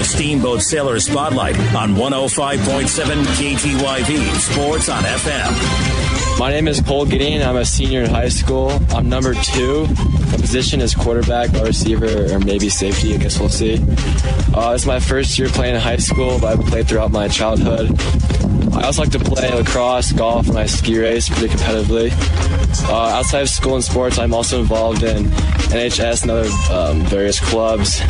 Steamboat Sailor Spotlight on 105.7 KTYV Sports on FM. My name is Cole Gideon. I'm a senior in high school. I'm number 2. My position is quarterback or receiver or maybe safety. I guess we'll see. It's my first year playing in high school, but I've played throughout my childhood. I also like to play lacrosse, golf, and I ski race pretty competitively. Outside of school and sports, I'm also involved in NHS and other various clubs.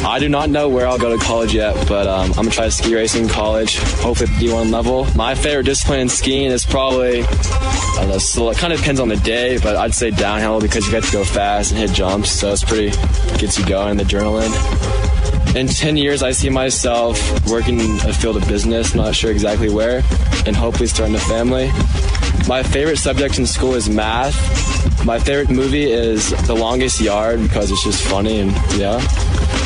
I do not know where I'll go to college yet, but I'm going to try ski racing in college, hopefully at the D1 level. My favorite discipline in skiing is probably, I don't know, so it kind of depends on the day, but I'd say downhill because you get to go fast and hit jumps, so it's gets you going, the adrenaline. In 10 years, I see myself working in a field of business, not sure exactly where, and hopefully starting a family. My favorite subject in school is math. My favorite movie is The Longest Yard because it's just funny and yeah.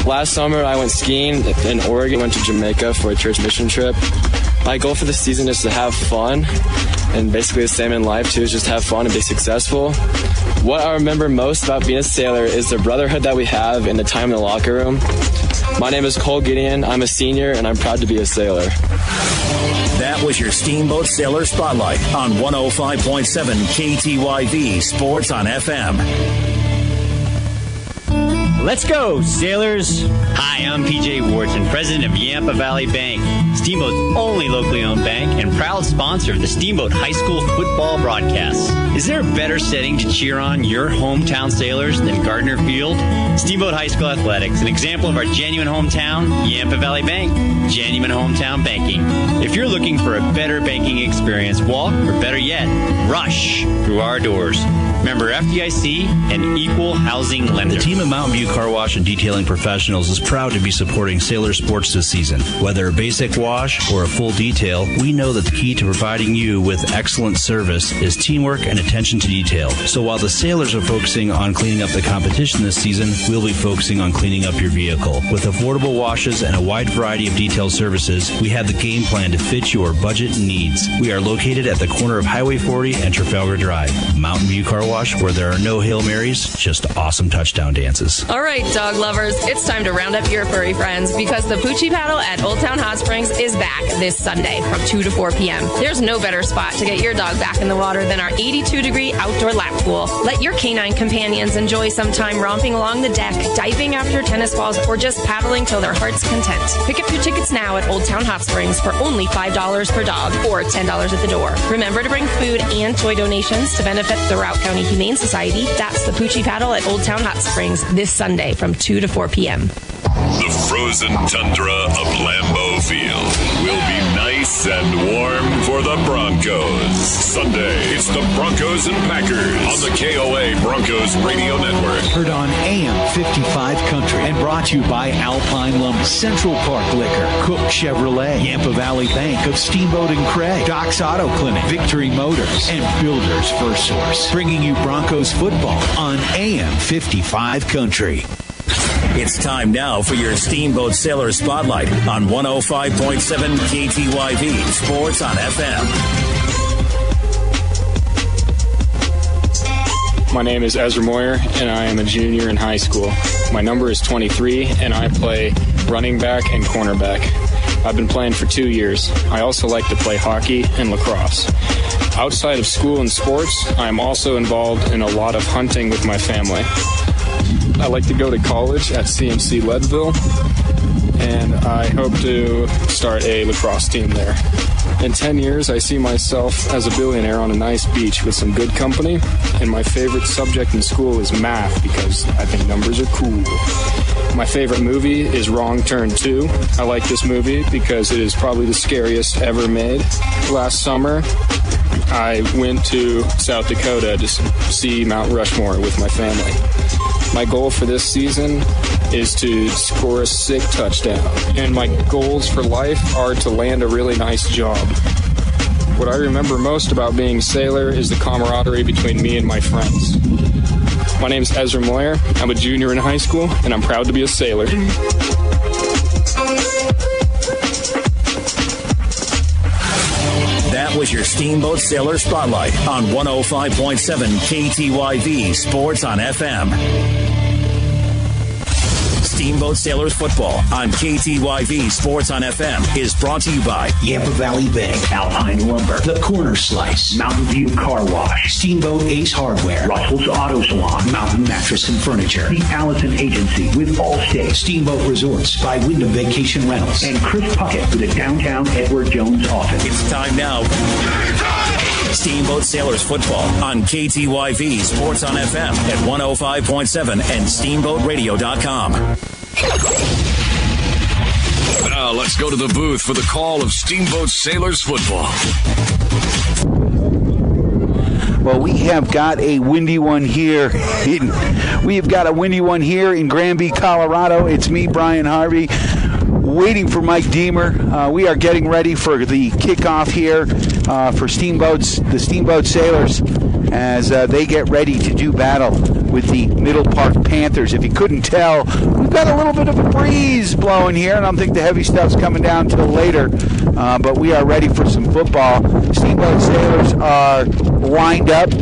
Last summer, I went skiing in Oregon, went to Jamaica for a church mission trip. My goal for the season is to have fun, and basically the same in life too, is just have fun and be successful. What I remember most about being a sailor is the brotherhood that we have and the time in the locker room. My name is Cole Gideon. I'm a senior, and I'm proud to be a sailor. That was your Steamboat Sailor Spotlight on 105.7 KTYV Sports on FM. Let's go, sailors. Hi, I'm PJ Wharton, president of Yampa Valley Bank, Steamboat's only locally owned bank and proud sponsor of the Steamboat High School football broadcasts. Is there a better setting to cheer on your hometown sailors than Gardner Field? Steamboat High School Athletics, an example of our genuine hometown, Yampa Valley Bank, genuine hometown banking. If you're looking for a better banking experience, walk, or better yet, rush through our doors. Member FDIC and equal housing lender. The team at Mountain View Car Wash and Detailing Professionals is proud to be supporting sailor sports this season. Whether a basic wash or a full detail, we know that the key to providing you with excellent service is teamwork and attention to detail. So while the sailors are focusing on cleaning up the competition this season, we'll be focusing on cleaning up your vehicle. With affordable washes and a wide variety of detail services, we have the game plan to fit your budget and needs. We are located at the corner of Highway 40 and Trafalgar Drive. Mountain View Car Wash, where there are no Hail Marys, just awesome touchdown dances. All right, dog lovers, it's time to round up your furry friends because the Poochie Paddle at Old Town Hot Springs is back this Sunday from 2 to 4 p.m. There's no better spot to get your dog back in the water than our 82-degree outdoor lap pool. Let your canine companions enjoy some time romping along the deck, diving after tennis balls, or just paddling till their heart's content. Pick up your tickets now at Old Town Hot Springs for only $5 per dog or $10 at the door. Remember to bring food and toy donations to benefit the Routt County Humane Society. That's the Poochie Paddle at Old Town Hot Springs this Sunday from 2 to 4 p.m. The frozen tundra of Lambeau Field will be nice and warm for the Broncos. Sunday, it's the Broncos and Packers on the KOA Broncos Radio Network. Heard on AM 55 Country and brought to you by Alpine Lumber, Central Park Liquor, Cook Chevrolet, Yampa Valley Bank of Steamboat and Craig, Doc's Auto Clinic, Victory Motors, and Builders First Source. Bringing you Broncos football on AM 55 Country. It's time now for your Steamboat Sailor Spotlight on 105.7 KTYV Sports on FM. My name is Ezra Moyer, and I am a junior in high school. My number is 23, and I play running back and cornerback. I've been playing for 2 years. I also like to play hockey and lacrosse. Outside of school and sports, I am also involved in a lot of hunting with my family. I like to go to college at CMC Leadville, and I hope to start a lacrosse team there. In 10 years, I see myself as a billionaire on a nice beach with some good company, and my favorite subject in school is math because I think numbers are cool. My favorite movie is Wrong Turn 2. I like this movie because it is probably the scariest ever made. Last summer, I went to South Dakota to see Mount Rushmore with my family. My goal for this season is to score a sick touchdown, and my goals for life are to land a really nice job. What I remember most about being a sailor is the camaraderie between me and my friends. My name is Ezra Moyer. I'm a junior in high school, and I'm proud to be a sailor. That was your Steamboat Sailor Spotlight on 105.7 KTYV Sports on FM. Steamboat Sailors football on KTYV Sports on FM is brought to you by Yampa Valley Bank, Alpine Lumber, The Corner Slice, Mountain View Car Wash, Steamboat Ace Hardware, Russell's Auto Salon, Mountain Mattress and Furniture, The Allison Agency with Allstate, Steamboat Resorts by Wyndham Vacation Rentals, and Chris Puckett for the downtown Edward Jones office. It's time now. Steamboat Sailors football on KTYV Sports on FM at 105.7 and steamboatradio.com. Now let's go to the booth for the call of Steamboat Sailors football. Well, we have got a windy one here. We have got a windy one here in Granby, Colorado. It's me, Brian Harvey, waiting for Mike Deemer. We are getting ready for the kickoff here for the Steamboat Sailors as they get ready to do battle with the Middle Park Panthers. If you couldn't tell, we've got a little bit of a breeze blowing here, and I don't think the heavy stuff's coming down till later, but we are ready for some football. Steamboat Sailors are lined up,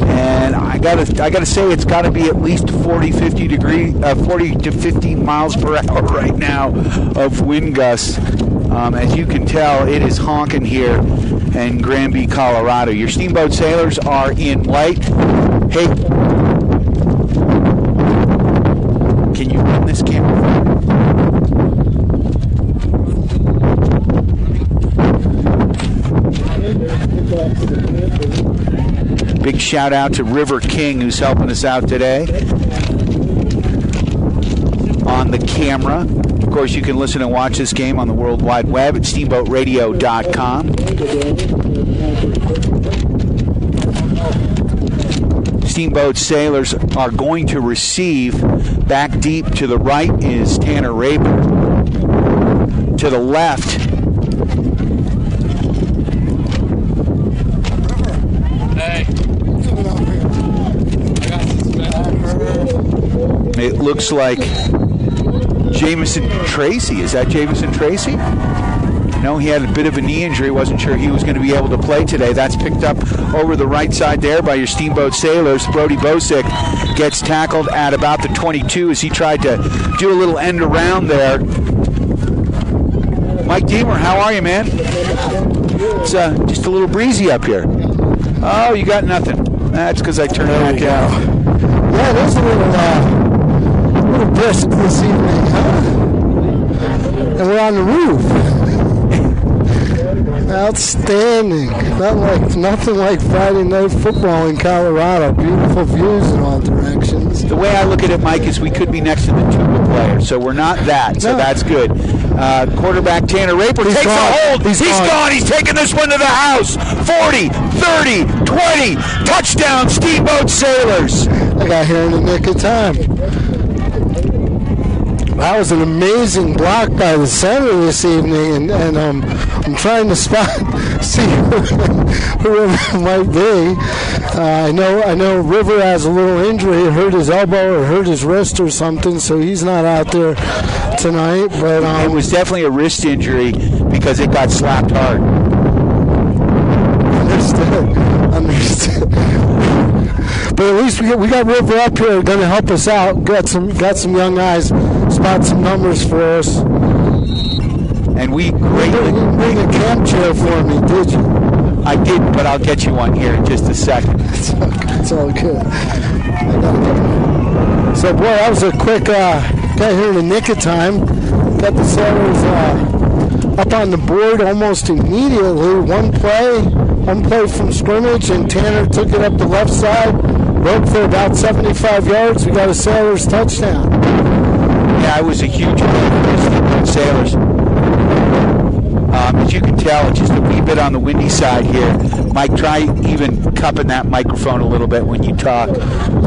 and I gotta say it's got to be at least 40 to 50 miles per hour right now of wind gusts. As you can tell, it is honking here in Granby, Colorado. Your Steamboat Sailors are in white. Hey, can you run this camera? Big shout out to River King, who's helping us out today on the camera. Of course, you can listen and watch this game on the World Wide Web at steamboatradio.com. Steamboat Sailors are going to receive. Back deep to the right is Tanner Raber. To the left, it looks like Jamison Tracy. Is that Jamison Tracy? No, he had a bit of a knee injury. Wasn't sure he was going to be able to play today. That's picked up over the right side there by your Steamboat Sailors. Brody Bosick gets tackled at about the 22 as he tried to do a little end around there. Mike Deemer, how are you, man? It's just a little breezy up here. Oh, you got nothing. That's because I turned that down. Yeah, there's a little brisk this evening, huh? And we're on the roof. Outstanding. Nothing like Friday night football in Colorado. Beautiful views in all directions. The way I look at it, Mike, is we could be next to the tuba player, so we're not that, so that's good. Quarterback Tanner Raper takes a hold. He's gone. He's taking this one to the house. 40, 30, 20. Touchdown, Steamboat Sailors. I got here in the nick of time. That was an amazing block by the center this evening, and I'm trying to see who it might be. I know River has a little injury. He hurt his elbow or hurt his wrist or something, so he's not out there tonight. But it was definitely a wrist injury because it got slapped hard. Understood. But at least we got River up here, going to help us out. Got some young guys, spot some numbers for us. And we greatly... You didn't bring a camp chair for me, did you? I didn't, but I'll get you one here in just a second. It's all good. So, boy, that was a quick... got here in the nick of time. Got the Sailors up on the board almost immediately. One play from scrimmage, and Tanner took it up the left side, broke for about 75 yards. We got a Sailors touchdown. Yeah, it was a huge play for the Sailors. As you can tell, just a wee bit on the windy side here. Mike, try even cupping that microphone a little bit when you talk.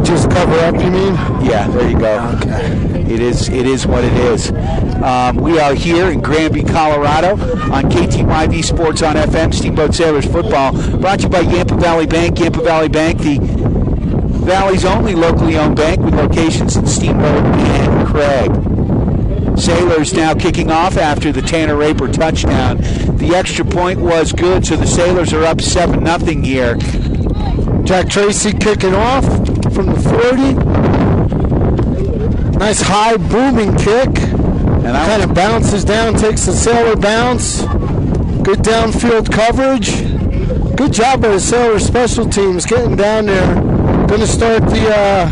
Just cover up, you mean? Yeah, there you go. Okay. It is what it is. We are here in Granby, Colorado on KTYV Sports on FM, Steamboat Sailors football, brought to you by Yampa Valley Bank. Yampa Valley Bank, the Valley's only locally owned bank with locations in Steamboat and Craig. Sailors now kicking off after the Tanner Raper touchdown. The extra point was good, so the Sailors are up 7-0 here. Jack Tracy kicking off from the 40. Nice high booming kick. And kind of bounces down, takes the Sailor bounce. Good downfield coverage. Good job by the Sailor special teams getting down there. Going to start the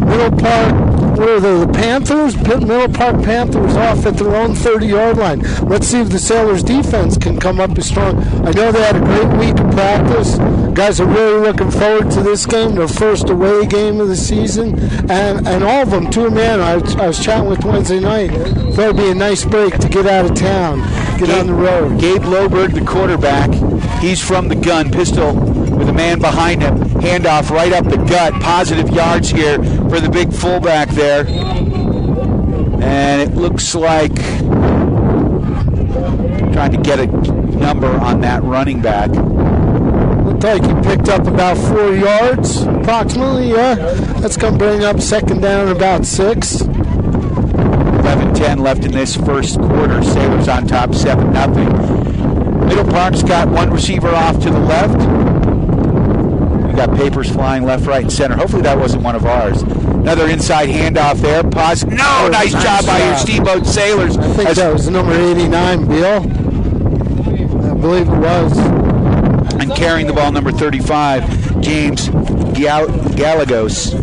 Middle Park. What are the Panthers? Middle Park Panthers off at their own 30-yard line. Let's see if the Sailors defense can come up as strong. I know they had a great week of practice. Guys are really looking forward to this game, their first away game of the season. And all of them, to a man, I was chatting with Wednesday night. Thought it'd be a nice break to get out of town, get on the road. Gabe Loberg, the quarterback, he's from the gun, pistol with a man behind him. Handoff right up the gut. Positive yards here for the big fullback there. And it looks like trying to get a number on that running back. Looked like he picked up about 4 yards, approximately, yeah. That's going to bring up second down about 6. 11-10 left in this first quarter. Sailors on top 7-0. Middle Park's got one receiver off to the left. We got papers flying left, right, and center. Hopefully that wasn't one of ours. Another inside handoff there. Pause. No, nice job by your Steamboat Sailors. I think that was number 89, Bill. I believe it was. And carrying the ball, number 35, James Gallegos.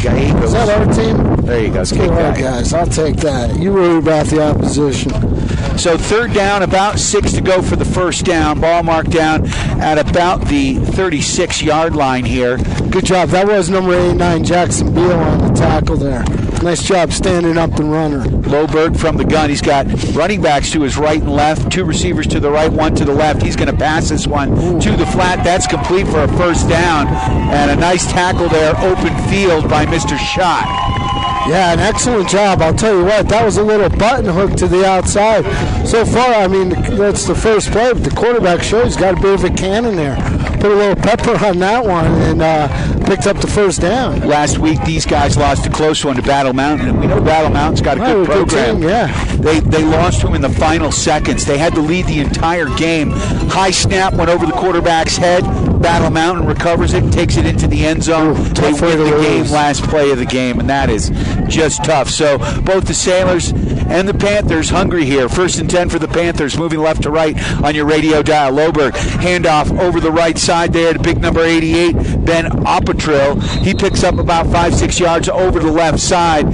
Is that our team? There you go. All right, guys, I'll take that. You worry about the opposition. So third down, about 6 to go for the first down. Ball marked down at about the 36-yard line here. Good job. That was number 89, Jackson Beal, on the tackle there. Nice job standing up and running. Loberg from the gun. He's got running backs to his right and left, 2 receivers to the right, 1 to the left. He's going to pass this one to the flat. That's complete for a first down. And a nice tackle there, open field by Mr. Schott. Yeah, an excellent job. I'll tell you what, that was a little button hook to the outside. So far, I mean, that's the first play, but the quarterback shows he's got a bit of a cannon there. Put a little pepper on that one and picked up the first down. Last week, these guys lost a close one to Battle Mountain, and we know Battle Mountain's got a good program. Good team, yeah. They lost to him in the final seconds. They had to lead the entire game. High snap went over the quarterback's head. Battle Mountain recovers it, takes it into the end zone. They win the game, last play of the game, and that is just tough. So both the Sailors and the Panthers hungry here. 1st and 10 for the Panthers, moving left to right on your radio dial. Loberg, handoff over the right side there to big number 88, Ben Opatrill. He picks up about 5-6 yards over the left side.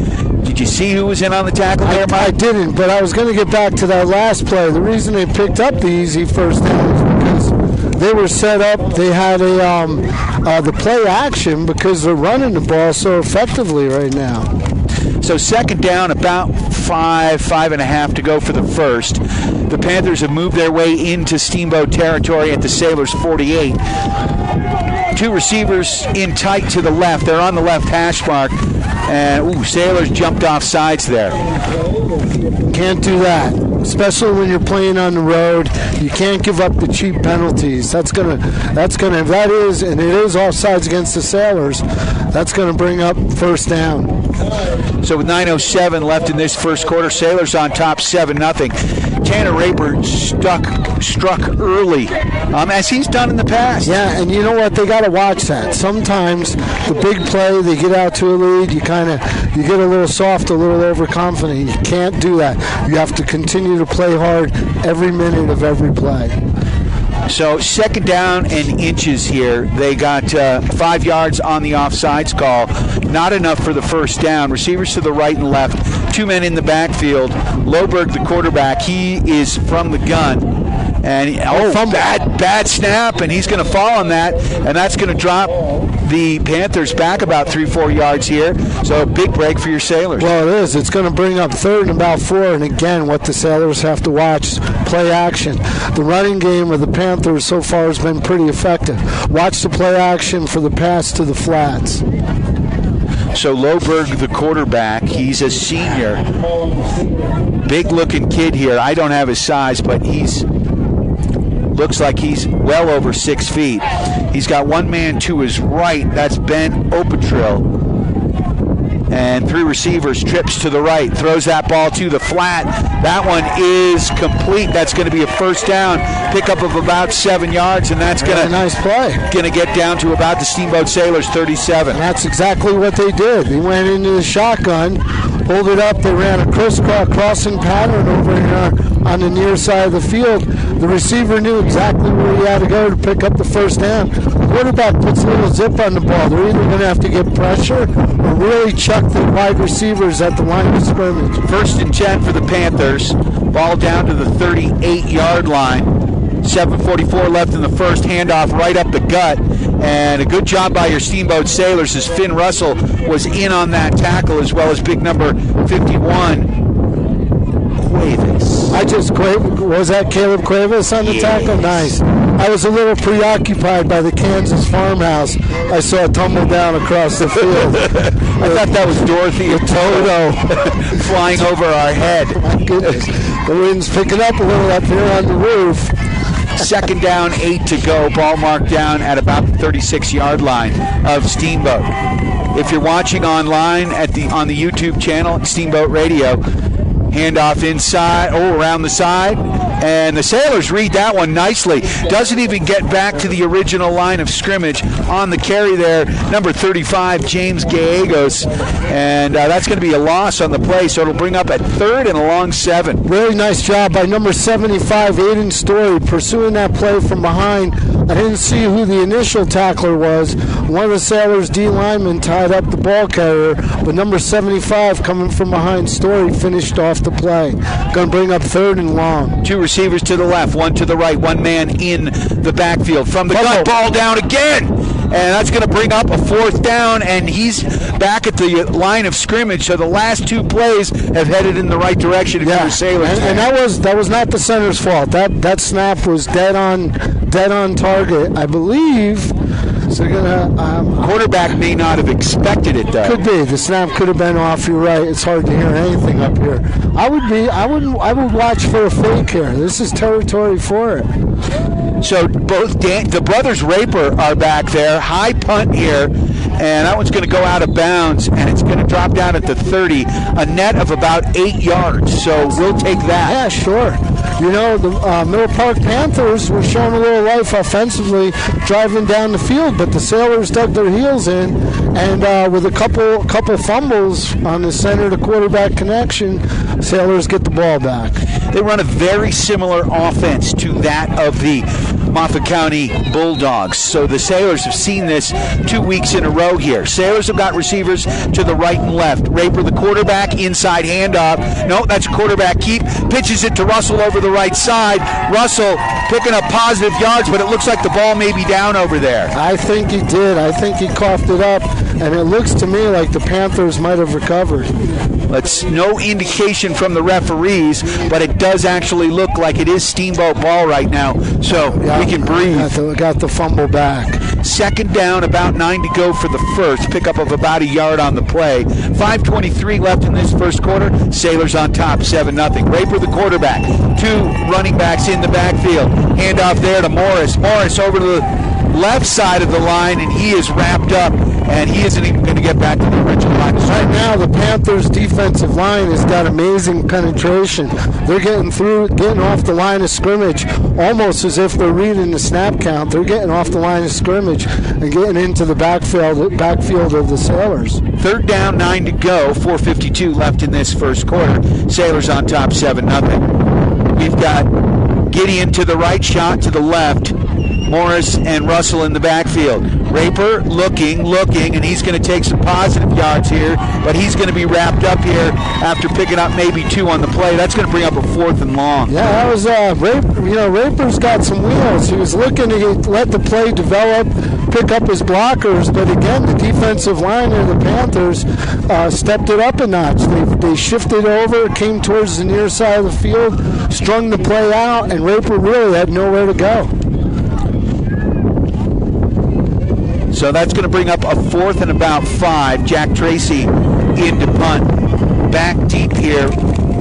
Did you see who was in on the tackle there, Mike? I didn't, but I was going to get back to that last play. The reason they picked up the easy first down is because they were set up. They had the play action because they're running the ball so effectively right now. So second down, about 5.5 to go for the first. The Panthers have moved their way into Steamboat territory at the Sailors' 48. 2 receivers in tight to the left. They're on the left hash mark. And, Sailors jumped off sides there. Can't do that, especially when you're playing on the road. You can't give up the cheap penalties. If that is, and it is offsides against the Sailors, that's going to bring up first down. So with 9:07 left in this first quarter, Sailors on top 7-0. Tanner Rayburn struck early, as he's done in the past. Yeah, and you know what? They got to watch that. Sometimes the big play, they get out to a lead, you get a little soft, a little overconfident. You can't do that. You have to continue to play hard every minute of every play. So second down and inches here. They got 5 yards on the offsides call. Not enough for the first down. Receivers to the right and left. 2 men in the backfield. Loberg, the quarterback, he is from the gun. And bad snap, and he's going to fall on that, and that's going to drop the Panthers back about 3-4 yards here. So a big break for your Sailors. Well, it is. It's going to bring up third and about 4, and again, what the Sailors have to watch, play action. The running game of the Panthers so far has been pretty effective. Watch the play action for the pass to the flats. So Loberg, the quarterback, he's a senior. Big-looking kid here. I don't have his size, but looks like he's well over 6 feet. He's got one man to his right. That's Ben Opatrill. And 3 receivers, trips to the right, throws that ball to the flat. That one is complete. That's going to be a first down, pickup of about 7 yards, and that's going to nice play. Going to get down to about the Steamboat Sailors 37. And that's exactly what they did. They went into the shotgun, pulled it up. They ran a crisscross crossing pattern over here on the near side of the field. The receiver knew exactly where he had to go to pick up the first down. The quarterback puts a little zip on the ball. They're either going to have to get pressure or really chuck the wide receivers at the line of scrimmage. 1st and 10 for the Panthers. Ball down to the 38-yard line. 7:44 left in the first. Handoff right up the gut. And a good job by your Steamboat Sailors as Finn Russell was in on that tackle, as well as big number 51, Cuevas. Was that Caleb Cuevas on the tackle? Nice. I was a little preoccupied by the Kansas farmhouse I saw tumble down across the field. I thought that was Dorothy and Toto flying over our head. My goodness. The wind's picking up a little up here on the roof. 2nd down, 8 to go. Ball marked down at about the 36-yard line of Steamboat. If you're watching online on the YouTube channel, Steamboat Radio, handoff inside, around the side, and the Sailors read that one nicely. Doesn't even get back to the original line of scrimmage on the carry there. Number 35, James Gallegos, and that's going to be a loss on the play, so it'll bring up at 3rd and a long 7. Really nice job by number 75, Aiden Story, pursuing that play from behind. I didn't see who the initial tackler was. One of the Sailors' D linemen tied up the ball carrier, but number 75 coming from behind Story finished off the play. Going to bring up 3rd and long. 2 receivers to the left, 1 to the right, 1 man in the backfield. From the gut, ball down again. And that's going to bring up a 4th down, and he's back at the line of scrimmage. So the last 2 plays have headed in the right direction if you're Sailors. And that was not the center's fault. That snap was dead on target, I believe. So quarterback may not have expected it though. Could be. The snap could have been off. You're right. It's hard to hear anything up here. I would watch for a fake here. This is territory for it. So both the brothers Raper are back there. High punt here, and that one's going to go out of bounds, and it's going to drop down at the 30. A net of about 8 yards. So we'll take that. Yeah, sure. You know, the Middle Park Panthers were showing a little life offensively, driving down the field, but the Sailors dug their heels in, and with a couple fumbles on the center-to-quarterback connection, Sailors get the ball back. They run a very similar offense to that of the Moffat County Bulldogs. So the Sailors have seen this 2 weeks in a row here. Sailors have got receivers to the right and left. Raper, the quarterback, inside handoff. No, that's a quarterback keep. Pitches it to Russell over the right side. Russell picking up positive yards, but it looks like the ball may be down over there. I think he did. I think he coughed it up, and it looks to me like the Panthers might have recovered. That's no indication from the referees, but it does actually look like it is Steamboat ball right now, so we can breathe. Got the fumble back. 2nd down, about 9 to go for the first. Pickup of about a yard on the play. 5:23 left in this first quarter. Sailors on top, 7-0. Raper, the quarterback. 2 running backs in the backfield. Handoff there to Morris. Morris over to the left side of the line, and he is wrapped up, and he isn't even going to get back to the original line. Right now, the Panthers' defensive line has got amazing penetration. They're getting off the line of scrimmage, almost as if they're reading the snap count. They're getting off the line of scrimmage and getting into the backfield of the Sailors. 3rd down, 9 to go. 4:52 left in this first quarter. Sailors on top, 7-0. We've got Gideon to the right, shot to the left. Morris and Russell in the backfield. Raper looking, and he's going to take some positive yards here, but he's going to be wrapped up here after picking up maybe 2 on the play. That's going to bring up a 4th and long. Yeah, that was Raper. You know, Raper's got some wheels. He was looking to let the play develop, pick up his blockers, but again, the defensive line of the Panthers stepped it up a notch. They shifted over, came towards the near side of the field, strung the play out, and Raper really had nowhere to go. So that's going to bring up a 4th and about 5. Jack Tracy into punt. Back deep here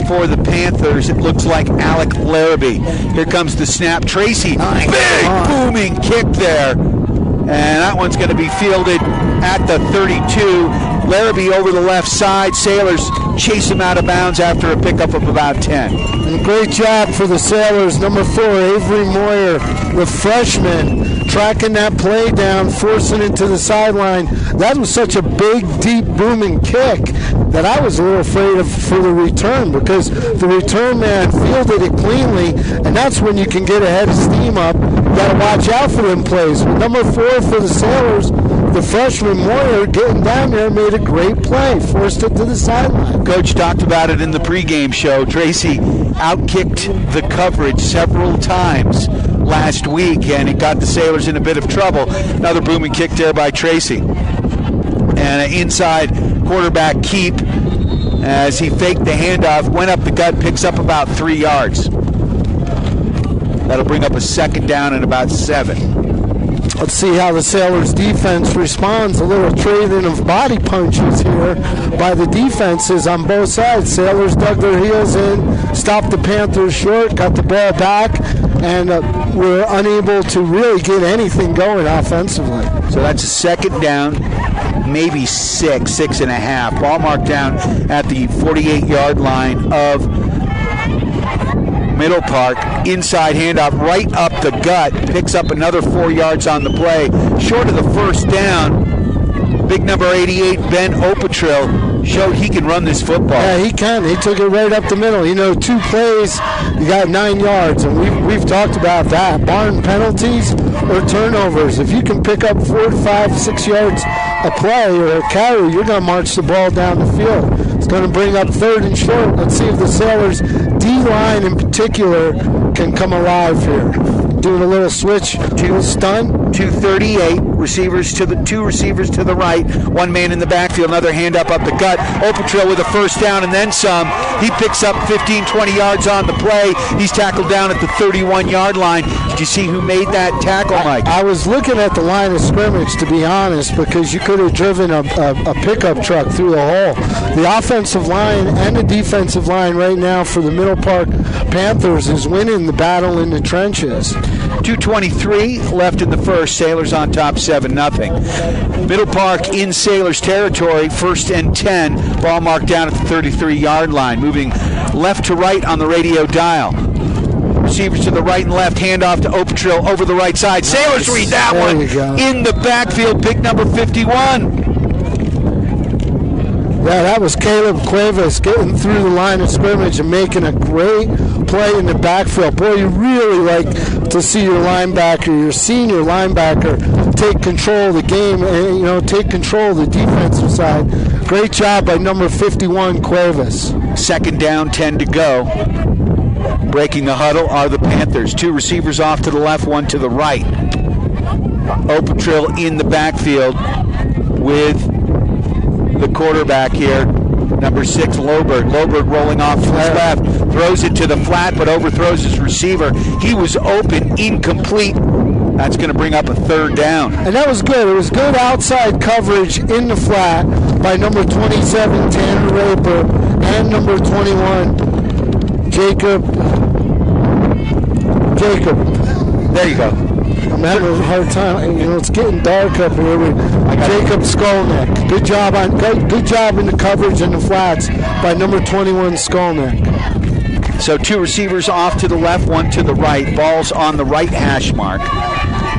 for the Panthers. It looks like Alec Larrabee. Here comes the snap. Tracy, big booming kick there. And that one's going to be fielded at the 32. Larrabee over the left side. Sailors chase him out of bounds after a pickup of about 10. And great job for the Sailors. Number 4, Avery Moyer, the freshman, tracking that play down, forcing it to the sideline. That was such a big, deep, booming kick that I was a little afraid of for the return, because the return man fielded it cleanly, and that's when you can get ahead of steam up. You got to watch out for them plays. But number 4 for the Sailors, the freshman Moyer, getting down there, made a great play, forced it to the sideline. Coach talked about it in the pregame show. Tracy outkicked the coverage several times last week, and it got the Sailors in a bit of trouble. Another booming kick there by Tracy. And an inside quarterback keep as he faked the handoff, went up the gut, picks up about 3 yards. That'll bring up a second down and about 7. Let's see how the Sailors' defense responds. A little trading of body punches here by the defenses on both sides. Sailors dug their heels in, stopped the Panthers short, got the ball back, and were unable to really get anything going offensively. So that's a second down, maybe 6.5. Ball marked down at the 48-yard line of Middle Park. Inside handoff right up the gut, picks up another 4 yards on the play. Short of the first down, big number 88, Ben Opatrill, showed he can run this football. Yeah, he can. He took it right up the middle. 2 plays, you got 9 yards, and we've talked about that. Barring penalties or turnovers, if you can pick up 4 to 5, 6 yards a play or a carry, you're going to march the ball down the field. It's going to bring up 3rd and short. Let's see if the Sailors' D-line in particular can come alive here. Doing a little switch to a stunt. 238 receivers to the 2 receivers to the right, 1 man in the backfield, another hand up the gut. Opatrill with a first down and then some. He picks up 15-20 yards on the play. He's tackled down at the 31-yard line. Did you see who made that tackle, Mike? I was looking at the line of scrimmage, to be honest, because you could have driven a pickup truck through the hole. The offensive line and the defensive line right now for the Middle Park Panthers is winning the battle in the trenches. 2:23 left in the first. Sailors on top 7-0. Middle Park in Sailors territory, 1st and 10. Ball marked down at the 33-yard line. Moving left to right on the radio dial. Receivers to the right and left. Handoff to Opatrill over the right side. Sailors read that one in the backfield. Big number 51. Yeah, that was Caleb Cuevas getting through the line of scrimmage and making a great play in the backfield. Boy, you really like to see your linebacker, your senior linebacker, take control of the game and, take control of the defensive side. Great job by number 51, Cuevas. Second down, 10 to go. Breaking the huddle are the Panthers. 2 receivers off to the left, 1 to the right. Opatrill in the backfield with the quarterback here, number 6, Loberg. Loberg rolling off to his left, throws it to the flat, but overthrows his receiver. He was open, incomplete. That's going to bring up a 3rd down. And that was good. It was good outside coverage in the flat by number 27, Tanner Raper, and number 21, Jacob. There you go. I'm having a hard time. It's getting dark up here. Jacob Skolnick. Good job in the coverage in the flats by number 21, Skolnick. So 2 receivers off to the left, 1 to the right. Ball's on the right hash mark.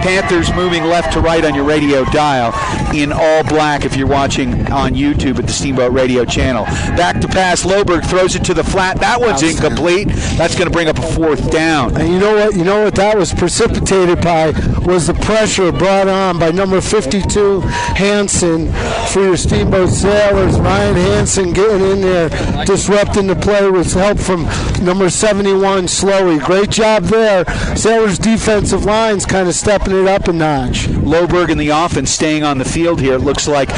Panthers moving left to right on your radio dial in all black if you're watching on YouTube at the Steamboat Radio channel. Back to pass. Loberg throws it to the flat. That one's incomplete. That's going to bring up a 4th down. And you know what that was precipitated by was the pressure brought on by number 52, Hansen, for your Steamboat Sailors. Ryan Hansen getting in there, disrupting the play with help from number 71, Slowey. Great job there. Sailors' defensive line's kind of stepping it up a notch. Loberg and the offense staying on the field here. It looks like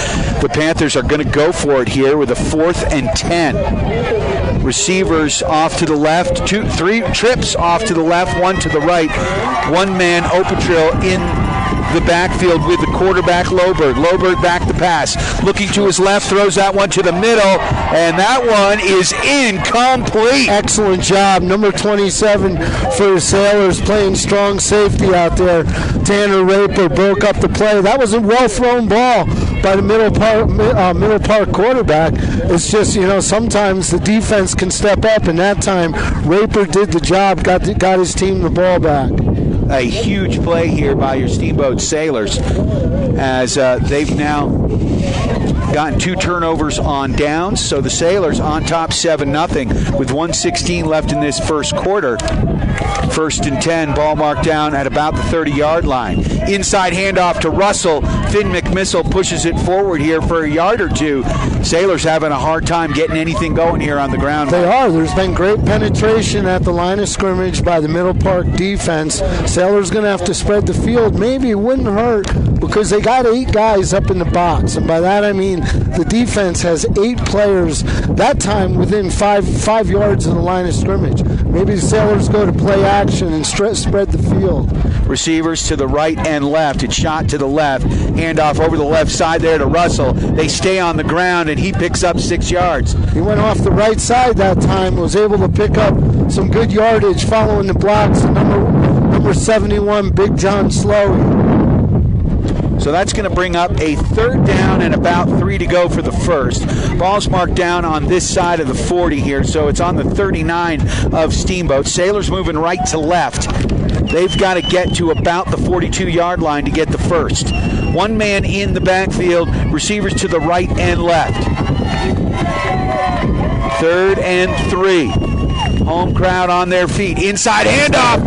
the Panthers are going to go for it here with a 4th and 10. Receivers off to the left, 3 trips off to the left, 1 to the right. 1 man, Opatrill in the backfield with the quarterback, Loberg. Loberg back to pass. Looking to his left, throws that one to the middle, and that one is incomplete. Excellent job. Number 27 for the Sailors, playing strong safety out there. Tanner Raper broke up the play. That was a well-thrown ball by the Middle Park quarterback. It's just, sometimes the defense can step up, and that time Raper did the job, got his team the ball back. A huge play here by your Steamboat Sailors, as they've now gotten 2 turnovers on downs. So the Sailors on top 7-0 with 1:16 left in this first quarter. 1st and 10, ball marked down at about the 30-yard line. Inside handoff to Russell. Finn McMissile pushes it forward here for a yard or two. Sailors having a hard time getting anything going here on the ground. They are. There's been great penetration at the line of scrimmage by the Middle Park defense. Sailors going to have to spread the field. Maybe it wouldn't hurt because they got 8 guys up in the box. And by that I mean the defense has 8 players, that time within 5 yards of the line of scrimmage. Maybe the Sailors go to play action and spread the field. Receivers to the right and left. It's shot to the left. Handoff over the left side there to Russell. They stay on the ground, and he picks up 6 yards. He went off the right side that time, was able to pick up some good yardage following the blocks. Number 71, Big John Slowey. So that's going to bring up a 3rd down and about 3 to go for the first. Ball's marked down on this side of the 40 here, so it's on the 39 of Steamboat. Sailors moving right to left. They've got to get to about the 42-yard line to get the first. 1 man in the backfield, receivers to the right and left. 3rd and 3. Home crowd on their feet. Inside handoff.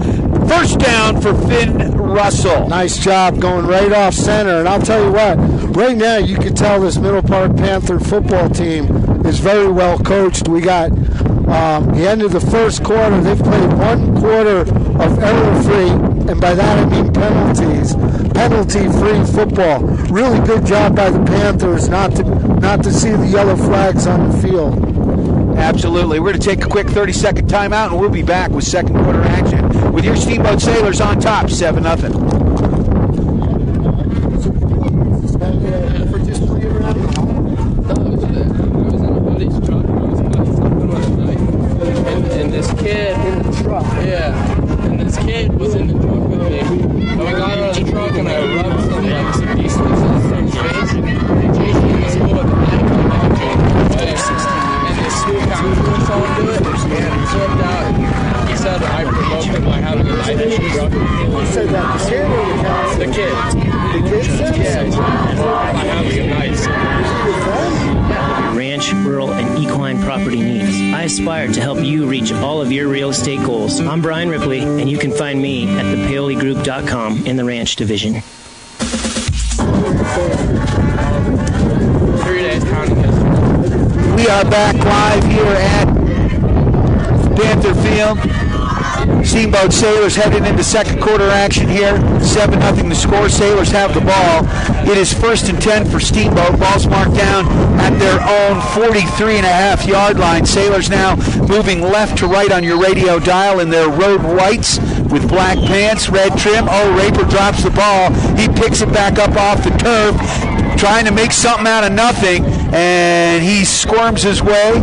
First down for Finn Russell. Nice job going right off center. And I'll tell you what, right now you can tell this Middle Park Panther football team is very well coached. We got the end of the first quarter. They've played 1 quarter of error-free, and by that I mean penalty-free football. Really good job by the Panthers not to see the yellow flags on the field. Absolutely. We're going to take a quick 30-second timeout, and we'll be back with second quarter action with your Steamboat Sailors on top, 7-0. And this kid in the truck. Yeah. And this kid was in the truck with me. And we got out of the truck and I rubbed some pieces of some face. And Jason was cool with the night coming back to him. And this school counselor saw him do it. And he flipped out. He said I provoked him by having a knife issue. Who said that? The kid or the counselor? The kid. The kid said? Yeah. By having a knife. Ranch, rural, and equine property needs. I aspire to help you reach all of your real estate goals. I'm Brian Ripley, and you can find me at thepaoligroup.com in the ranch division. 3 days counting history. We are back live here at Panther Field. Steamboat Sailors headed into second quarter action here. 7-0 the score. Sailors have the ball. It is 1st and 10 for Steamboat. Ball's marked down at their own 43.5-yard line. Sailors now moving left to right on your radio dial in their road whites with black pants, red trim. Oh, Raper drops the ball. He picks it back up off the turf, trying to make something out of nothing, and he squirms his way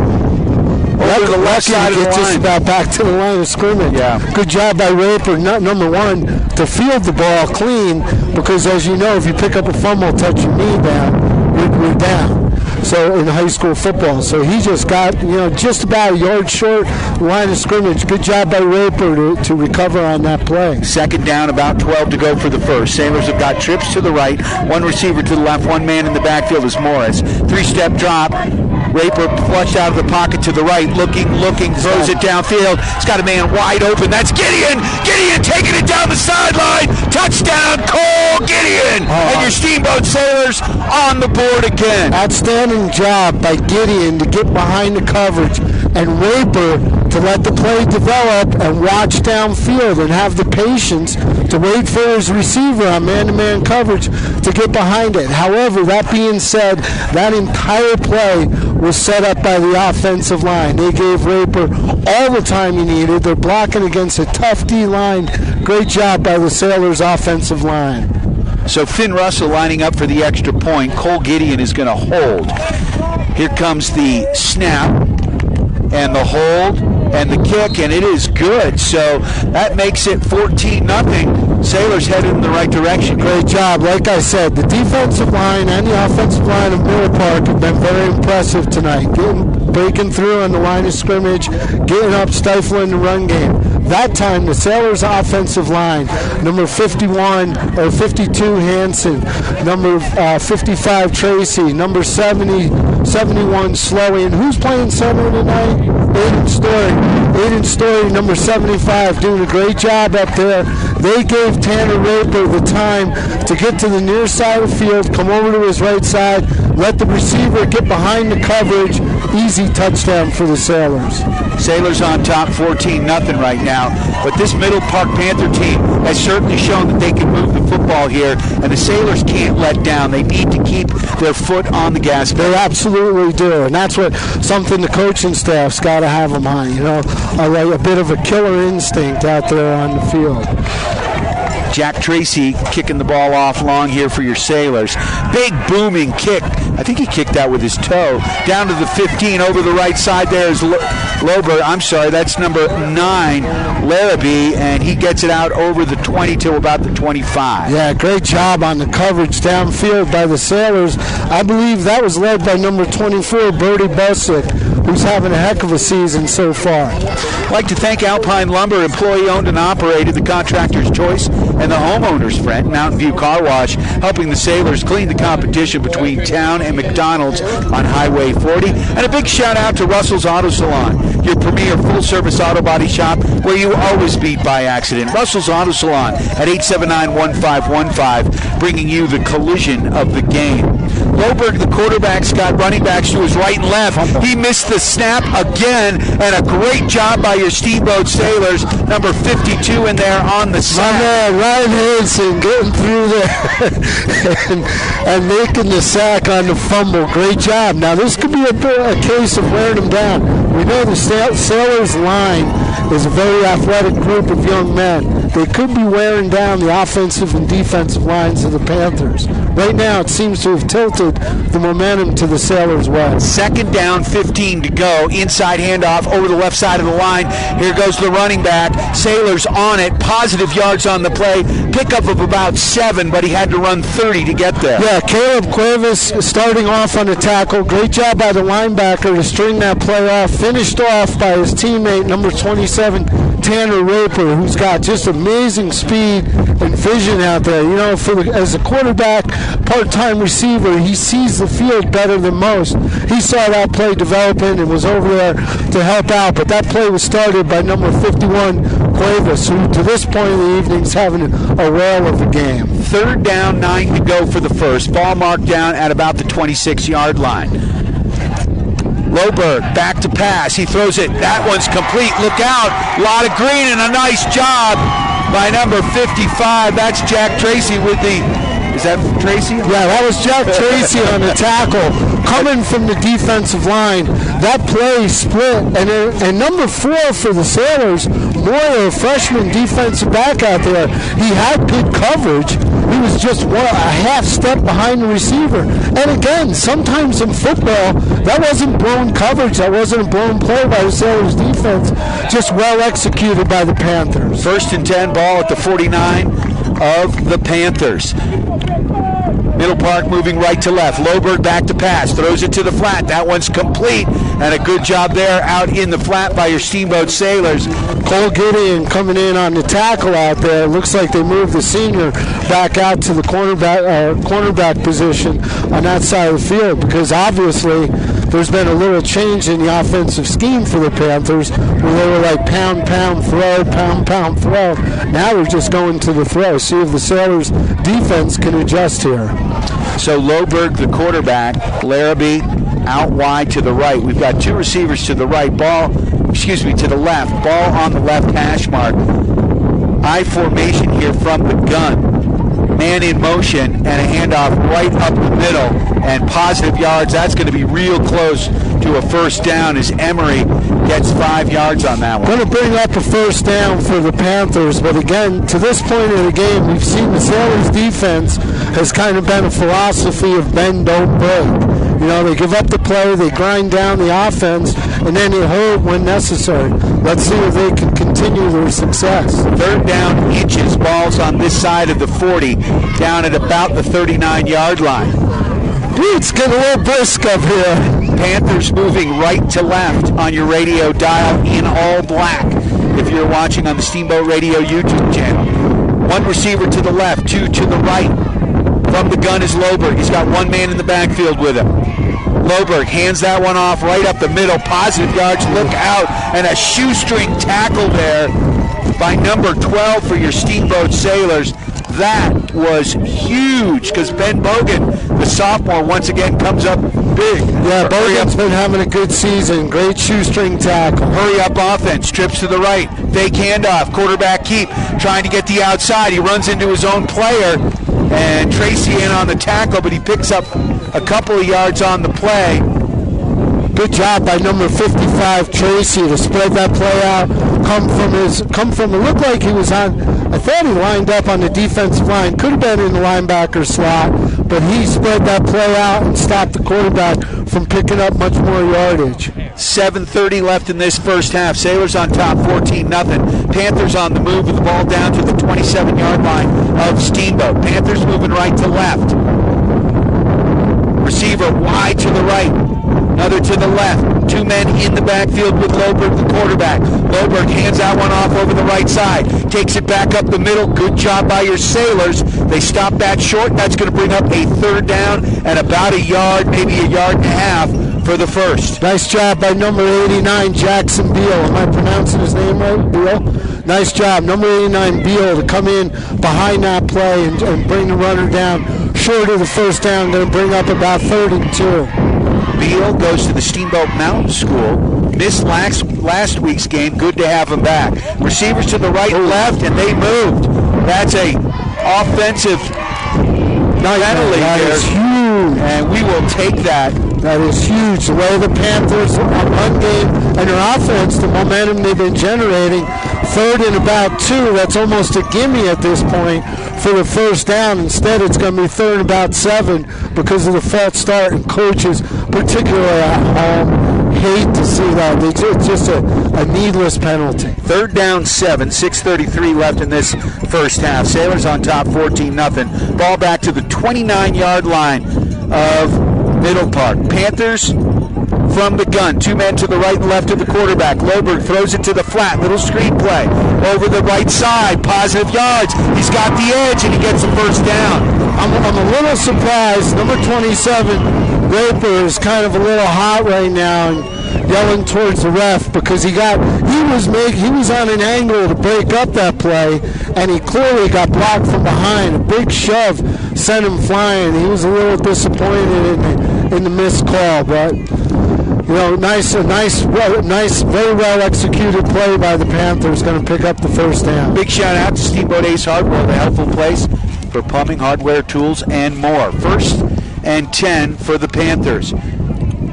over the left side of the line. Just about back to the line of scrimmage. Yeah. Good job by Raper, number 1, to field the ball clean, because as you know, if you pick up a fumble, touch your knee down, you're down. So in high school football. So he just got, just about a yard short line of scrimmage. Good job by Raper to recover on that play. 2nd down, about 12 to go for the first. Sailors have got trips to the right, 1 receiver to the left, 1 man in the backfield is Morris. 3-step drop. Raper flushed out of the pocket to the right, looking, throws it downfield. He's got a man wide open. That's Gideon! Gideon taking it down the sideline. Touchdown, Cole Gideon! And your Steamboat Sailors on the board again. Outstanding job by Gideon to get behind the coverage, and Raper to let the play develop and watch downfield and have the patience to wait for his receiver on man-to-man coverage to get behind it. However, that being said, that entire play was set up by the offensive line. They gave Raper all the time he needed. They're blocking against a tough D-line. Great job by the Sailors' offensive line. So Finn Russell lining up for the extra point. Cole Gideon is going to hold. Here comes the snap and the hold. and the kick, and it is good. So that makes it 14-0. Sailors headed in the right direction. Great job. Like I said, the defensive line and the offensive line of Miller Park have been very impressive tonight. Breaking through on the line of scrimmage, getting up, stifling the run game. That time, the Sailors' offensive line, number 52 Hanson, number 55 Tracy, number 71 Slowey, and who's playing center tonight? Aiden Story, number 75, doing a great job up there. They gave Tanner Raper the time to get to the near side of the field, come over to his right side, let the receiver get behind the coverage. Easy touchdown for the Sailors. Sailors on top 14-0 right now, but this Middle Park Panther team has certainly shown that they can move the football here, and the Sailors can't let down. They need to keep their foot on the gas pedal. They absolutely do, and that's something the coaching staff's got to have them on. A bit of a killer instinct out there on the field. Jack Tracy kicking the ball off long here for your Sailors. Big booming kick. I think he kicked that with his toe. Down to the 15 over the right side there is Lober. I'm sorry, that's number 9, Larrabee, and he gets it out over the 20 to about the 25. Yeah, great job on the coverage downfield by the Sailors. I believe that was led by number 24, Birdie Busick, who's having a heck of a season so far. I'd like to thank Alpine Lumber, employee-owned and operated, the contractor's choice, and the homeowner's friend, Mountain View Car Wash, helping the Sailors clean the competition between Town and McDonald's on Highway 40. And a big shout-out to Russell's Auto Salon, your premier full-service auto body shop where you always beat by accident. Russell's Auto Salon at 879-1515, bringing you the collision of the game. Loberg, the quarterback's got running backs to his right and left. He missed the snap again, and a great job by your Steamboat Sailors. Number 52 in there on the sack. My man, Ryan Hanson getting through there and making the sack on the fumble. Great job. Now, this could be a case of wearing them down. We know the Sailors line is a very athletic group of young men. They could be wearing down the offensive and defensive lines of the Panthers. Right now, it seems to have tilted the momentum to the Sailors' way. Second down, 15 to go. Inside handoff over the left side of the line. Here goes the running back. Sailors on it. Positive yards on the play. Pickup of about 7, but he had to run 30 to get there. Yeah, Caleb Cuevas starting off on the tackle. Great job by the linebacker to string that play off. Finished off by his teammate, number 27, Tanner Raper, who's got just amazing speed and vision out there. As a quarterback, part-time receiver, he sees the field better than most. He saw that play developing and was over there to help out, but that play was started by number 51, Cuevas, who to this point in the evening is having a whale of a game. Third down, 9 to go for the first. Ball marked down at about the 26-yard line. Loberg back to pass. He throws it. That one's complete. Look out. A lot of green and a nice job by number 55. That's Jack Tracy with the... Is that Tracy? Yeah, that was Jack Tracy on the tackle. Coming from the defensive line. That play split. And number 4 for the Sailors, Moyer, a freshman defensive back out there, he had good coverage. He was just a half step behind the receiver. And again, sometimes in football, that wasn't blown coverage. That wasn't a blown play by the Sailors defense. Just well executed by the Panthers. First and 10, ball at the 49 of the Panthers. Middle Park moving right to left. Loberg back to pass. Throws it to the flat. That one's complete. And a good job there out in the flat by your Steamboat Sailors. Cole Gideon coming in on the tackle out there. Looks like they moved the senior back out to the cornerback position on that side of the field, because obviously there's been a little change in the offensive scheme for the Panthers, where they were like pound, throw, pound, throw. Now they're just going to the throw. See if the Sailors defense can adjust here. So Loberg, the quarterback, Larrabee out wide to the right. We've got 2 receivers to the right. To the left. Ball on the left hash mark. I formation here from the gun. Man in motion and a handoff right up the middle, and positive yards. That's going to be real close to a first down as Emery gets 5 yards on that one. Going to bring up a first down for the Panthers, but again, to this point in the game, we've seen the Sailors defense has kind of been a philosophy of bend, don't break. They give up the play, they grind down the offense, and then they hold when necessary. Let's see if they can continue their success. Third down, inches. Ball's on this side of the 40, down at about the 39-yard line. Dude, it's getting a little brisk up here. Panthers moving right to left on your radio dial in all black if you're watching on the Steamboat Radio YouTube channel. One receiver to the left, two to the right. From the gun is Loberg. He's got one man in the backfield with him. Loberg hands that one off right up the middle. Positive yards, look out. And a shoestring tackle there by number 12 for your Steamboat Sailors. That was huge because Ben Bogan, the sophomore, once again comes up big. Yeah, Bogan's been having a good season. Great shoestring tackle. Hurry up offense. Trips to the right. Fake handoff. Quarterback keep. Trying to get the outside. He runs into his own player. And Tracy in on the tackle, but he picks up a couple of yards on the play. Good job by number 55, Tracy, to spread that play out. It looked like he was on, I thought he lined up on the defensive line. Could have been in the linebacker slot, but he spread that play out and stopped the quarterback from picking up much more yardage. 7:30 left in this first half. Sailors on top, 14-0. Panthers on the move with the ball down to the 27-yard line of Steamboat. Panthers moving right to left. Receiver wide to the right. Another to the left. Two men in the backfield with Loberg, the quarterback. Loberg hands that one off over the right side. Takes it back up the middle. Good job by your Sailors. They stop that short. That's going to bring up a third down and about a yard, maybe a yard and a half for the first. Nice job by number 89, Jackson Beal. Am I pronouncing his name right, Beal? Nice job. Number 89, Beal, to come in behind that play and bring the runner down short of the first down. Going to bring up about 32. Beal goes to the Steamboat Mountain School. Missed last week's game. Good to have him back. Receivers to the right and left, and they moved. That's a offensive penalty that there. Is huge. And we will take that. That is huge. The way the Panthers run game and their offense, the momentum they've been generating, third and about 2, that's almost a gimme at this point for the first down. Instead, it's going to be third and about 7 because of the false start, and coaches, particularly at home, hate to see that. It's just a needless penalty. Third down 7, 6:33 left in this first half. Sailors on top, 14-0. Ball back to the 29-yard line of Middle Park. Panthers from the gun. Two men to the right and left of the quarterback. Loberg throws it to the flat. Little screen play. Over the right side. Positive yards. He's got the edge, and he gets the first down. I'm a little surprised. Number 27, Roper, is kind of a little hot right now and yelling towards the ref because he was on an angle to break up that play, and he clearly got blocked from behind. A big shove sent him flying. He was a little disappointed in the missed call, but nice, very well executed play by the Panthers. Going to pick up the first down. Big shout out to Steamboat Ace Hardware, the helpful place for plumbing, hardware, tools, and more. First and 10 for the Panthers.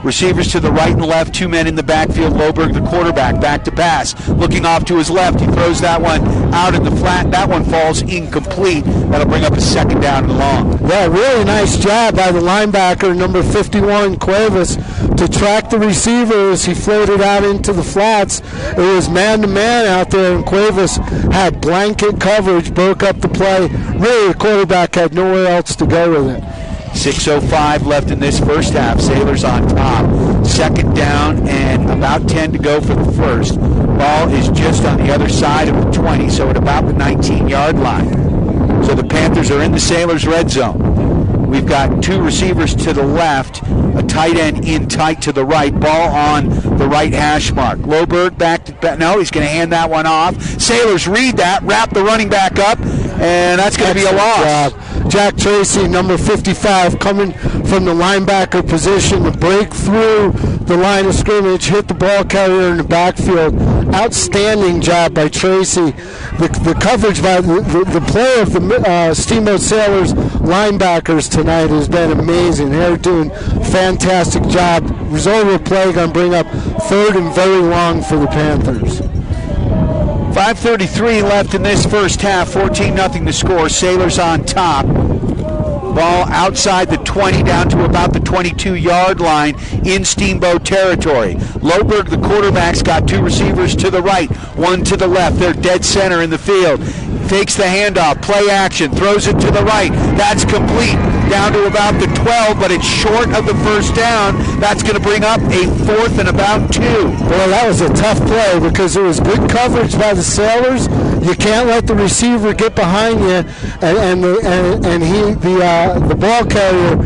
Receivers to the right and left, two men in the backfield. Loberg, the quarterback, back to pass. Looking off to his left, he throws that one out in the flat. That one falls incomplete. That'll bring up a second down and long. Yeah, really nice job by the linebacker, number 51, Cuevas, to track the receiver as he floated out into the flats. It was man-to-man out there, and Cuevas had blanket coverage, broke up the play. Really, the quarterback had nowhere else to go with it. 6:05 left in this first half. Sailors on top. Second down and about 10 to go for the first. Ball is just on the other side of the 20, so at about the 19-yard line. So the Panthers are in the Sailors' red zone. We've got two receivers to the left, a tight end in tight to the right. Ball on the right hash mark. Loberg back. No, he's going to hand that one off. Sailors read that, wrap the running back up, and that's going to be a loss. Jack Tracy, number 55, coming from the linebacker position to break through the line of scrimmage, hit the ball carrier in the backfield. Outstanding job by Tracy. The coverage by the play of the Steamboat Sailors linebackers tonight has been amazing. They're doing a fantastic job. Result of the play going to bring up third and very long for the Panthers. 5:33 left in this first half. 14-0 to score. Sailors on top. Ball outside the 20 down to about the 22-yard line in Steamboat territory. Loberg, the quarterback's got 2 receivers to the right, 1 to the left. They're dead center in the field. Takes the handoff, play action, throws it to the right. That's complete, down to about the 12, but it's short of the first down. That's going to bring up a 4th and about 2. Well, that was a tough play because there was good coverage by the Sailors. You can't let the receiver get behind you, and the ball carrier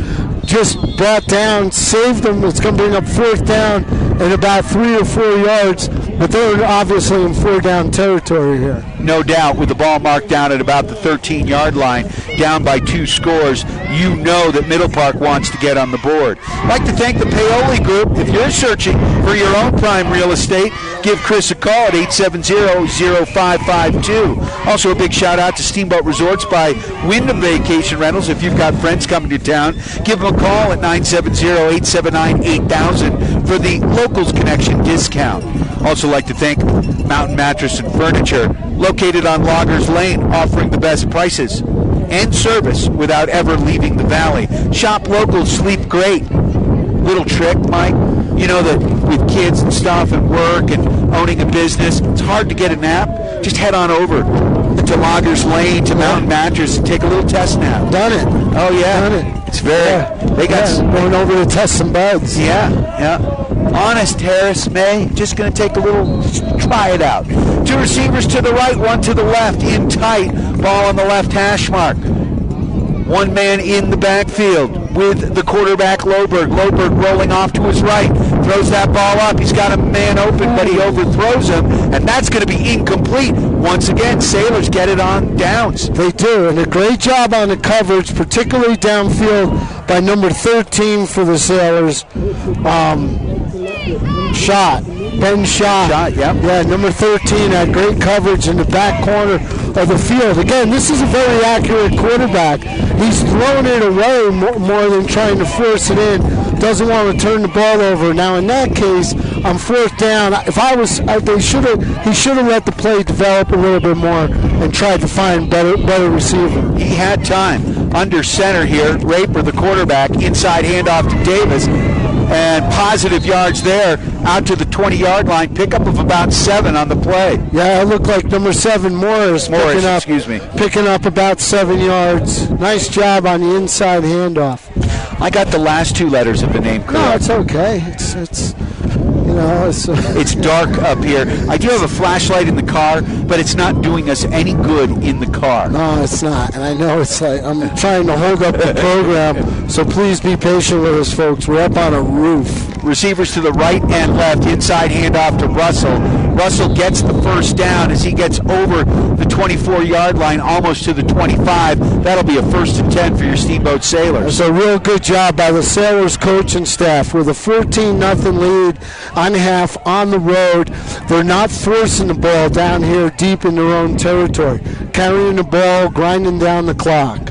just brought down, saved them. It's going to bring up 4th down and about 3 or 4 yards, but they're obviously in 4-down territory here. No doubt, with the ball marked down at about the 13-yard line, down by 2 scores, you know that Middle Park wants to get on the board. I'd like to thank the Paoli Group. If you're searching for your own prime real estate, give Chris a call at 870-0552. Also, a big shout-out to Steamboat Resorts by Wyndham Vacation Rentals. If you've got friends coming to town, give them a call at 970-879-8000 for the Locals Connection discount. Also like to thank Mountain Mattress and Furniture, located on Loggers Lane, offering the best prices and service without ever leaving the valley. Shop local, sleep great. Little trick, Mike, you know that with kids and stuff and work and owning a business, it's hard to get a nap. Just head on over to Loggers Lane, to Mountain Mattress, and take a little test nap. Done it. Oh, yeah. Done it. It's very, they got going over to test some buds. Yeah. Honest, Harris, May, just going to take a little, try it out. 2 receivers to the right, 1 to the left, in tight. Ball on the left hash mark. 1 man in the backfield with the quarterback, Loberg. Loberg rolling off to his right. Throws that ball up. He's got a man open, but he overthrows him, and that's going to be incomplete. Once again, Sailors get it on downs. They do, and a great job on the coverage, particularly downfield by number 13 for the Sailors. Ben Schott. Yeah, number 13 had great coverage in the back corner of the field. Again, this is a very accurate quarterback. He's throwing it away more than trying to force it in. Doesn't want to turn the ball over. Now, in that case, on 4th down, he should have let the play develop a little bit more and tried to find better receiver. He had time under center here. Raper, the quarterback, inside handoff to Davis. And positive yards there out to the 20-yard line. Pickup of about 7 on the play. Yeah, it looked like number 7, Morris picking up about 7 yards. Nice job on the inside handoff. I got the last 2 letters of the name correct. No, it's okay. It's dark up here. I do have a flashlight in the car, but it's not doing us any good in the car. No, it's not. And I know it's like I'm trying to hold up the program, so please be patient with us, folks. We're up on a roof. Receivers to the right and left. Inside handoff to Russell. Russell gets the first down as he gets over the 24-yard line, almost to the 25. That'll be a 1st and 10 for your Steamboat Sailors. It's a real good job by the Sailors coaching staff with a 14-0 lead on half on the road. They're not forcing the ball down here deep in their own territory. Carrying the ball, grinding down the clock.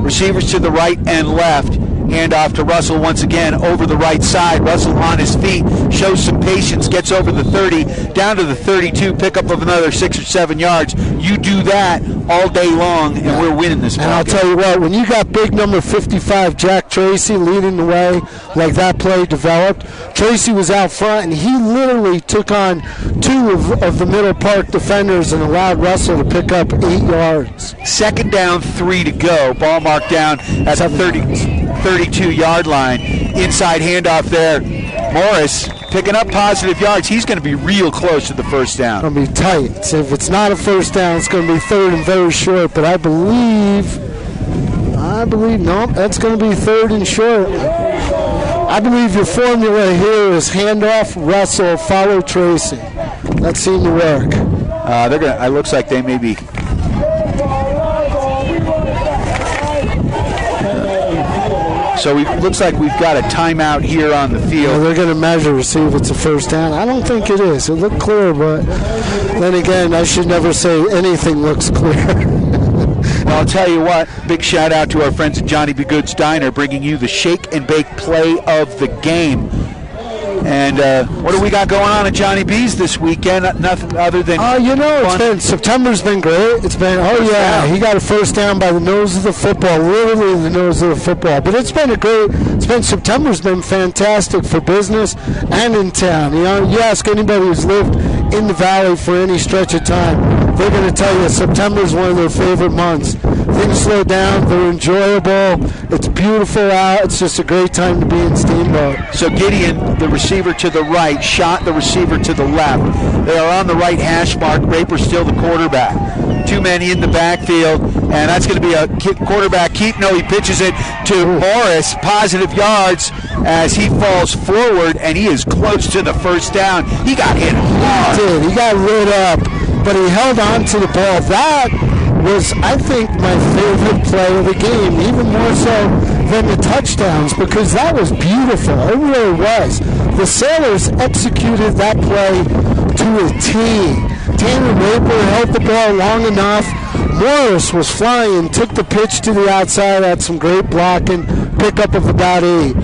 Receivers to the right and left. Handoff to Russell once again over the right side. Russell on his feet, shows some patience, gets over the 30, down to the 32, pickup of another 6 or 7 yards. You do that all day long, and we're winning this ball. And I'll tell you what, when you got big number 55, Jack Tracy, leading the way like that play developed, Tracy was out front, and he literally took on 2 of the Middle Park defenders and allowed Russell to pick up 8 yards. 2nd down, 3 to go. Ball marked down at the 32-yard line. Inside handoff there. Morris picking up positive yards. He's going to be real close to the first down. It's going to be tight. So if it's not a first down, it's going to be 3rd and very short. But I believe, no, that's going to be 3rd and short. I believe your formula here is handoff, Russell, follow Tracy. That seemed to work. It looks like they may be. So it looks like we've got a timeout here on the field. Well, they're going to measure to see if it's a first down. I don't think it is. It looked clear, but then again, I should never say anything looks clear. Well, I'll tell you what, big shout out to our friends at Johnny B. Good's Diner, bringing you the shake and bake play of the game. And what do we got going on at Johnny B's this weekend? Nothing other than September's been great. It's been, he got a first down by the nose of the football, literally the nose of the football. But September's been fantastic for business and in town. You know, you ask anybody who's lived in the Valley for any stretch of time, they're going to tell you September's one of their favorite months. Things slow down, they're enjoyable, it's beautiful out, it's just a great time to be in Steamboat. So Gideon, the receiver to the right, shot the receiver to the left. They are on the right hash mark. Raper still the quarterback. Two men in the backfield, and that's going to be a quarterback keep. No, he pitches it to Morris, positive yards as he falls forward, and he is close to the first down. He got hit hard. He did. He got lit up, but he held on to the ball. That was, I think, my favorite play of the game, even more so than the touchdowns, because that was beautiful. It really was. The Sailors executed that play to a T. Tanner Raper held the ball long enough. Morris was flying, took the pitch to the outside, had some great blocking, pickup of about 8.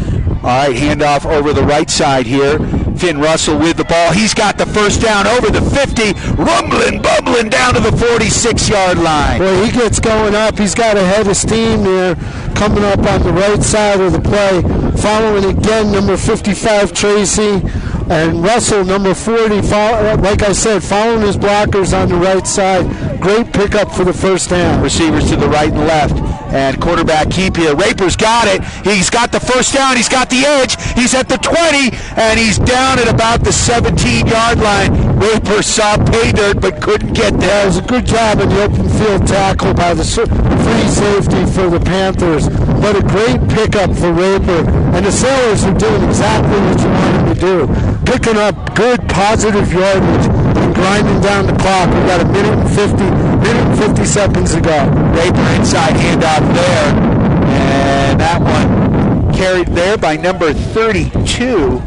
All right, handoff over the right side here. Finn Russell with the ball. He's got the first down over the 50, rumbling, bumbling down to the 46-yard line. Boy, he gets going up. He's got a head of steam there coming up on the right side of the play. Following again, number 55, Tracy. And Russell, number 40, like I said, following his blockers on the right side. Great pickup for the first down. Receivers to the right and left. And quarterback keep here. Raper's got it. He's got the first down. He's got the edge. He's at the 20, and he's down at about the 17-yard line. Raper saw pay dirt but couldn't get there. It was a good job in the open field tackle by the free safety for the Panthers. But a great pickup for Raper. And the Sailors are doing exactly what you want them to do. Picking up good positive yardage and grinding down the clock. We've got a minute and 50 seconds to go. Raper inside handoff there. And that one carried there by number 32.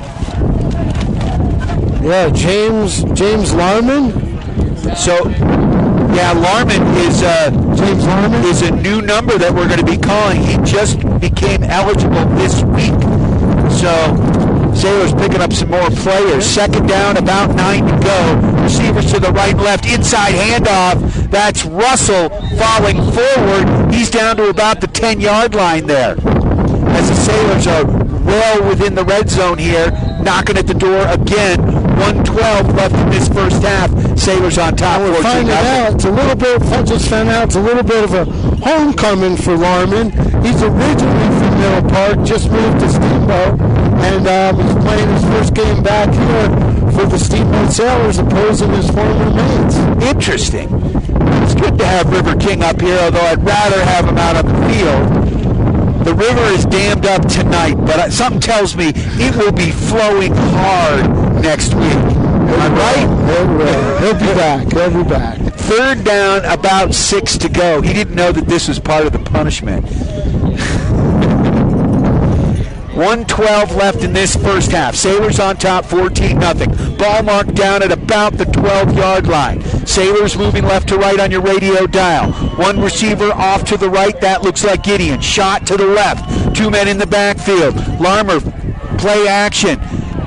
Yeah, James Larman. So, yeah, Larman is James Larman is a new number that we're going to be calling. He just became eligible this week. So, Sailors picking up some more players. Second down, about 9 to go. Receivers to the right and left. Inside handoff. That's Russell falling forward. He's down to about the 10-yard line there. As the Sailors are well within the red zone here, knocking at the door again. 1:12 left in this first half. Sailors on top. We're finding out it's a little bit. I just found out it's a little bit of a homecoming for Larman. He's originally from Middle Park, just moved to Steamboat, and he's playing his first game back here for the Steamboat Sailors, opposing his former mates. Interesting. It's good to have River King up here, although I'd rather have him out on the field. The river is dammed up tonight, but something tells me it will be flowing hard next week. Am I right? He'll be back. He'll be back. Third down, about 6 to go. He didn't know that this was part of the punishment. 1:12 left in this first half. Sailors on top, 14-0. Ball marked down at about the 12-yard line. Sailors moving left to right on your radio dial. One receiver off to the right. That looks like Gideon. Shot to the left. Two men in the backfield. Larmer, play action.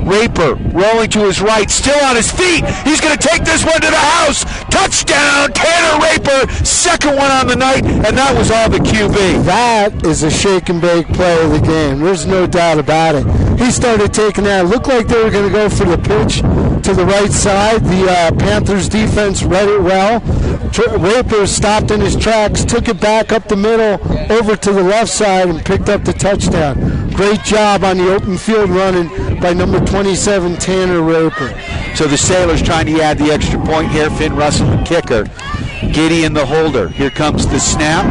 Raper rolling to his right, still on his feet. He's going to take this one to the house. Touchdown, Tanner Raper. Second one on the night, and that was all the QB. That is a shake and bake play of the game. There's no doubt about it. He started taking that. It looked like they were going to go for the pitch to the right side. The Panthers defense read it well. Raper stopped in his tracks, took it back up the middle, over to the left side, and picked up the touchdown. Great job on the open field running by number 27, Tanner Raper. So the Sailors trying to add the extra point here. Finn Russell, the kicker. Gideon, the holder. Here comes the snap.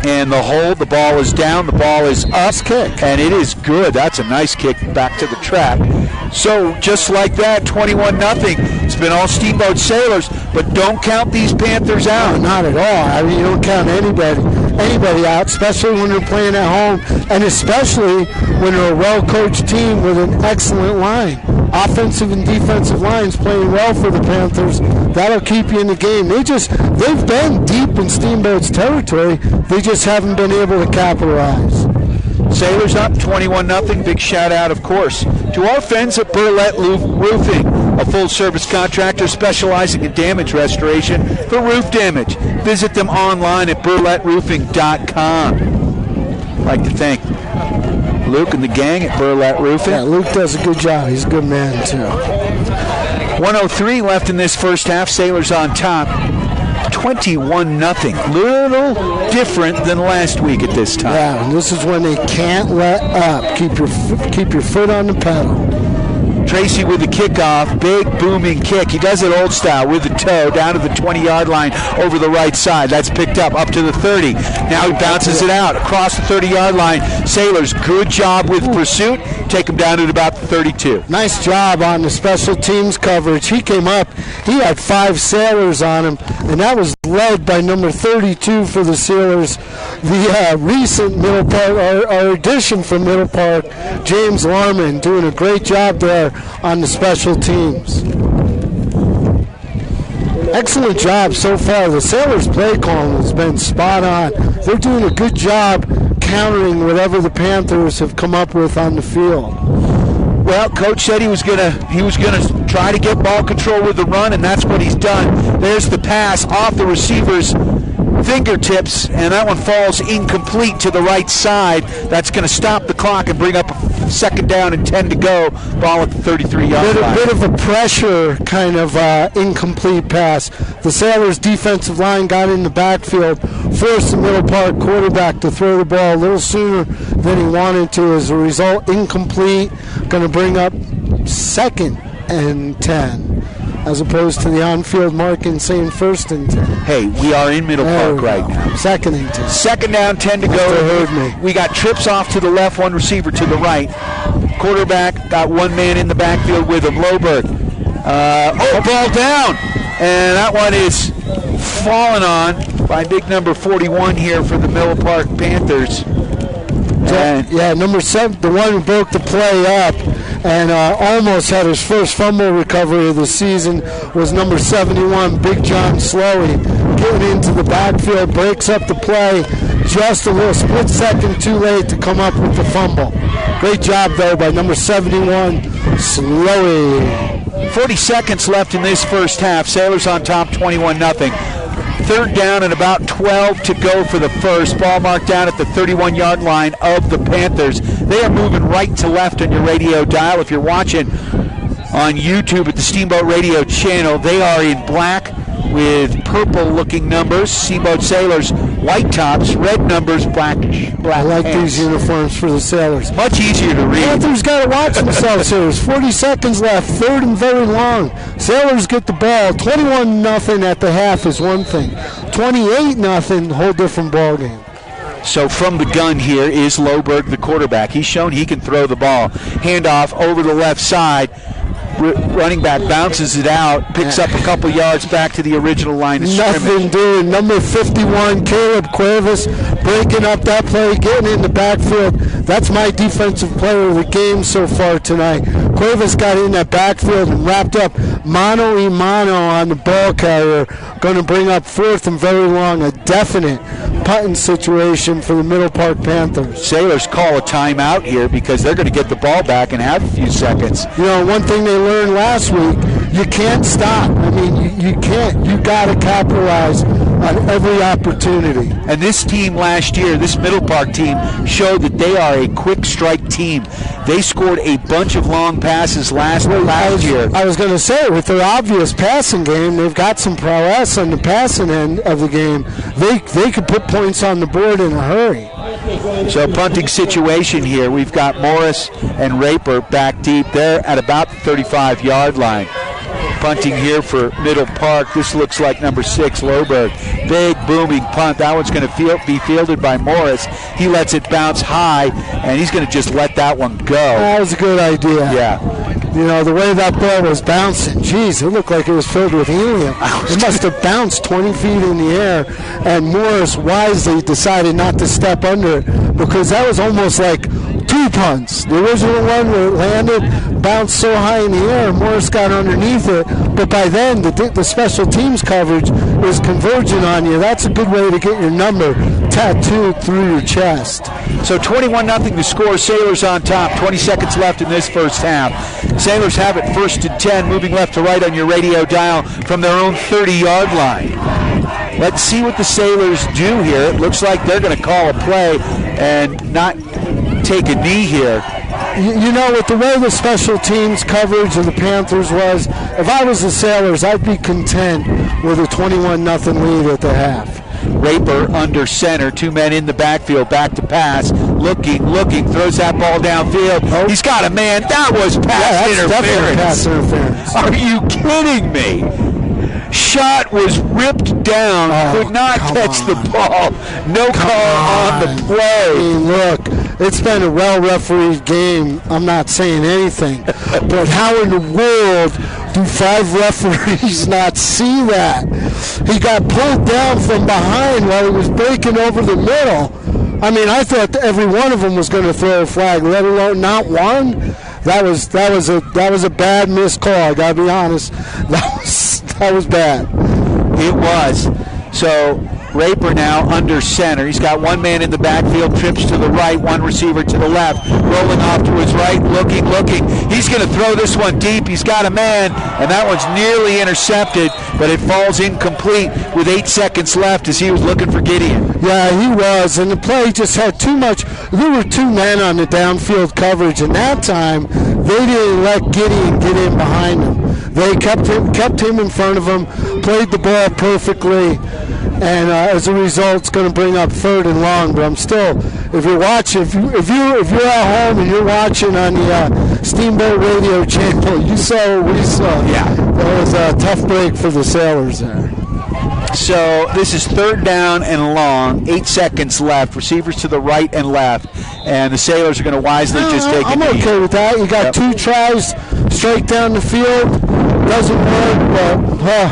And the hold, the ball is down, the ball is up, kick. And it is good. That's a nice kick back to the track. So just like that, 21-0. It's been all Steamboat Sailors, but don't count these Panthers out. No, not at all. I mean, you don't count anybody out, especially when they're playing at home, and especially when they're a well-coached team with an excellent line. Offensive and defensive lines playing well for the Panthers. That'll keep you in the game. They've been deep in Steamboat's territory. They just haven't been able to capitalize. Sailors up 21-0. Big shout out, of course, to our friends at Burlette Roofing, a full-service contractor specializing in damage restoration for roof damage. Visit them online at burletteroofing.com. I'd like to thank Luke and the gang at Burlette Roofing. Yeah, Luke does a good job. He's a good man, too. 1:03 left in this first half. Sailors on top. 21-0. Little different than last week at this time. Yeah, and this is when they can't let up. Keep your foot on the pedal. Tracy with the kickoff, big booming kick. He does it old style with the toe down to the 20-yard line over the right side. That's picked up to the 30. Now he bounces it out across the 30-yard line. Sailors, good job with pursuit. Take him down at about the 32. Nice job on the special teams coverage. He came up. He had 5 Sailors on him, and that was led by number 32 for the Sailors. The recent Middle Park, our addition from Middle Park, James Larman, doing a great job there on the special teams. Excellent job so far. The Sailors' play call has been spot on. They're doing a good job countering whatever the Panthers have come up with on the field. Well, Coach said he was gonna try to get ball control with the run, and that's what he's done. There's the pass off the receiver's fingertips, and that one falls incomplete to the right side. That's going to stop the clock and bring up a second down and 10 to go. Ball at the 33-yard line. A bit of a pressure kind of incomplete pass. The Sailors' defensive line got in the backfield, forced the Middle Park quarterback to throw the ball a little sooner than he wanted to. As a result, incomplete. Going to bring up 2nd and 10. As opposed to the on-field marking saying 1st and 10. Hey, we are in Middle Park right now. 2nd and 10. Second down, 10 to go. Heard me. We got trips off to the left, one receiver to the right. Quarterback got one man in the backfield with him, Loberg. Ball down. And that one is fallen on by big number 41 here for the Middle Park Panthers. Yeah, number 7, the one who broke the play up and almost had his first fumble recovery of the season was number 71, Big John Slowey. Getting into the backfield, breaks up the play just a little split second too late to come up with the fumble. Great job, though, by number 71, Slowey. 40 seconds left in this first half. Sailors on top, 21-0. Third down and about 12 to go for the first. Ball marked down at the 31-yard line of the Panthers. They are moving right to left on your radio dial. If you're watching on YouTube at the Steamboat Radio channel, they are in black with purple-looking numbers. Steamboat Sailors, white tops, red numbers, black I like pants. these uniforms for the Sailors. Much easier to read. Panthers got to watch themselves here. There's 40 seconds left, 3rd and very long. Sailors get the ball. 21-0 at the half is one thing. 28-0, whole different ball game. So from the gun here is Loberg, the quarterback. He's shown he can throw the ball. Handoff over the left side. Running back bounces it out, picks up a couple yards back to the original line of scrimmage. Nothing doing. Number 51, Caleb Cuevas, breaking up that play, getting in the backfield. That's my defensive player of the game so far tonight. Cuevas got in that backfield and wrapped up mano-a-mano on the ball carrier. Going to bring up 4th and very long, a definite punting situation for the Middle Park Panthers. Sailors call a timeout here because they're going to get the ball back and have a few seconds. You know, one thing they learned last week, you can't stop. I mean, you can't. You got to capitalize on every opportunity. And this team last year, this Middle Park team, showed that they are a quick strike team. They scored a bunch of long passes last year. I was going to say, with their obvious passing game, they've got some prowess on the passing end of the game. They could put points on the board in a hurry. So punting situation here. We've got Morris and Raper back deep. They're at about the 35-yard line. Punting here for Middle Park. This looks like number 6, Loberg. Big booming punt. That one's going to be fielded by Morris. He lets it bounce high, and he's going to just let that one go. That was a good idea. Yeah. You know, the way that ball was bouncing, geez, it looked like it was filled with helium. It must have bounced 20 feet in the air, and Morris wisely decided not to step under it because that was almost like 2 punts. The original one where it landed bounced so high in the air, Morris got underneath it, but by then the special teams coverage was converging on you. That's a good way to get your number tattooed through your chest. So 21-0 to score. Sailors on top. 20 seconds left in this first half. Sailors have it 1st and 10, moving left to right on your radio dial from their own 30-yard line. Let's see what the Sailors do here. It looks like they're going to call a play and not take a knee here. You know, with the way the special teams coverage of the Panthers was, if I was the Sailors, I'd be content with a 21-0 lead at the half. Raper under center, 2 men in the backfield, back to pass, looking, throws that ball downfield. Oh. He's got a man. That was pass interference. Are you kidding me? Shot was ripped down, could not catch the ball. No call on the play. I mean, look, it's been a well-refereed game. I'm not saying anything. But how in the world do 5 referees not see that? He got pulled down from behind while he was breaking over the middle. I mean, I thought every one of them was going to throw a flag, let alone not one. That was a bad missed call. I gotta be honest. That was bad. It was. So Raper now under center. He's got 1 man in the backfield, trips to the right, 1 receiver to the left, rolling off to his right, looking. He's going to throw this one deep. He's got a man, and that one's nearly intercepted, but it falls incomplete with 8 seconds left as he was looking for Gideon. Yeah, he was, and the play just had too much. There were 2 men on the downfield coverage, and that time they didn't let Gideon get in behind him. They kept him in front of him, played the ball perfectly, and as a result, it's going to bring up 3rd and long. But I'm still, if you're watching, if you're at home and you're watching on the Steamboat radio channel, you saw what we saw. Yeah, that was a tough break for the Sailors there. So this is 3rd down and long, 8 seconds left. Receivers to the right and left, and the Sailors are going to wisely just take it. I'm okay with that. You got 2 tries straight down the field. Doesn't work, but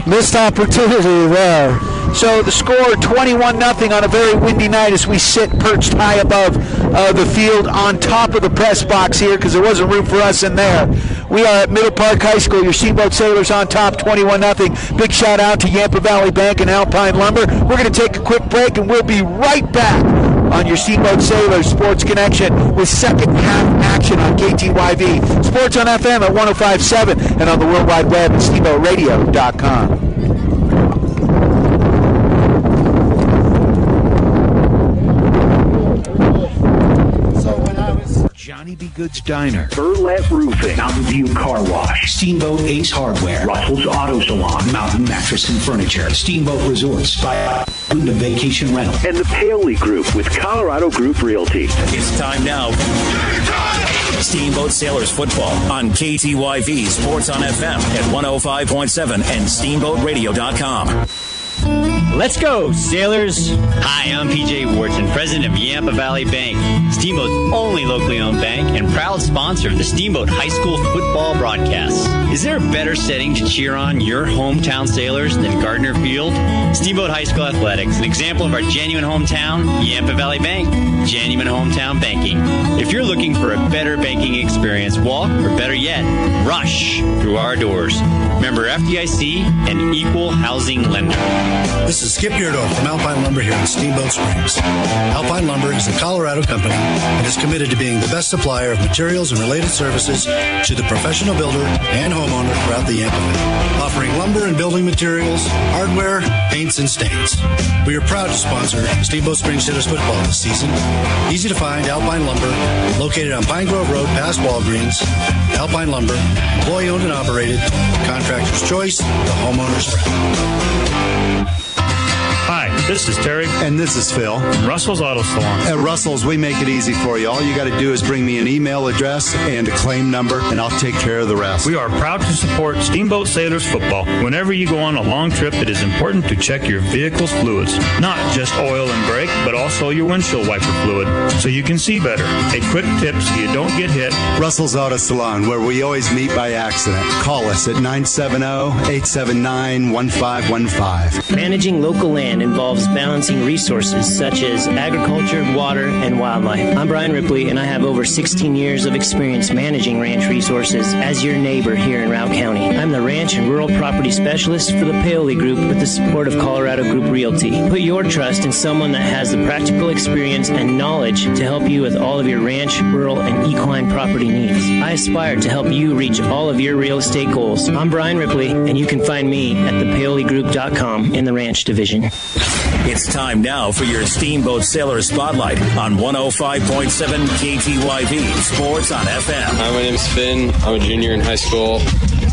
missed opportunity there. So the score 21-0 on a very windy night as we sit perched high above the field on top of the press box here because there wasn't room for us in there. We are at Middle Park High School. Your Steamboat Sailors on top 21-0. Big shout out to Yampa Valley Bank and Alpine Lumber. We're going to take a quick break and we'll be right back on your Steamboat Sailors Sports Connection with second half action on KTYV. Sports on FM at 105.7 and on the World Wide Web at SteamboatRadio.com. Johnny B. Good's Diner, Burlette Roofing, Mountain View Car Wash, Steamboat Ace Hardware, Russell's Auto Salon, Mountain Mattress and Furniture, Steamboat Resorts by Buddha Vacation Rental, and the Paley Group with Colorado Group Realty. It's time now. Steamboat Sailors football on KTYV Sports on FM at 105.7 and SteamboatRadio.com. Let's go, Sailors! Hi, I'm PJ Wharton, president of Yampa Valley Bank, Steamboat's only locally owned bank and proud sponsor of the Steamboat High School football broadcasts. Is there a better setting to cheer on your hometown Sailors than Gardner Field? Steamboat High School Athletics, an example of our genuine hometown, Yampa Valley Bank, genuine hometown banking. If you're looking for a better banking experience, walk, or better yet, rush through our doors. Member FDIC and equal housing lender. This is Skip Yurdo from Alpine Lumber here in Steamboat Springs. Alpine Lumber is a Colorado company and is committed to being the best supplier of materials and related services to the professional builder and homeowner throughout the Yampa Valley, offering lumber and building materials, hardware, paints, and stains. We are proud to sponsor Steamboat Springs Sailors football this season. Easy to find Alpine Lumber, located on Pine Grove Road past Walgreens. Alpine Lumber, employee owned and operated, contractor's choice, the homeowner's friend. Hi, this is Terry. And this is Phil. From Russell's Auto Salon. At Russell's, we make it easy for you. All you got to do is bring me an email address and a claim number, and I'll take care of the rest. We are proud to support Steamboat Sailors football. Whenever you go on a long trip, it is important to check your vehicle's fluids. Not just oil and brake, but also your windshield wiper fluid, so you can see better. A quick tip so you don't get hit. Russell's Auto Salon, where we always meet by accident. Call us at 970-879-1515. Managing local land and involves balancing resources such as agriculture, water, and wildlife. I'm Brian Ripley, and I have over 16 years of experience managing ranch resources as your neighbor here in Routt County. I'm the Ranch and Rural Property Specialist for the Paoli Group with the support of Colorado Group Realty. Put your trust in someone that has the practical experience and knowledge to help you with all of your ranch, rural, and equine property needs. I aspire to help you reach all of your real estate goals. I'm Brian Ripley, and you can find me at thepaoligroup.com in the Ranch Division. It's time now for your Steamboat Sailor Spotlight on 105.7 KTYV Sports on FM. Hi, my name is Finn. I'm a junior in high school.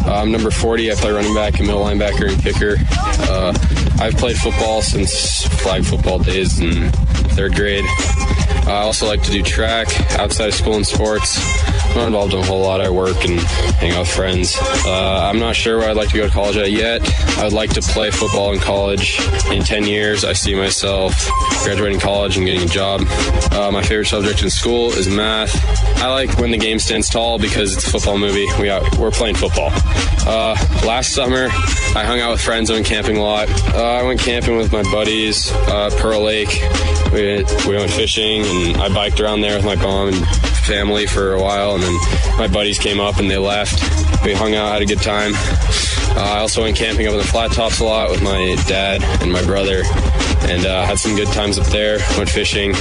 I'm number 40. I play running back and middle linebacker and kicker. I've played football since flag football days in third grade. I also like to do track outside of school and sports. I'm not involved in a whole lot. I work and hang out with friends. I'm not sure where I'd like to go to college at yet. I would like to play football in college. In 10 years, I see myself graduating college and getting a job. My favorite subject in school is math. I like When the Game Stands Tall because it's a football movie. We're playing football. Last summer, I hung out with friends. I went camping a lot. I went camping with my buddies, Pearl Lake. We went fishing, and I biked around there with my mom and family for a while, and then my buddies came up and they left. We hung out, had a good time. I also went camping up in the flat tops a lot with my dad and my brother, and had some good times up there. Went fishing,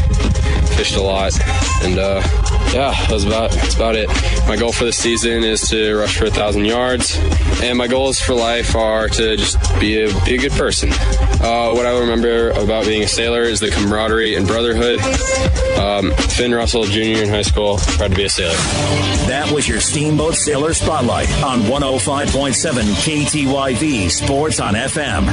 fished a lot, and that's about it. My goal for the season is to rush for 1,000 yards, and my goals for life are to just be a good person. What I remember about being a sailor is the camaraderie and brotherhood. Finn Russell, junior in high school, proud to be a sailor. That was your Steamboat Sailor Spotlight on 105.7 KTYV Sports on FM.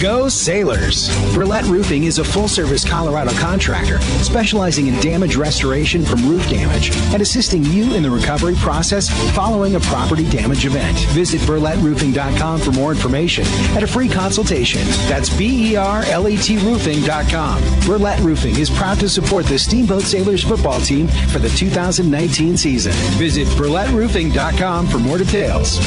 Go Sailors! Burlette Roofing is a full-service Colorado contractor specializing in damage restoration from roof damage and assisting you in the recovery process following a property damage event. Visit BurletteRoofing.com for more information and a free consultation. That's BERLETRoofing.com. Burlette Roofing is proud to support the Steamboat Sailors football team for the 2019 season. Visit BurletteRoofing.com for more details.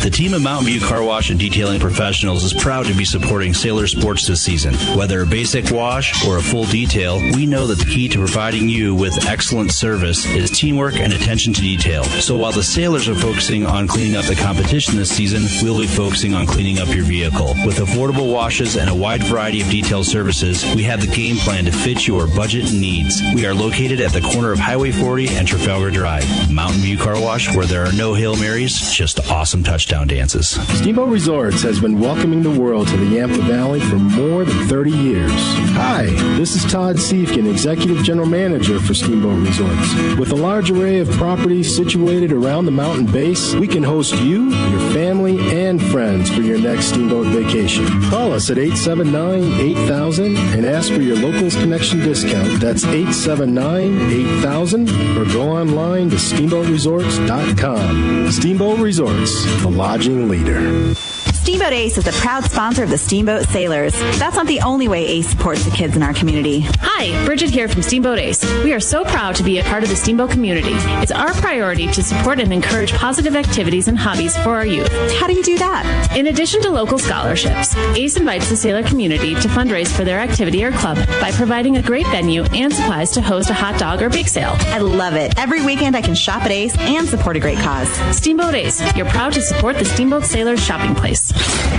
The team of Mountain View Car Wash and Detailing Professionals is proud to be supporting Sailor Sports this season. Whether a basic wash or a full detail, we know that the key to providing you with excellent service is teamwork and attention to detail. So while the Sailors are focusing on cleaning up the competition this season, we'll be focusing on cleaning up your vehicle. With affordable washes and a wide variety of detail services, we have the game plan to fit your budget and needs. We are located at the corner of Highway 40 and Trafalgar Drive. Mountain View Car Wash, where there are no Hail Marys, just awesome touchdowns. Dances. Steamboat Resorts has been welcoming the world to the Yampa Valley for more than 30 years. Hi, this is Todd Siefkin, Executive General Manager for Steamboat Resorts. With a large array of properties situated around the mountain base, we can host you, your family, and friends for your next Steamboat vacation. Call us at 879-8000 and ask for your Locals Connection discount. That's 879-8000 or go online to steamboatresorts.com. Steamboat Resorts, the lodging leader. Steamboat Ace is a proud sponsor of the Steamboat Sailors. That's not the only way Ace supports the kids in our community. Hi, Bridget here from Steamboat Ace. We are so proud to be a part of the Steamboat community. It's our priority to support and encourage positive activities and hobbies for our youth. How do you do that? In addition to local scholarships, Ace invites the sailor community to fundraise for their activity or club by providing a great venue and supplies to host a hot dog or bake sale. I love it. Every weekend I can shop at Ace and support a great cause. Steamboat Ace, you're proud to support the Steamboat Sailors shopping place.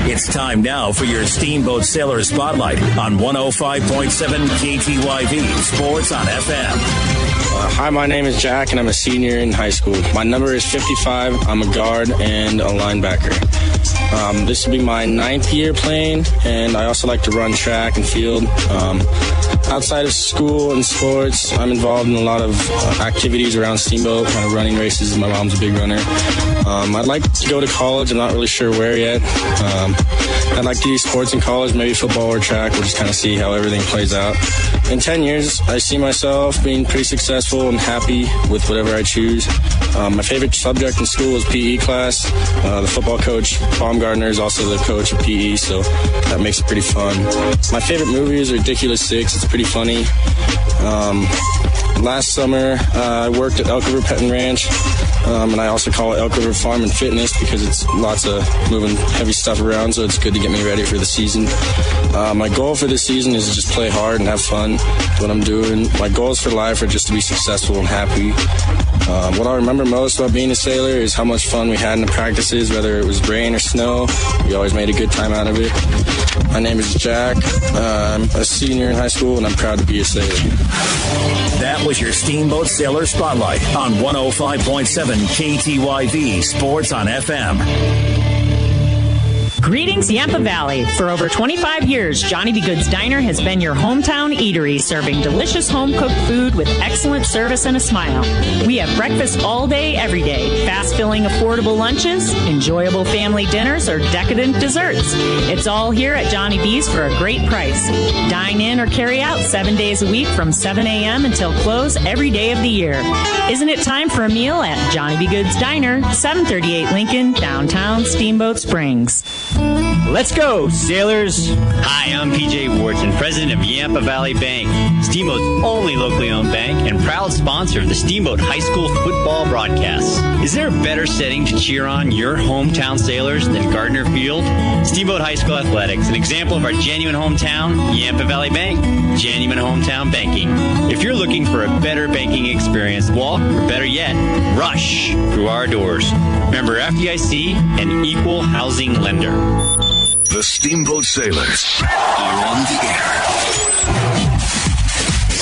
It's time now for your Steamboat Sailor Spotlight on 105.7 KTYV Sports on FM. Hi, my name is Jack, and I'm a senior in high school. My number is 55. I'm a guard and a linebacker. This will be my 9th year playing, and I also like to run track and field. Outside of school and sports, I'm involved in a lot of activities around Steamboat, kind of running races. My mom's a big runner. I'd like to go to college. I'm not really sure where yet. I'd like to do sports in college, maybe football or track. We'll just kind of see how everything plays out. In 10 years, I see myself being pretty successful and happy with whatever I choose. My favorite subject in school is PE class. The football coach, Baumgartner, is also the coach of PE, so that makes it pretty fun. My favorite movie is Ridiculous 6. It's pretty funny. Last summer, I worked at Elk River Pet and Ranch, and I also call it Elk River Farm and Fitness because it's lots of moving heavy stuff around, so it's good to get me ready for the season. My goal for this season is to just play hard and have fun. What I'm doing. My goals for life are just to be successful and happy. What I remember most about being a sailor is how much fun we had in the practices, whether it was rain or snow. We always made a good time out of it. My name is Jack. I'm a senior in high school, and I'm proud to be a sailor. That was your Steamboat Sailor Spotlight on 105.7 KTYV Sports on FM. Greetings, Yampa Valley. For over 25 years, Johnny B. Good's Diner has been your hometown eatery, serving delicious home-cooked food with excellent service and a smile. We have breakfast all day, every day, fast-filling, affordable lunches, enjoyable family dinners, or decadent desserts. It's all here at Johnny B's for a great price. Dine in or carry out 7 days a week from 7 a.m. until close every day of the year. Isn't it time for a meal at Johnny B. Good's Diner, 738 Lincoln, downtown Steamboat Springs? Let's go, sailors! Hi, I'm PJ Wharton, president of Yampa Valley Bank, Steamboat's only locally owned bank and proud sponsor of the Steamboat High School football broadcasts. Is there a better setting to cheer on your hometown sailors than Gardner Field? Steamboat High School Athletics, an example of our genuine hometown, Yampa Valley Bank, genuine hometown banking. If you're looking for a better banking experience, walk, or better yet, rush through our doors. Member FDIC and equal housing lender. The Steamboat Sailors are on the air.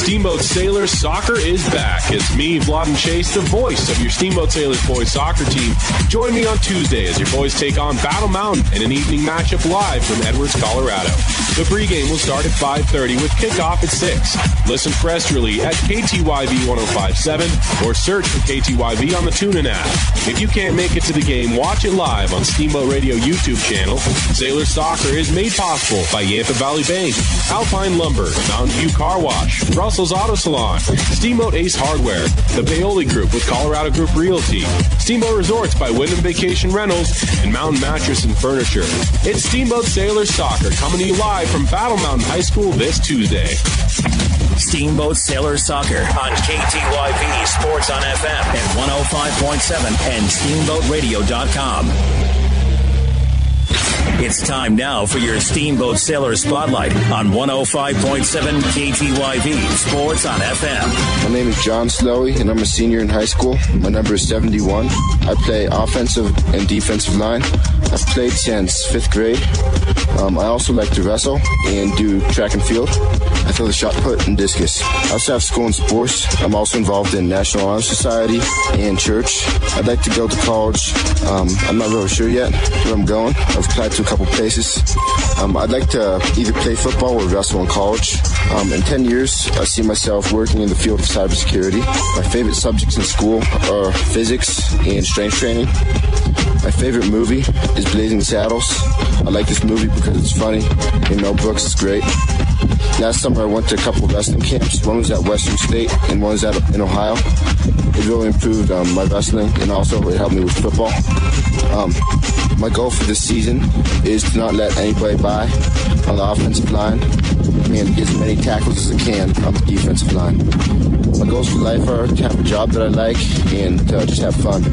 Steamboat Sailors Soccer is back. It's me, Vlad and Chase, the voice of your Steamboat Sailors boys soccer team. Join me on Tuesday as your boys take on Battle Mountain in an evening matchup live from Edwards, Colorado. The pregame will start at 5:30 with kickoff at 6. Listen frustrally at KTYV 105.7 or search for KTYV on the TuneIn app. If you can't make it to the game, watch it live on Steamboat Radio YouTube channel. Sailor Soccer is made possible by Yampa Valley Bank, Alpine Lumber, Mountain View Car Wash, Russell's Auto Salon, Steamboat Ace Hardware, the Paoli Group with Colorado Group Realty, Steamboat Resorts by Wyndham Vacation Rentals, and Mountain Mattress and Furniture. It's Steamboat Sailor Soccer coming to you live from Battle Mountain High School this Tuesday. Steamboat Sailor Soccer on KTYV Sports on FM at 105.7 and steamboatradio.com. It's time now for your Steamboat Sailor Spotlight on 105.7 KTYV Sports on FM. My name is John Slowey, and I'm a senior in high school. My number is 71. I play offensive and defensive line. I've played since 5th grade. I also like to wrestle and do track and field. I throw the shot put and discus. I also have school and sports. I'm also involved in National Honor Society and church. I'd like to go to college. I'm not really sure yet where I'm going. I've applied to a couple places. I'd like to either play football or wrestle in college. In 10 years, I see myself working in the field of cybersecurity. My favorite subjects in school are physics and strength training. My favorite movie is Blazing Saddles. I like this movie because it's funny, and Mel Brooks is great. Last summer I went to a couple of wrestling camps. One was at Western State and one was in Ohio. It really improved my wrestling, and also it helped me with football. My goal for this season is to not let anybody by on the offensive line and get as many tackles as I can on the defensive line. My goals for life are to have a job that I like and just have fun.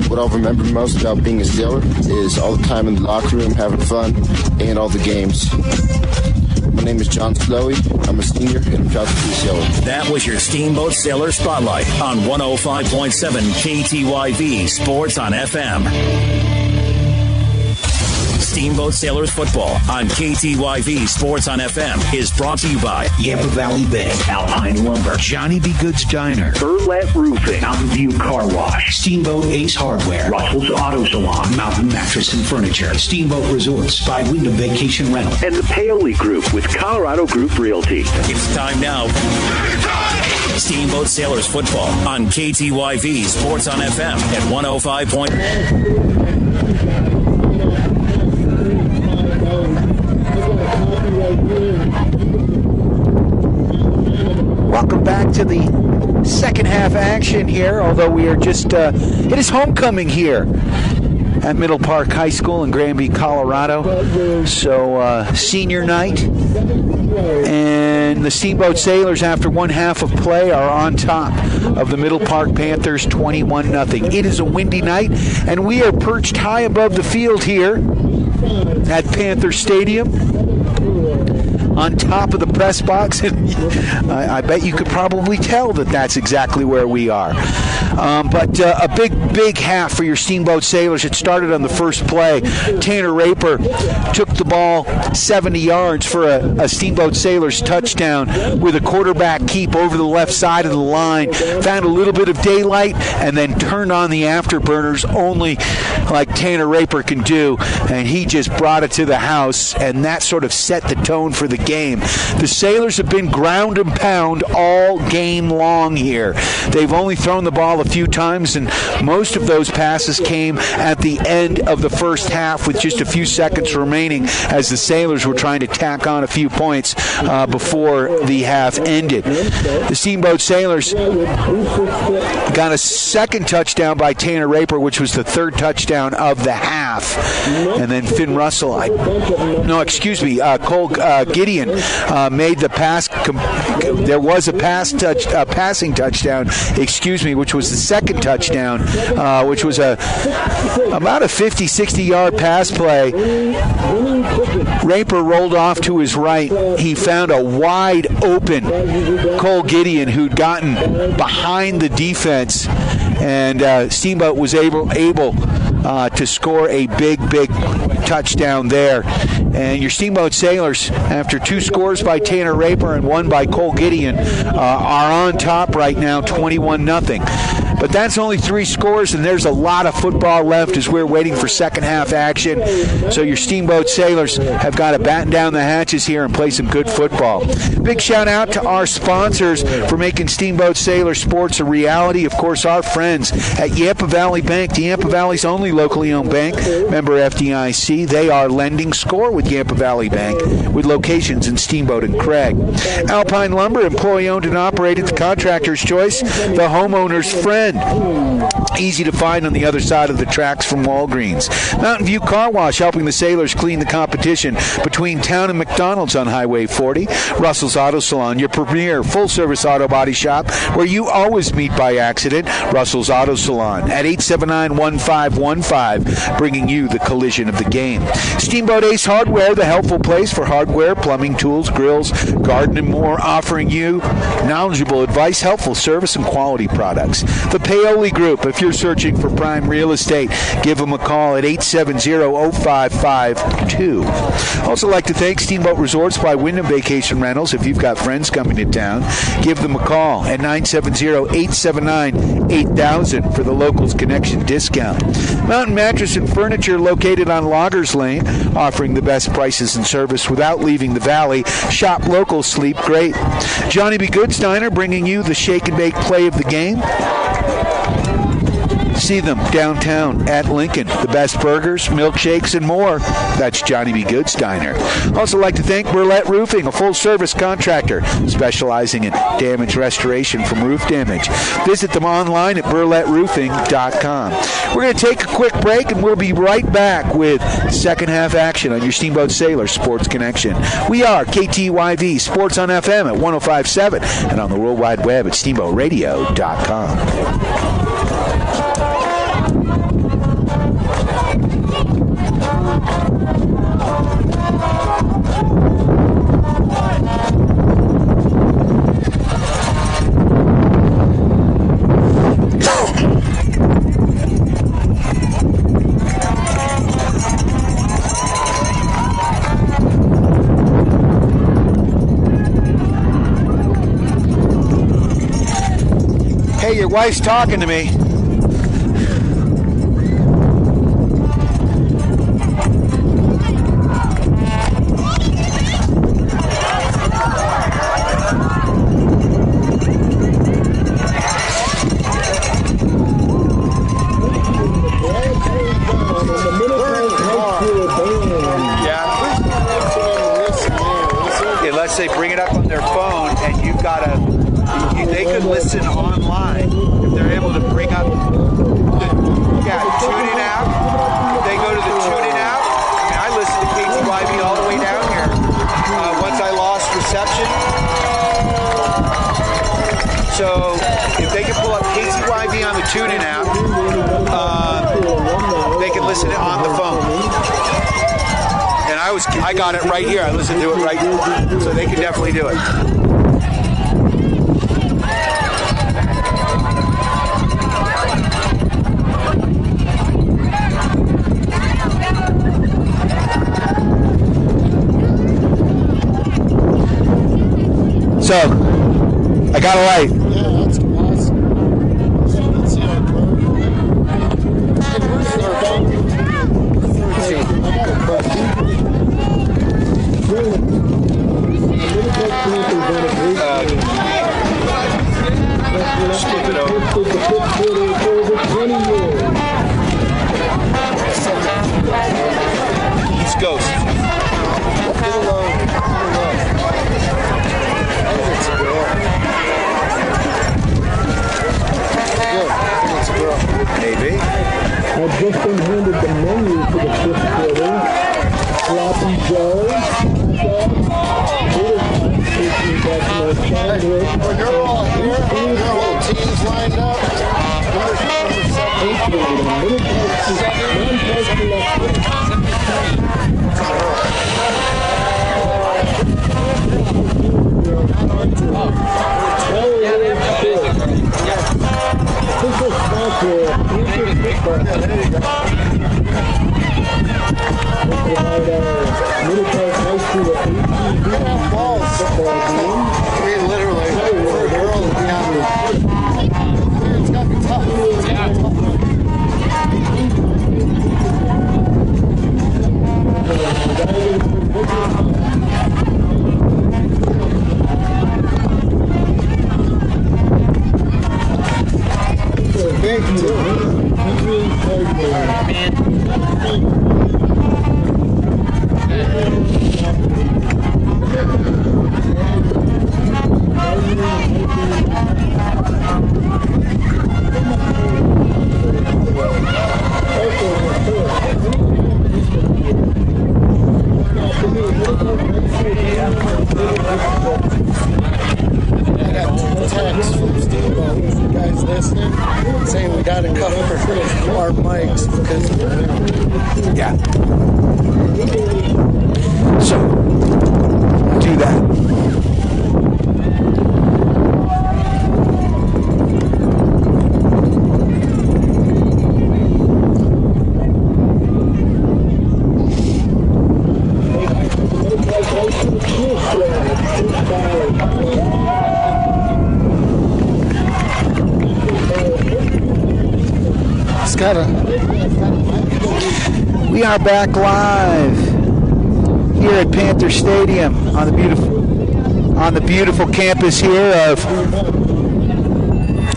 What I'll remember most about being a sailor is all the time in the locker room having fun and all the games. My name is John Slowey. I'm a senior and I'm proud to be a sailor. That was your Steamboat Sailor Spotlight on 105.7 KTYV Sports on FM. Steamboat Sailors Football on KTYV Sports on FM is brought to you by Yampa Valley Bank, Alpine Lumber, Johnny B. Good's Diner, Burlette Roofing, Mountain View Car Wash, Steamboat Ace Hardware, Russell's Auto Salon, Mountain Mattress and Furniture, Steamboat Resorts by Wyndham Vacation Rental, and the Paoli Group with Colorado Group Realty. It's time now. Steamboat Sailors Football on KTYV Sports on FM at 105. Welcome back to the second half action here, although we are just, it is homecoming here at Middle Park High School in Granby, Colorado. So senior night, and the Steamboat Sailors, after one half of play, are on top of the Middle Park Panthers 21-0. It is a windy night, and we are perched high above the field here at Panther Stadium, on top of the press box. I bet you could probably tell that that's exactly where we are. But a big half for your Steamboat Sailors. It started on the first play. Tanner Raper took the ball 70 yards for a Steamboat Sailors touchdown with a quarterback keep over the left side of the line. Found a little bit of daylight and then turned on the afterburners, only like Tanner Raper can do, and he just brought it to the house, and that sort of set the tone for the game. The Sailors have been ground and pound all game long here. They've only thrown the ball a few times, and most of those passes came at the end of the first half with just a few seconds remaining as the Sailors were trying to tack on a few points before the half ended. The Steamboat Sailors got a second touchdown by Tanner Raper, which was the third touchdown of the half. And then Finn Russell, Cole Gideon made the pass. There was a passing touchdown, which was the second touchdown, which was about a 50, 60-yard pass play. Raper rolled off to his right. He found a wide open Cole Gideon who'd gotten behind the defense, and Steamboat was able to score a big touchdown there. And your Steamboat Sailors, after two scores by Tanner Raper and one by Cole Gideon, are on top right now, 21-0. But that's only three scores, and there's a lot of football left as we're waiting for second half action. So your Steamboat Sailors have got to batten down the hatches here and play some good football. Big shout out to our sponsors for making Steamboat Sailor sports a reality. Of course, our friends at Yampa Valley Bank, the Yampa Valley's only locally owned bank, member FDIC. They are lending. Score with Yampa Valley Bank, with locations in Steamboat and Craig. Alpine Lumber, employee owned and operated, the contractor's choice, the homeowner's friend. Easy to find on the other side of the tracks from Walgreens. Mountain View Car Wash, helping the Sailors clean the competition between town and McDonald's on Highway 40. Russell's Auto Salon, your premier full-service auto body shop where you always meet by accident. Russell's Auto Salon at 879-1515, bringing you the collision of the game. Steamboat Ace Hardware, the helpful place for hardware, plumbing, tools, grills, garden, and more, offering you knowledgeable advice, helpful service, and quality products. The Paoli Group, if you're searching for prime real estate, give them a call at 870-0552. Also like to thank Steamboat Resorts by Wyndham Vacation Rentals. If you've got friends coming to town, give them a call at 970-879-8000 for the Locals Connection discount. Mountain Mattress and Furniture, located on Loggers Lane, offering the best prices and service without leaving the valley. Shop local, sleep great. Johnny B. Goodsteiner, bringing you the shake and bake play of the game. See them downtown at Lincoln. The best burgers, milkshakes, and more. That's Johnny B. Goodsteiner. Also like to thank Burlette Roofing, a full-service contractor specializing in damage restoration from roof damage. Visit them online at burletteroofing.com. We're going to take a quick break, and we'll be right back with second half action on your Steamboat Sailor Sports Connection. We are KTYV Sports on FM at 105.7 and on the World Wide Web at steamboatradio.com. Hey, your wife's talking to me. Unless they bring it up on their phone and you've got to, they could listen online if they're able to bring up TuneIn app, they can listen to it on the phone. And I got it right here. I listened to it right here. So they can definitely do it. So, I got a light. Yeah, that's awesome. Skip it over. East Coast. Maybe. I've just been handed the menu for the fifth quarter. Sloppy Joe. You're all here. Your whole team's lined up. Literally, for a girl to be on it's gotta be tough. Texts from Steamboat, you guys listening, saying we got to cover our mics because yeah. So do that. We are back live here at Panther Stadium on the beautiful campus here of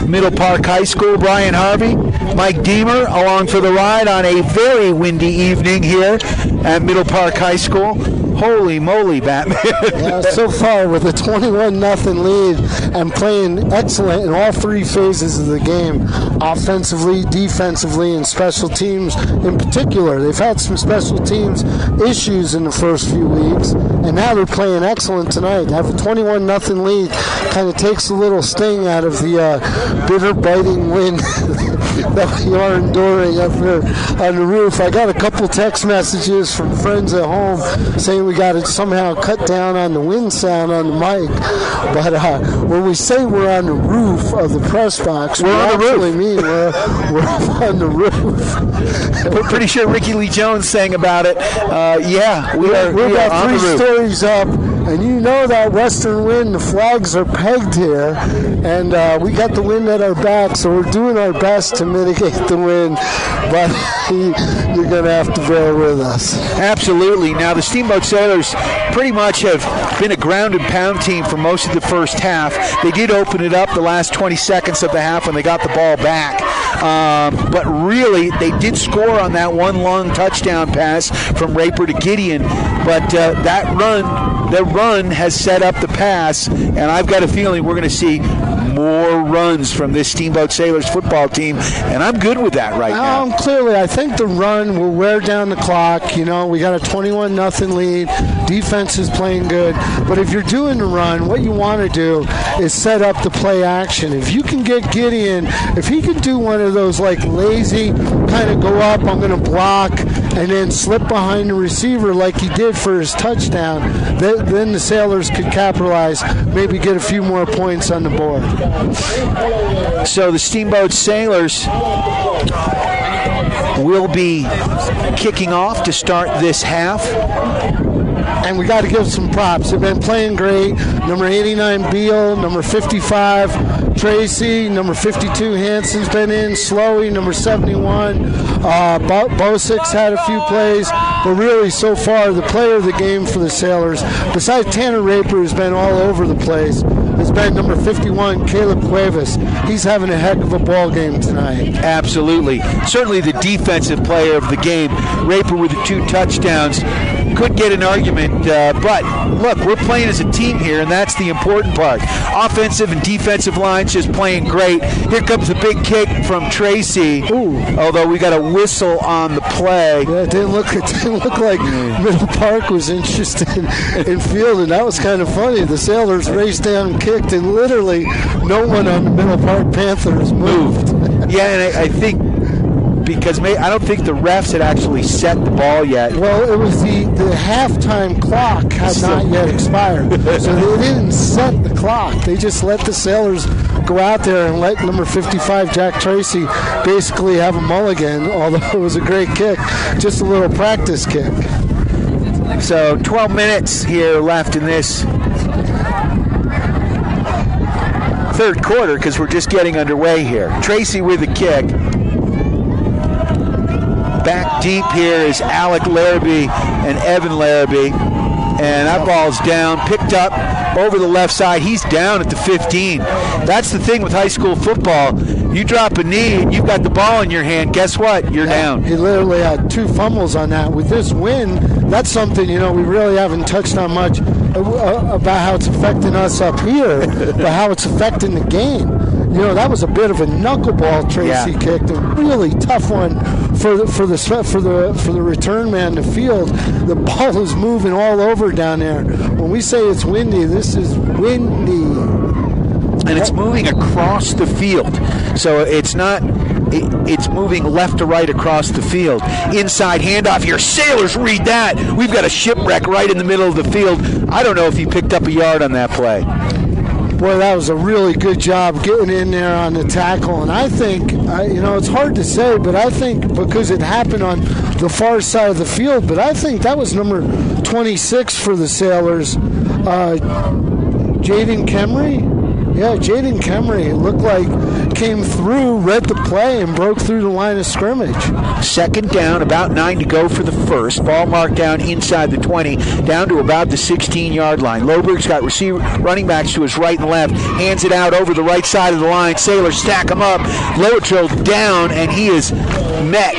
Middle Park High School. Brian Harvey, Mike Deemer along for the ride on a very windy evening here at Middle Park High School. Holy moly, Batman. Yeah, so far with a 21-0 lead and playing excellent in all three phases of the game, offensively, defensively, and special teams in particular. They've had some special teams issues in the first few weeks, and now they're playing excellent tonight. To have a 21-0 lead kind of takes a little sting out of the bitter, biting wind that we are enduring up here on the roof. I got a couple text messages from friends at home saying we got to somehow cut down on the wind sound on the mic. But when we say we're on the roof of the press box, we actually mean we're on the roof. We're pretty sure Ricky Lee Jones sang about it. Yeah, we're about three stories up. And you know that western wind, the flags are pegged here, and we got the wind at our back, so we're doing our best to mitigate the wind, but you're going to have to bear with us. Absolutely. Now, the Steamboat Sailors pretty much have been a ground and pound team for most of the first half. They did open it up the last 20 seconds of the half when they got the ball back. But really, they did score on that one long touchdown pass from Raper to Gideon. But that run has set up the pass, and I've got a feeling we're going to see more runs from this Steamboat Sailors football team, and I'm good with that right now. Clearly, I think the run will wear down the clock. You know, we got a 21-0 lead. Defense is playing good. But if you're doing the run, what you want to do is set up the play action. If you can get Gideon, if he can do one of those like lazy kind of go up, I'm going to block, and then slip behind the receiver like he did for his touchdown, then the Sailors could capitalize, maybe get a few more points on the board. So the Steamboat Sailors will be kicking off to start this half. And we got to give some props. They've been playing great. Number 89, Beal. Number 55, Tracy. Number 52, Hansen's been in. Slowey, number 71. Bosix had a few plays. But really, so far, the player of the game for the Sailors, besides Tanner Raper, who's been all over the place, has been number 51, Caleb Cuevas. He's having a heck of a ball game tonight. Absolutely. Certainly the defensive player of the game. Raper with the 2 touchdowns. Could get an argument, but look, we're playing as a team here, and that's the important part. Offensive and defensive lines just playing great. Here comes the big kick from Tracy. Ooh. Although we got a whistle on the play. Yeah, it didn't look like Middle Park was interested in fielding. That was kind of funny. The Sailors raced down and kicked, and literally no one on the Middle Park Panthers moved. Yeah, and I think because I don't think the refs had actually set the ball yet. Well, it was the halftime clock had not yet expired, so they didn't set the clock. They just let the Sailors go out there and let number 55, Jack Tracy, basically have a mulligan, although it was a great kick, just a little practice kick. So 12 minutes here left in this third quarter because we're just getting underway here. Tracy with the kick. Back deep here is Alec Larrabee and Evan Larrabee. And that ball's down, picked up over the left side. He's down at the 15. That's the thing with high school football. You drop a knee and you've got the ball in your hand. Guess what? You're down. He literally had 2 fumbles on that. With this win, that's something, we really haven't touched on much about how it's affecting us up here, but how it's affecting the game. That was a bit of a knuckleball Tracy kicked, a really tough one for the return man to field. The ball is moving all over down there. When we say it's windy, this is windy. And it's moving across the field. So it's not, it's moving left to right across the field. Inside handoff here. Sailors read that. We've got a shipwreck right in the middle of the field. I don't know if he picked up a yard on that play. Boy, that was a really good job getting in there on the tackle. And I think, it's hard to say, but I think because it happened on the far side of the field, but I think that was number 26 for the Sailors, Jaden Kemry. Yeah, Jaden Kemry, it looked like came through, read the play, and broke through the line of scrimmage. Second down, about 9 to go for the first. Ball marked down inside the 20, down to about the 16-yard line. Loberg's got running backs to his right and left, hands it out over the right side of the line. Sailors stack him up. Lowetrill down, and he is met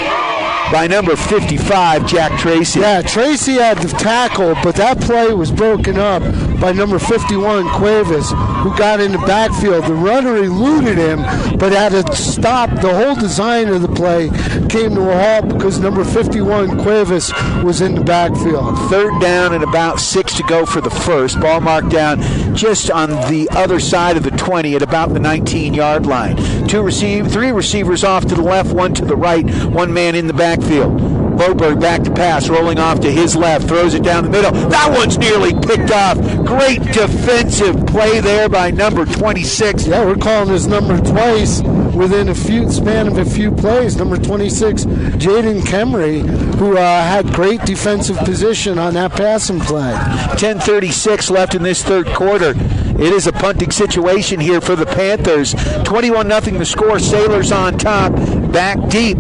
by number 55, Jack Tracy. Yeah, Tracy had the tackle, but that play was broken up by number 51, Cuevas, who got in the backfield. The runner eluded him, but had to stop. The whole design of the play came to a halt because number 51, Cuevas, was in the backfield. Third down and about 6 to go for the first. Ball marked down just on the other side of the 20 at about the 19-yard line. 3 receivers off to the left, 1 to the right, 1 man in the backfield. Loberg back to pass, rolling off to his left, throws it down the middle. That one's nearly picked off. Great defensive play there by number 26. Yeah, we're calling his number twice within a span of a few plays. Number 26, Jaden Kemry, who had great defensive position on that passing play. 10:36 left in this third quarter. It is a punting situation here for the Panthers. 21-0 the score. Sailors on top, back deep.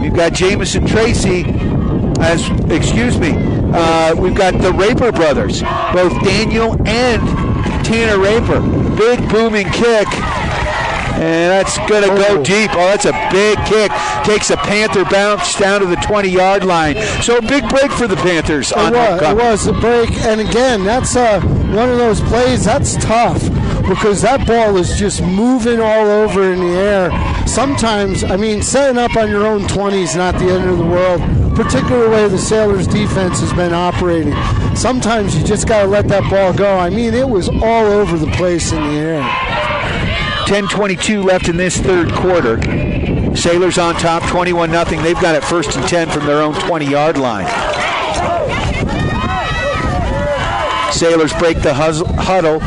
We've got Jamison Tracy, we've got the Raper brothers, both Daniel and Tanner Raper. Big booming kick, and that's going to go deep. Oh, that's a big kick. Takes a Panther bounce down to the 20-yard line. So a big break for the Panthers. It was a break, and again, that's one of those plays that's tough. because that ball is just moving all over in the air. Sometimes, I mean, setting up on your own 20 is not the end of the world, particularly the way the Sailors defense has been operating. Sometimes you just got to let that ball go. I mean, it was all over the place in the air. 10:22 left in this third quarter. Sailors on top, 21-0. They've got it 1st and 10 from their own 20-yard line. Sailors break the huddle.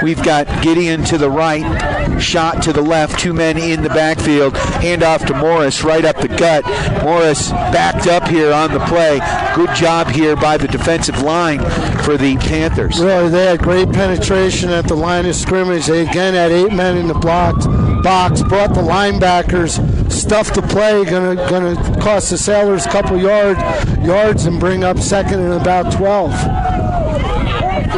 We've got Gideon to the right, shot to the left, 2 men in the backfield. Handoff to Morris right up the gut. Morris backed up here on the play. Good job here by the defensive line for the Panthers. Really, they had great penetration at the line of scrimmage. They again had 8 men in the box, brought the linebackers, stuffed the play, gonna cost the Sailors a couple yards and bring up second and about 12.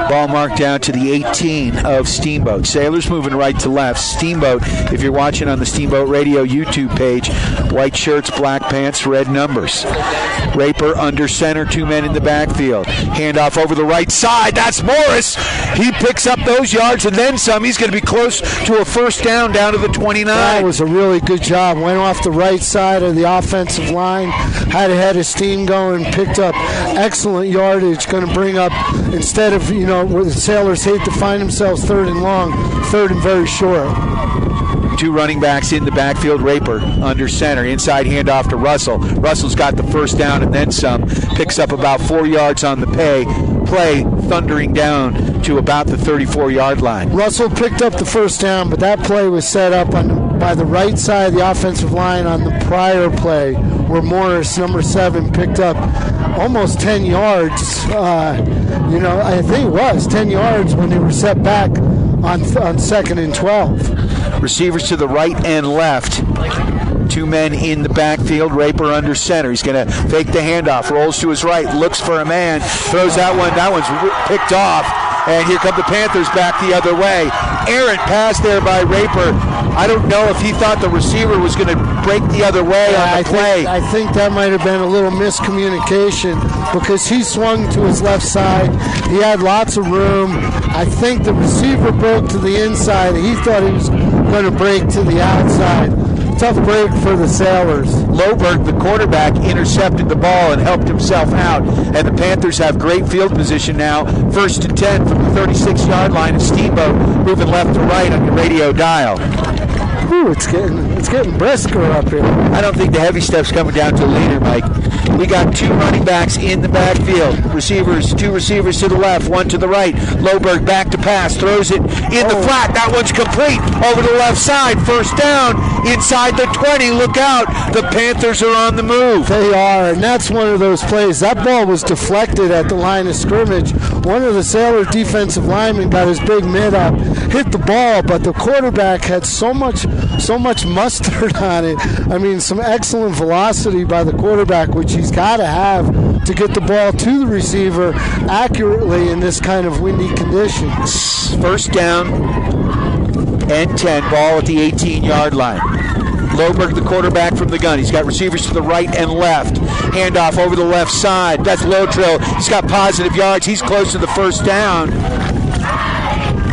Ball marked down to the 18 of Steamboat. Sailors moving right to left. Steamboat, if you're watching on the Steamboat Radio YouTube page, white shirts, black pants, red numbers. Raper under center, 2 men in the backfield. Handoff over the right side. That's Morris. He picks up those yards and then some. He's going to be close to a first down to the 29. That was a really good job. Went off the right side of the offensive line, had a head of steam going, picked up excellent yardage. Going to bring up, instead of, where the Sailors hate to find themselves 3rd and long, 3rd and very short. 2 running backs in the backfield. Raper under center. Inside handoff to Russell. Russell's got the first down and then some. Picks up about 4 yards on the play, thundering down to about the 34-yard line. Russell picked up the first down, but that play was set up by the right side of the offensive line on the prior play, where Morris, number 7, picked up almost 10 yards. I think it was 10 yards when they were set back on 2nd and 12. Receivers to the right and left. 2 men in the backfield. Raper under center. He's going to fake the handoff. Rolls to his right. Looks for a man. Throws that one. That one's picked off. And here come the Panthers back the other way. Errant pass there by Raper. I don't know if he thought the receiver was going to break the other way on the play. I think that might have been a little miscommunication because he swung to his left side. He had lots of room. I think the receiver broke to the inside. He thought he was going to break to the outside. Tough break for the Sailors. Loberg, the quarterback, intercepted the ball and helped himself out. And the Panthers have great field position now. 1st and 10 from the 36-yard line of Steamboat, moving left to right on your radio dial. Ooh, it's getting brisker up here. I don't think the heavy stuff's coming down to a leader, Mike. We got 2 running backs in the backfield. 2 receivers to the left, 1 to the right. Loberg back to pass, throws it in the flat. That one's complete over the left side. First down inside the 20. Look out. The Panthers are on the move. They are, and that's one of those plays. That ball was deflected at the line of scrimmage. One of the Sailor defensive linemen got his big mid up, hit the ball, but the quarterback had so much mustard on it. I mean, some excellent velocity by the quarterback, which he's got to have to get the ball to the receiver accurately in this kind of windy conditions. First down and 10, ball at the 18-yard line. Loberg, the quarterback from the gun. He's got receivers to the right and left. Handoff over the left side. That's Lotro. He's got positive yards. He's close to the first down.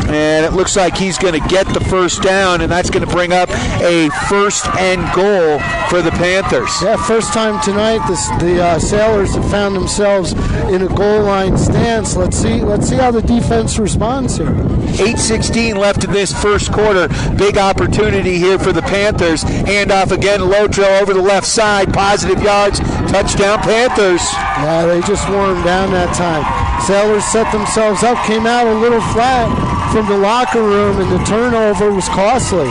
And it looks like he's going to get the first down, and that's going to bring up a 1st and goal for the Panthers. Yeah, first time tonight the Sailors have found themselves in a goal line stance. Let's see how the defense responds here. 8:16 left in this first quarter. Big opportunity here for the Panthers. Handoff again, Lotro over the left side. Positive yards. Touchdown, Panthers. Yeah, they just wore him down that time. Sailors set themselves up, came out a little flat from the locker room, and the turnover was costly.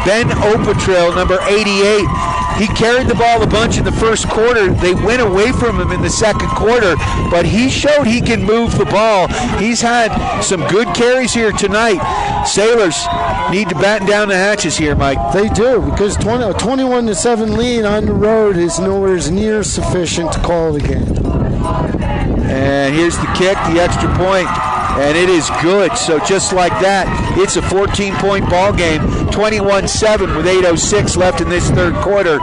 Ben Opatrill, number 88, he carried the ball a bunch in the first quarter. They went away from him in the second quarter, but he showed he can move the ball. He's had some good carries here tonight. Sailors need to batten down the hatches here, Mike. They do, because a 21-7 lead on the road is nowhere near sufficient to call the game. And here's the kick, the extra point. And it is good. So just like that, it's a 14-point ball game, 21-7 with 8:06 left in this third quarter.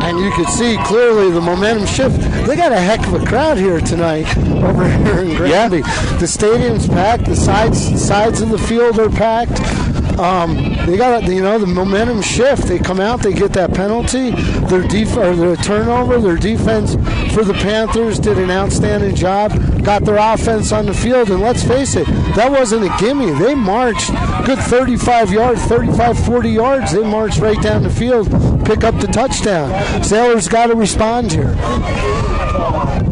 And you could see clearly the momentum shift. They got a heck of a crowd here tonight over here in Granby. Yeah. The stadium's packed. The sides of the field are packed. They got the momentum shift. They come out, they get that penalty, their turnover, their defense for the Panthers did an outstanding job. Got their offense on the field, and let's face it, that wasn't a gimme. They marched good 35 yards, 35, 40 yards. They marched right down the field, pick up the touchdown. Sailors got to respond here.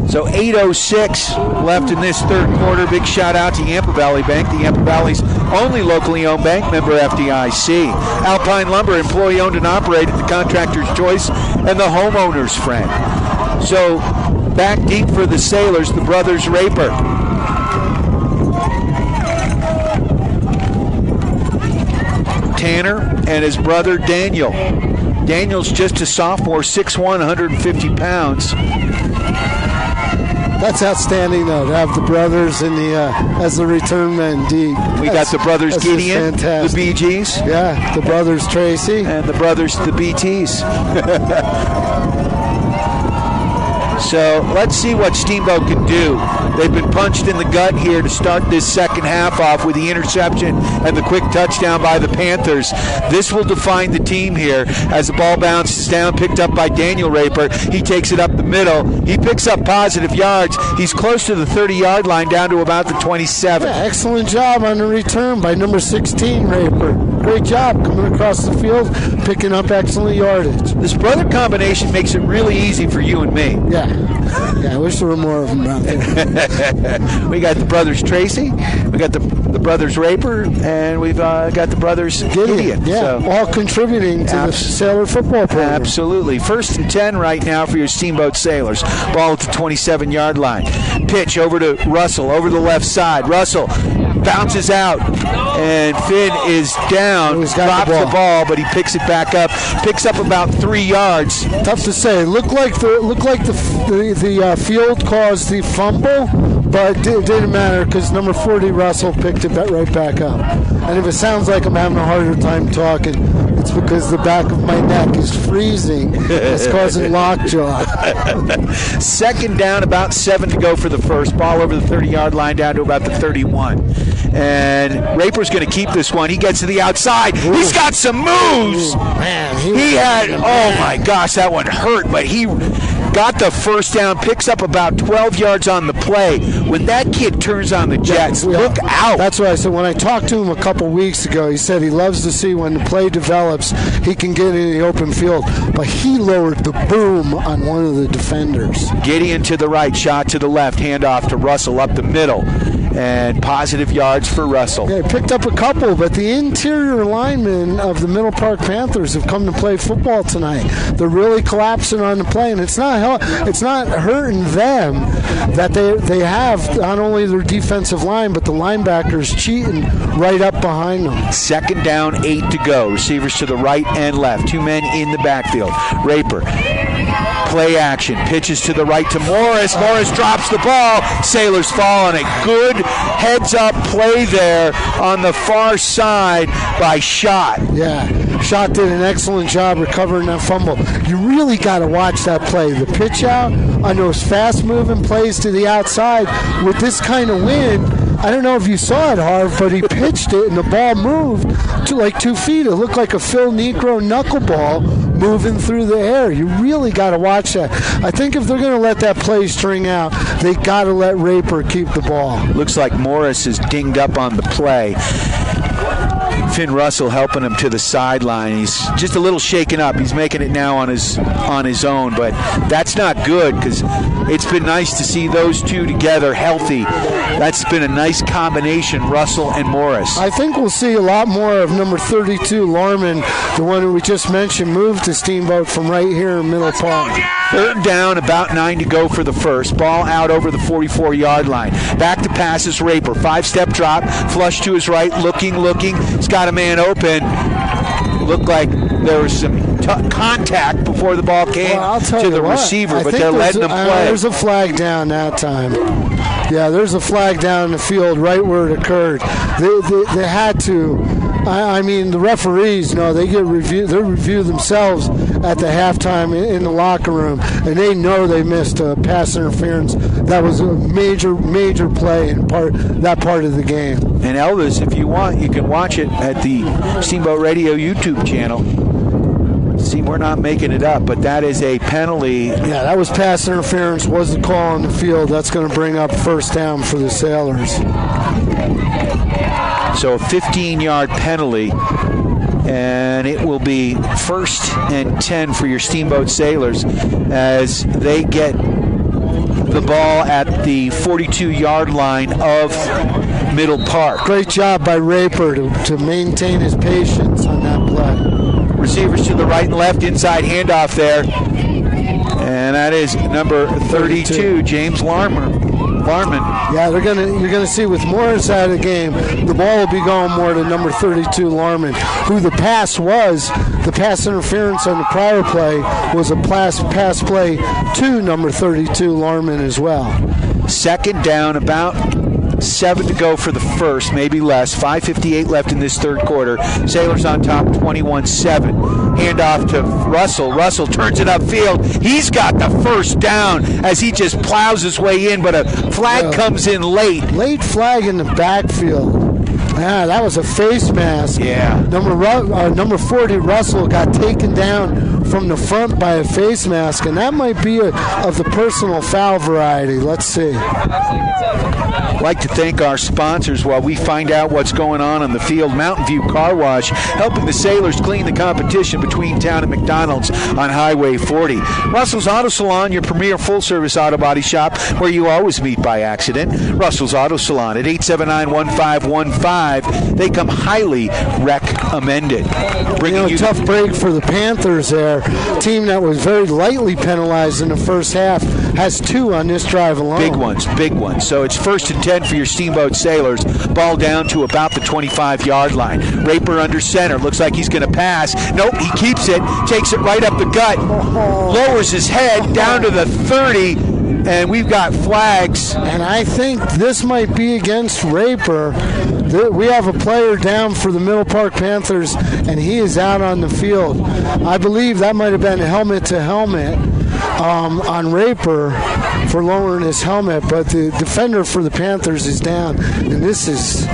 So 8:06 left in this third quarter. Big shout out to Yampa Valley Bank, the Yampa Valley's only locally owned bank, member FDIC. Alpine Lumber, employee owned and operated, the contractor's choice, and the homeowner's friend. So back deep for the Sailors, the brothers Raper. Tanner and his brother Daniel. Daniel's just a sophomore, 6'1", 150 pounds. That's outstanding, though, to have the brothers in the as the return men deep. We got the brothers Gideon, the BGs. Yeah, the brothers Tracy. And the brothers, the BTs. So let's see what Steamboat can do. They've been punched in the gut here to start this second half off with the interception and the quick touchdown by the Panthers. This will define the team here as the ball bounces down, picked up by Daniel Raper. He takes it up the middle. He picks up positive yards. He's close to the 30-yard line, down to about the 27. Yeah, excellent job on the return by number 16, Raper. Great job coming across the field, picking up excellent yardage. This brother combination makes it really easy for you and me. Yeah, I wish there were more of them around here. We got the brothers Tracy, we got the brothers Raper, and we've got the brothers Gideon. Yeah, so, all contributing to the Sailor football program. Absolutely. 1st and 10 right now for your Steamboat Sailors. Ball at the 27-yard line. Pitch over to Russell, over the left side. Russell bounces out, and Finn is down, drops the ball, but he picks it back up, picks up about 3 yards. Tough to say. Looked like the field caused the fumble, but it didn't matter because number 40 Russell picked it right back up. And if it sounds like I'm having a harder time talking, it's because the back of my neck is freezing. It's causing lockjaw. 2nd down, about 7 to go for the first. Ball over the 30-yard line, down to about the 31. And Raper's going to keep this one. He gets to the outside. Ooh. He's got some moves. Man, he had, oh my gosh, that one hurt, but he got the first down, picks up about 12 yards on the play. When that kid turns on the jets, look out. That's what I said. When I talked to him a couple weeks ago, he said he loves to see when the play develops, he can get in the open field. But he lowered the boom on one of the defenders. Gideon to the right, shot to the left, handoff to Russell up the middle. And positive yards for Russell. Yeah, he picked up a couple, but the interior linemen of the Middle Park Panthers have come to play football tonight. They're really collapsing on the play, and it's not hurting them that they have not only their defensive line, but the linebackers cheating right up behind them. 2nd down, 8 to go. Receivers to the right and left. 2 men in the backfield. Raper. Play action. Pitches to the right to Morris. Morris drops the ball. Sailors fall on a good heads-up play there on the far side by Schott. Yeah, Schott did an excellent job recovering that fumble. You really got to watch that play. The pitch out on those fast-moving plays to the outside with this kind of wind. I don't know if you saw it, Harv, but he pitched it and the ball moved to like 2 feet. It looked like a Phil Negro knuckleball moving through the air. You really got to watch that. I think if they're going to let that play string out, they got to let Raper keep the ball. Looks like Morris is dinged up on the play. Finn Russell helping him to the sideline. He's just a little shaken up. He's making it now on his own, but that's not good because it's been nice to see those two together healthy. That's been a nice combination, Russell and Morris. I think we'll see a lot more of number 32, Larman, the one who we just mentioned, moved to Steamboat from right here in Middle Park. 3rd down, about 9 to go for the first. Ball out over the 44-yard line. Back to passes Raper. 5-step drop, flush to his right, looking. He's got a man open. Looked like there was some contact before the ball came to the receiver, but they're letting him play. There's a flag down that time. Yeah, there's a flag down in the field right where it occurred. They had to I mean, the referees, no, they review themselves at the halftime in the locker room, and they know they missed a pass interference. That was a major play in that part of the game. And Elvis, if you want, you can watch it at the Steamboat Radio YouTube channel. See, we're not making it up, but that is a penalty. Yeah, that was pass interference, was the call on the field. That's going to bring up first down for the Sailors. So a 15-yard penalty, and it will be 1st and 10 for your Steamboat Sailors as they get the ball at the 42-yard line of Middle Park. Great job by Raper to maintain his patience on that play. Receivers to the right and left, inside handoff there. And that is number 32, James Larman. Yeah, you're gonna see with Morris out of the game, the ball will be going more to number 32, Larman, who the pass interference on the prior play was a pass play to number 32, Larman as well. 2nd down, about 7 to go for the first, maybe less. 5:58 left in this third quarter. Sailors on top, 21-7. Handoff to Russell. Russell turns it upfield. He's got the first down as he just plows his way in, but a flag comes in late. Late flag in the backfield. Yeah, that was a face mask. Yeah. Number 40, Russell, got taken down from the front by a face mask, and that might be of the personal foul variety. Let's see. I'd like to thank our sponsors while we find out what's going on the field. Mountain View Car Wash, helping the Sailors clean the competition between town and McDonald's on Highway 40. Russell's Auto Salon, your premier full-service auto body shop where you always meet by accident. Russell's Auto Salon at 879-1515. They come highly recommended. Tough break for the Panthers there. Team that was very lightly penalized in the first half has 2 on this drive alone. Big ones. So it's 1st and 10 for your Steamboat Sailors. Ball down to about the 25-yard line. Raper under center. Looks like he's going to pass. Nope, he keeps it. Takes it right up the gut. Lowers his head down to the 30. And we've got flags. And I think this might be against Raper. We have a player down for the Middle Park Panthers, and he is out on the field. I believe that might have been helmet-to-helmet on Raper for lowering his helmet, but the defender for the Panthers is down, and this is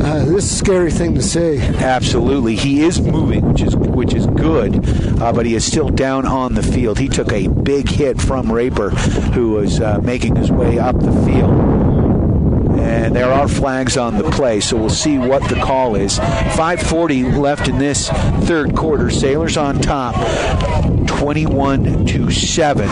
a scary thing to see. Absolutely. He is moving, which is good, but he is still down on the field. He took a big hit from Raper, who was making his way up the field. And there are flags on the play, so we'll see what the call is. 5:40 left in this third quarter. Sailors on top, 21-7.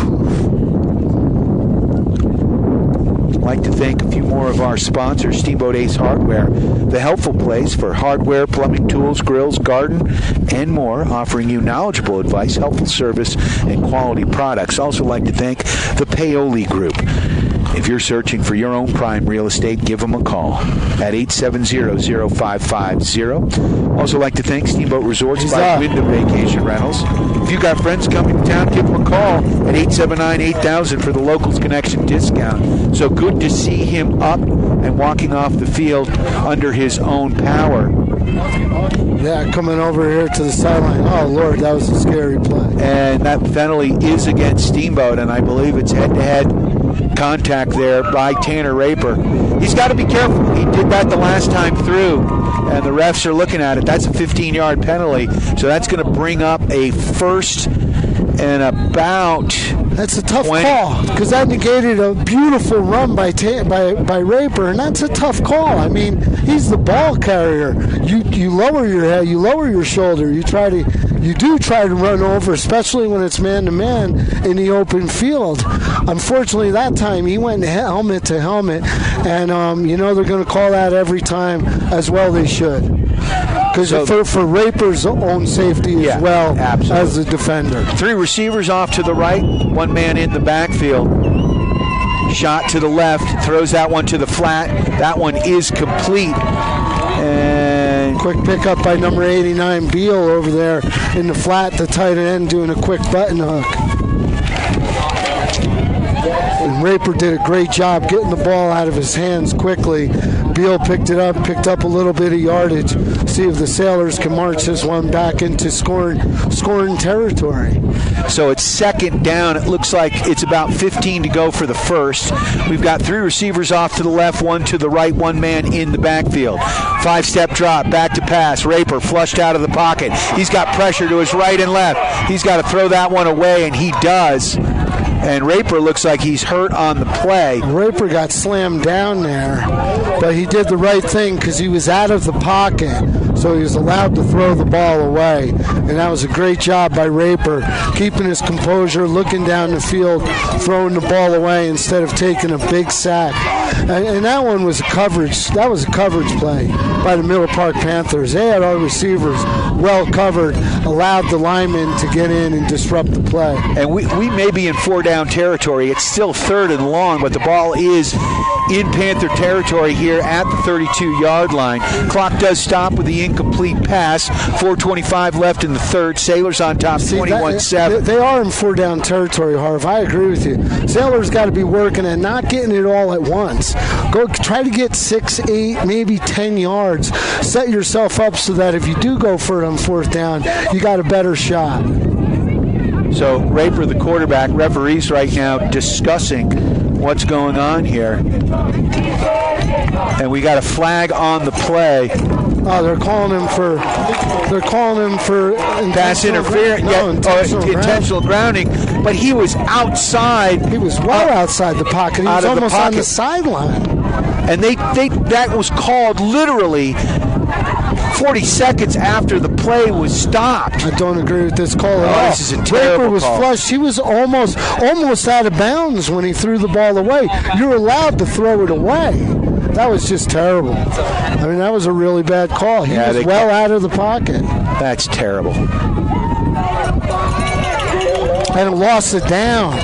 I'd like to thank a few more of our sponsors. Steamboat Ace Hardware, the helpful place for hardware, plumbing, tools, grills, garden, and more, offering you knowledgeable advice, helpful service, and quality products. Also like to thank the Paoli Group. If you're searching for your own prime real estate, give them a call at 870-0550. Also like to thank Steamboat Resorts by Wyndham Vacation Rentals. If you got friends coming to town, give them a call at 879-8000 for the Locals Connection discount. So good to see him up and walking off the field under his own power. Yeah, coming over here to the sideline. Oh, Lord, that was a scary play. And that penalty is against Steamboat, and I believe it's head-to-head contact there by Tanner Raper. He's got to be careful. He did that the last time through, and the refs are looking at it. That's a 15-yard penalty, so that's going to bring up a 1st and about. That's a tough call because that negated a beautiful run by Raper, and that's a tough call. I mean, he's the ball carrier. You lower your head, you lower your shoulder. You do try to run over, especially when it's man-to-man in the open field. Unfortunately, that time he went helmet to helmet, and they're going to call that every time as well. They should. Because for Raper's own safety as well as the defender. 3 receivers off to the right, 1 man in the backfield. Shot to the left, throws that one to the flat. That one is complete. And quick pickup by number 89, Beal, over there in the flat, the tight end, doing a quick button hook. And Raper did a great job getting the ball out of his hands quickly. Beal picked up a little bit of yardage. See if the Sailors can march this one back into scoring territory. So it's second down. It looks like it's about 15 to go for the first. We've got 3 receivers off to the left, 1 to the right, 1 man in the backfield. 5-step drop, back to pass. Raper flushed out of the pocket. He's got pressure to his right and left. He's got to throw that one away, and he does. And Raper looks like he's hurt on the play. Raper got slammed down there, but he did the right thing because he was out of the pocket, so he was allowed to throw the ball away. And that was a great job by Raper, keeping his composure, looking down the field, throwing the ball away instead of taking a big sack. And that one was a coverage. That was a coverage play by the Miller Park Panthers. They had our receivers well covered, allowed the linemen to get in and disrupt the play. And we may be in 4-down territory. It's still 3rd and long, but the ball is in Panther territory here at the 32-yard line. Clock does stop with the incomplete pass. 4:25 left in the third. Sailors on top, 21-7. They are in 4-down territory, Harv. I agree with you. Sailors got to be working and not getting it all at once. Go try to get 6, 8, maybe 10 yards. Set yourself up so that if you do go for it on 4th down, you got a better shot. So Raper, the quarterback, referees right now discussing what's going on here. And we got a flag on the play. Oh, they're calling him for pass interference. Intentional grounding. But he was outside. He was outside the pocket. He was almost on the sideline. And that was called literally 40 seconds after the play was stopped. I don't agree with this call at all. This is a terrible Raper was call. flushed. He was almost out of bounds when he threw the ball away. You're allowed to throw it away. That was just terrible. I mean, that was a really bad call. He was out of the pocket. That's terrible. And lost it down.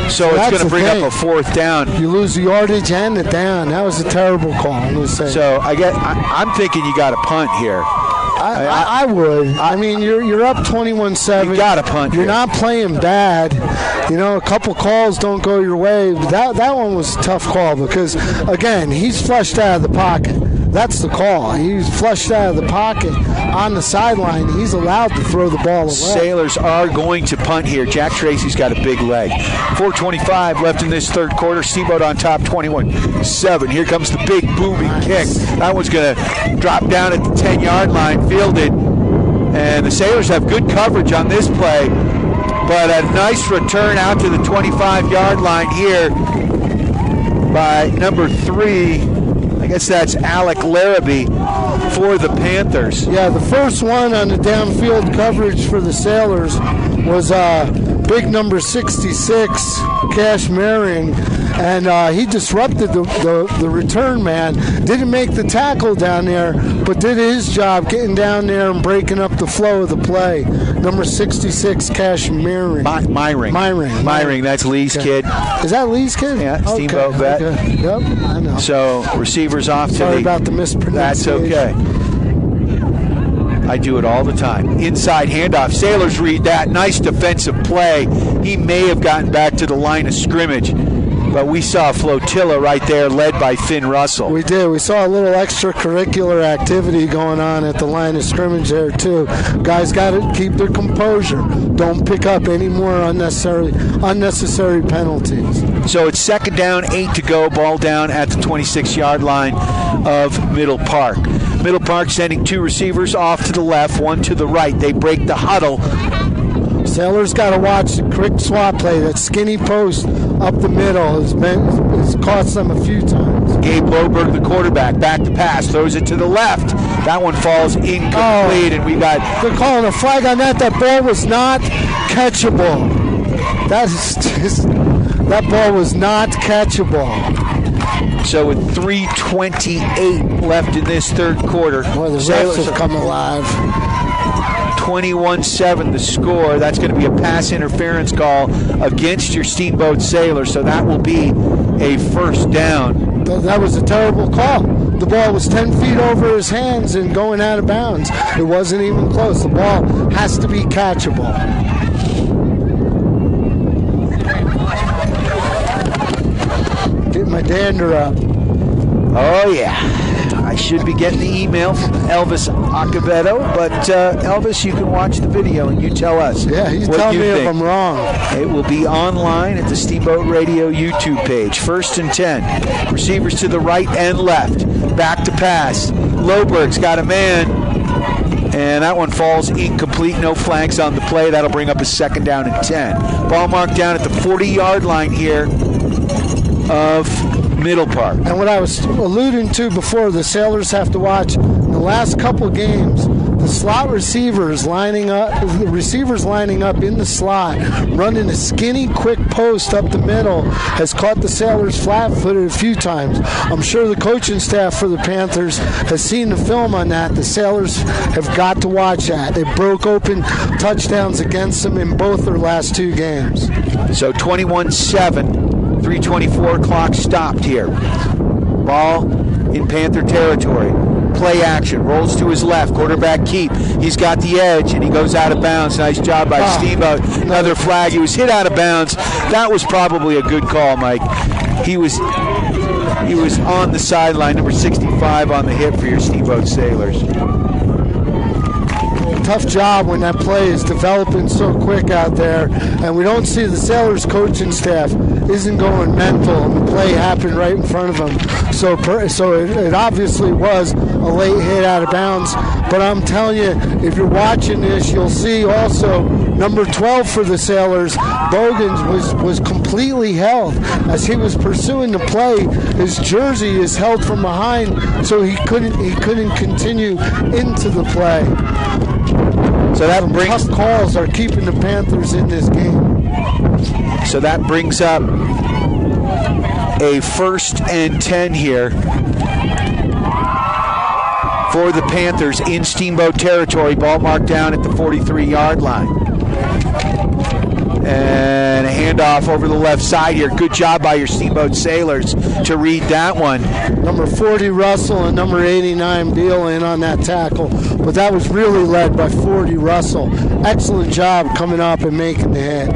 So it's going to bring up a 4th down. You lose the yardage and the down. That was a terrible call. So I'm thinking you got a punt here. I would. I mean, you're up 21-7. You got to punt. You're not playing bad. You know, a couple calls don't go your way. But that one was a tough call because, again, he's flushed out of the pocket. That's the call. He's flushed out of the pocket on the sideline. He's allowed to throw the ball away. Sailors are going to punt here. Jack Tracy's got a big leg. 4:25 left in this third quarter. Steamboat on top, 21-7. Here comes the big booming kick. That one's going to drop down at the 10-yard line, fielded. And the Sailors have good coverage on this play. But a nice return out to the 25-yard line here by number 3. I guess that's Alec Larrabee for the Panthers. Yeah, the first one on the downfield coverage for the Sailors was big number 66, Cash Marion, and he disrupted the return man. Didn't make the tackle down there, but did his job getting down there and breaking up the flow of the play. Number 66, Cash Marion. Myring, that's Lee's kid. Is that Lee's kid? Yeah, Steamboat vet. Okay. Yep, I know. So receivers off to Sorry about the mispronunciation. That's okay. I do it all the time. Inside handoff. Sailors read that. Nice defensive play. He may have gotten back to the line of scrimmage, but we saw a flotilla right there led by Finn Russell. We did. We saw a little extracurricular activity going on at the line of scrimmage there, too. Guys got to keep their composure. Don't pick up any more unnecessary penalties. So it's 2nd down, 8 to go. Ball down at the 26-yard line of Middle Park. Middle Park sending 2 receivers off to the left, 1 to the right. They break the huddle. Sailors got to watch the quick swap play. That skinny post up the middle has cost them a few times. Gabe Loberg, the quarterback, back to pass, throws it to the left. That one falls incomplete, and we got... They're calling a flag on that. That ball was not catchable. That ball was not catchable. So with 3:28 left in this third quarter, the Sailors have come alive. 21-7 the score. That's going to be a pass interference call against your Steamboat Sailors, so that will be a first down. That was a terrible call. The ball was 10 feet over his hands and going out of bounds. It wasn't even close. The ball has to be catchable. dander up. Oh, yeah. I should be getting the email from Elvis Acevedo, but Elvis, you can watch the video and you tell us. Yeah, you what tell you me think. if I'm wrong. It will be online at the Steamboat Radio YouTube page. 1st and 10. Receivers to the right and left. Back to pass. Loberg's got a man. And that one falls incomplete. No flags on the play. That'll bring up a 2nd down and 10. Ball marked down at the 40-yard line here of Middle Park. And what I was alluding to before, the Sailors have to watch in the last couple games, the slot receivers lining up in the slot, running a skinny, quick post up the middle, has caught the Sailors flat-footed a few times. I'm sure the coaching staff for the Panthers has seen the film on that. The Sailors have got to watch that. They broke open touchdowns against them in both their last 2 games. So 21-7. 3:24 clock stopped here. Ball in Panther territory. Play action. Rolls to his left. Quarterback keep. He's got the edge, and he goes out of bounds. Nice job by Steamboat. Another flag. He was hit out of bounds. That was probably a good call, Mike. He was on the sideline. Number 65 on the hit for your Steamboat Sailors. Tough job when that play is developing so quick out there, and we don't see the Sailors coaching staff isn't going mental, and the play happened right in front of them. So it obviously was a late hit out of bounds. But I'm telling you, if you're watching this, you'll see also number 12 for the Sailors, Bogans, was completely held as he was pursuing the play. His jersey is held from behind, so he couldn't continue into the play. So that brings tough calls are keeping the Panthers in this game. So that brings up a 1st and 10 here for the Panthers in Steamboat territory. Ball marked down at the 43-yard line. And a handoff over the left side here. Good job by your Steamboat Sailors to read that one. Number 40 Russell and number 89 Beal in on that tackle. But that was really led by 40 Russell. Excellent job coming up and making the hit.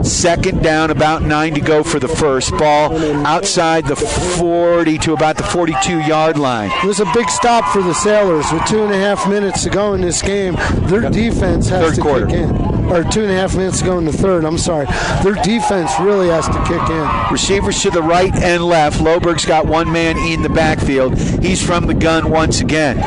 2nd down, about 9 to go for the first. Ball outside the 40 to about the 42-yard line. It was a big stop for the Sailors with 2.5 minutes to go in this game. Their defense has to kick in. Or 2.5 minutes to go in the third. I'm sorry. Their defense really has to kick in. Receivers to the right and left. Loberg's got one man in the backfield. He's from the gun once again.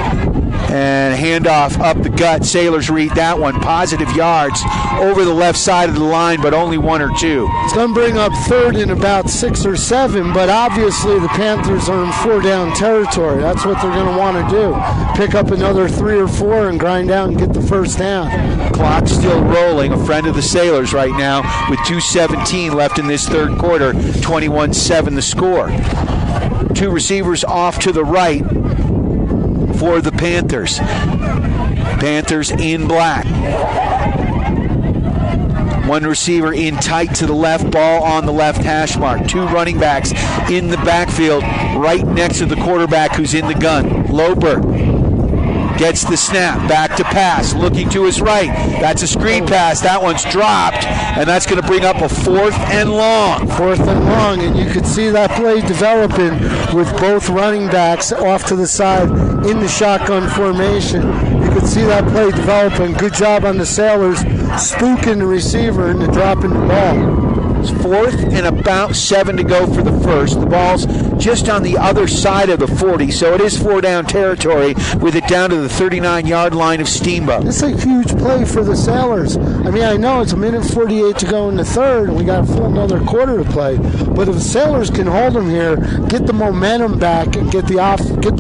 And handoff up the gut. Sailors read that one. Positive yards over the left side of the line, but only 1 or 2. It's going to bring up 3rd and about 6 or 7, but obviously the Panthers are in 4-down territory. That's what they're going to want to do. Pick up another 3 or 4 and grind out and get the first down. Clock still rolling. A friend of the Sailors right now with 2:17 left in this third quarter. 21-7 the score. 2 receivers off to the right for the Panthers. Panthers in black. 1 receiver in tight to the left, ball on the left hash mark. 2 running backs in the backfield right next to the quarterback who's in the gun. Loberg gets the snap, back to pass, looking to his right. That's a screen pass. That one's dropped, and that's going to bring up a 4th and long. 4th and long, and you could see that play developing with both running backs off to the side in the shotgun formation. You could see that play developing. Good job on the Sailors spooking the receiver into dropping the ball. It's 4th and about 7 to go for the first. The ball's just on the other side of the 40, so it is 4-down territory with it down to the 39-yard line of Steamboat. It's a huge play for the Sailors. I mean, I know it's 1:48 to go in the third, and we got a full another quarter to play. But if the Sailors can hold them here, get the momentum back, and get the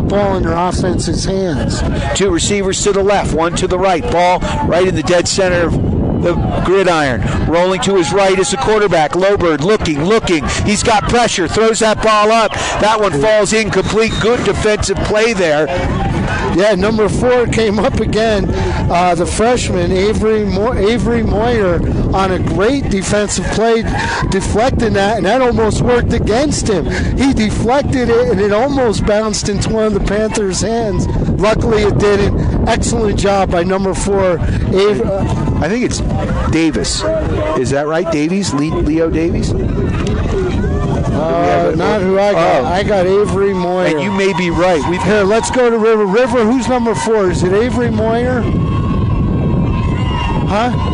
ball in their offense's hands. 2 receivers to the left, 1 to the right. Ball right in the dead center of the gridiron. Rolling to his right is the quarterback. Loberg looking. He's got pressure. Throws that ball up. That one falls incomplete. Good defensive play there. Yeah, number 4 came up again. The freshman, Avery Moyer, on a great defensive play, deflecting that, and that almost worked against him. He deflected it, and it almost bounced into one of the Panthers' hands. Luckily, it didn't. Excellent job by number 4, Avery. I think it's Davis. Is that right, Davies? Leo Davies? Not who I got. I got Avery Moyer. And you may be right. Here, let's go to River. River, who's number 4? Is it Avery Moyer? Huh?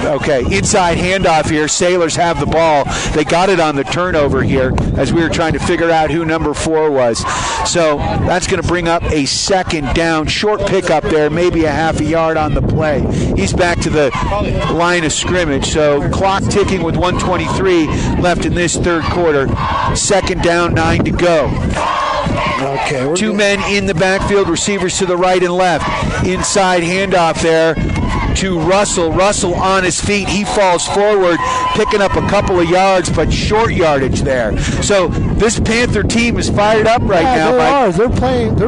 Okay, inside handoff here. Sailors have the ball. They got it on the turnover here as we were trying to figure out who number 4 was. So that's going to bring up a second down. Short pickup there, maybe a half a yard on the play. He's back to the line of scrimmage. So clock ticking with 1:23 left in this third quarter. Second down, 9 to go. Okay. 2 men in the backfield, receivers to the right and left. Inside handoff there to Russell. Russell on his feet. He falls forward, picking up a couple of yards, but short yardage there. So this Panther team is fired up right now. They are. They're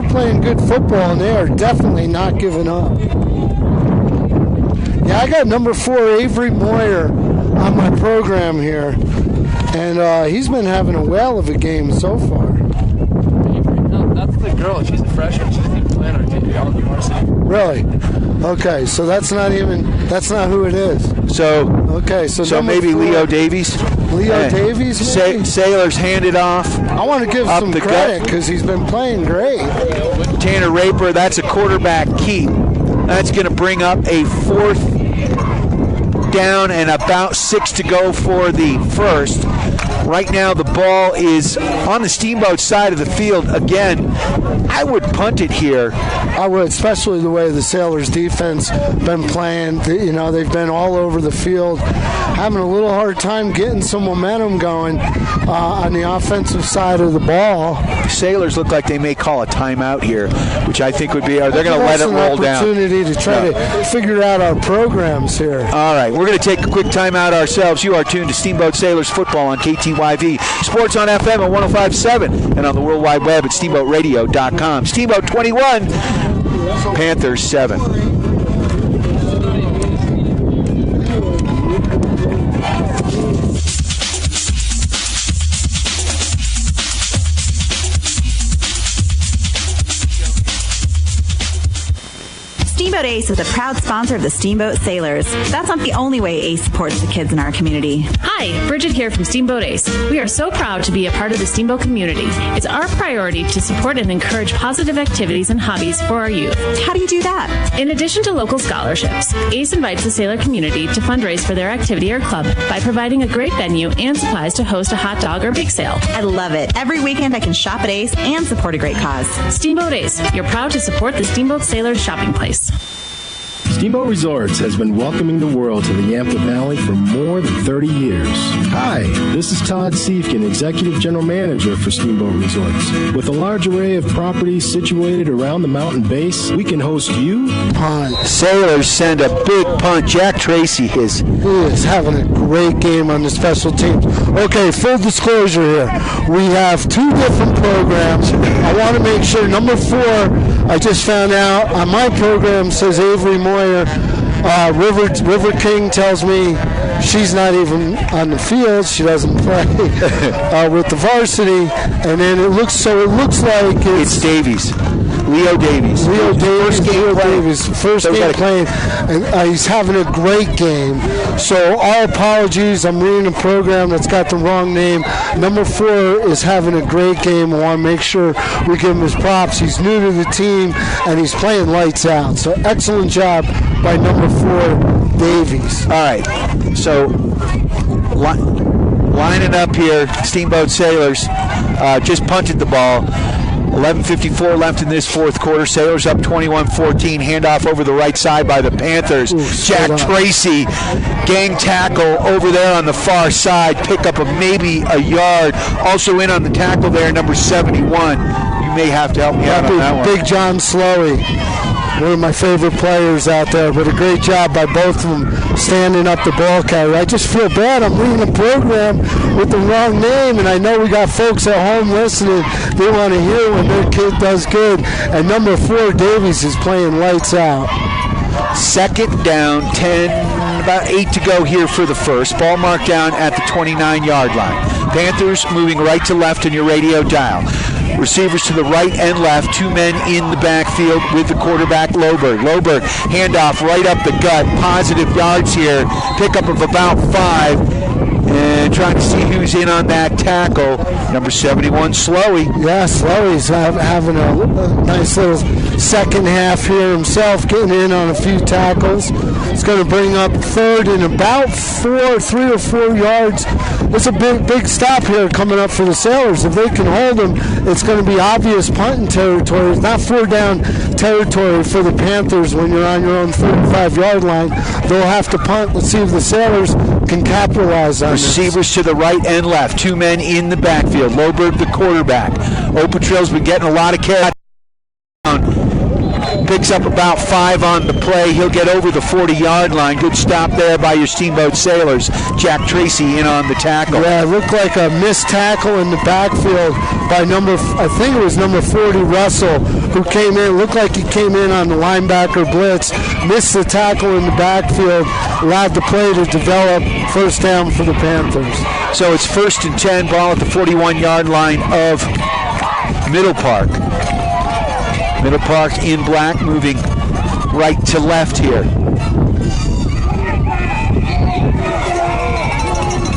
playing good football, and they are definitely not giving up. Yeah, I got number 4, Avery Moyer, on my program here, and he's been having a whale of a game so far. No, that's the girl. She's a freshman. She's been playing our team on the varsity. Really? Okay, so that's not who it is. So maybe 4, Leo Davies. Leo Davies. Sailors hand it off. I want to give some credit because he's been playing great. Tanner Raper, that's a quarterback keep. That's going to bring up a 4th down and about 6 to go for the first. Right now the ball is on the Steamboat side of the field. Again, I would punt it here. I would, especially the way the Sailors defense been playing. You know, they've been all over the field, having a little hard time getting some momentum going on the offensive side of the ball. Sailors look like they may call a timeout here, which I think would be, they're going to let it roll down. Opportunity to try to figure out our programs here. All right, we're going to take a quick timeout ourselves. You are tuned to Steamboat Sailors football on KTYV, sports on FM at 105.7, and on the World Wide Web at steamboatradio.com. Steamboat 21, Panthers 7. Steamboat Ace is a proud sponsor of the Steamboat Sailors. That's not the only way Ace supports the kids in our community. Hi, Bridget here from Steamboat Ace. We are so proud to be a part of the Steamboat community. It's our priority to support and encourage positive activities and hobbies for our youth. How do you do that? In addition to local scholarships, Ace invites the sailor community to fundraise for their activity or club by providing a great venue and supplies to host a hot dog or bake sale. I love it. Every weekend I can shop at Ace and support a great cause. Steamboat Ace, you're proud to support the Steamboat Sailors shopping place. Steamboat Resorts has been welcoming the world to the Yampa Valley for more than 30 years. Hi, this is Todd Siefkin, Executive General Manager for Steamboat Resorts. With a large array of properties situated around the mountain base, we can host you. Punt. Sailors send a big punt. Jack Tracy is having a great game on the special teams. Okay, full disclosure here. We have 2 different programs. I want to make sure, number 4, I just found out on my program says Avery Moyer. River King tells me she's not even on the field. She doesn't play with the varsity. And then it looks like it's Davies. Leo Davies. First game playing. And he's having a great game. So our apologies. I'm reading a program that's got the wrong name. Number 4 is having a great game. I want to make sure we give him his props. He's new to the team, and he's playing lights out. So excellent job by number 4, Davies. All right. So lining up here, Steamboat Sailors just punted the ball. 11:54 left in this fourth quarter. Sailors up 21-14. Handoff over the right side by the Panthers. Jack Tracy, gang tackle over there on the far side. Pick up maybe a yard. Also in on the tackle there, number 71. You may have to help me out on that one. Big John Slowey. One of my favorite players out there, but a great job by both of them standing up the ball carrier. I just feel bad. I'm reading a program with the wrong name, and I know we got folks at home listening. They want to hear when their kid does good. And number 4, Davies, is playing lights out. Second down, 10, about 8 to go here for the first. Ball marked down at the 29-yard line. Panthers moving right to left in your radio dial. Receivers to the right and left, 2 men in the backfield with the quarterback, Loberg. Loberg, handoff right up the gut, positive yards here, pickup of about 5. And trying to see who's in on that tackle. Number 71, Slowey. Yeah, Slowey's having a nice little second half here himself, getting in on a few tackles. It's going to bring up third and about 3 or 4 yards. It's a big stop here coming up for the Sailors. If they can hold them, it's going to be obvious punting territory. It's not 4-down territory for the Panthers when you're on your own 35-yard line. They'll have to punt. Let's see if the Sailors can capitalize on Receivers to the right and left. 2 men in the backfield. Loberg, the quarterback. Opatrill's been getting a lot of carries. Picks up about 5 on the play. He'll get over the 40-yard line. Good stop there by your Steamboat Sailors. Jack Tracy in on the tackle. Yeah, it looked like a missed tackle in the backfield by number 40, Russell, who came in. Looked like he came in on the linebacker blitz. Missed the tackle in the backfield. Allowed the play to develop. First down for the Panthers. So it's 1st and 10. Ball at the 41-yard line of Middle Park. Middle Park in black, moving right to left here.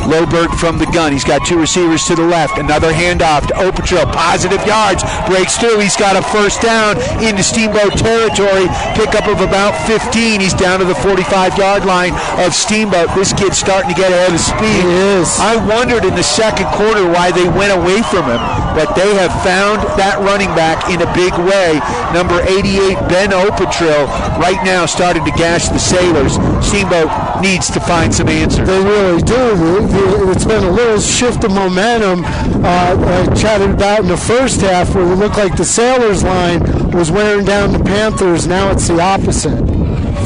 Loberg from the gun. He's got 2 receivers to the left. Another handoff to Opatrill. Positive yards. Breaks through. He's got a first down into Steamboat territory. Pickup of about 15. He's down to the 45-yard line of Steamboat. This kid's starting to get ahead of speed. He is. I wondered in the second quarter why they went away from him, but they have found that running back in a big way. Number 88, Ben Opatrill, right now starting to gash the Sailors. Steamboat needs to find some answers. They really do. It's been a little shift of momentum. I chatted about in the first half where it looked like the Sailors line was wearing down the Panthers. Now it's the opposite.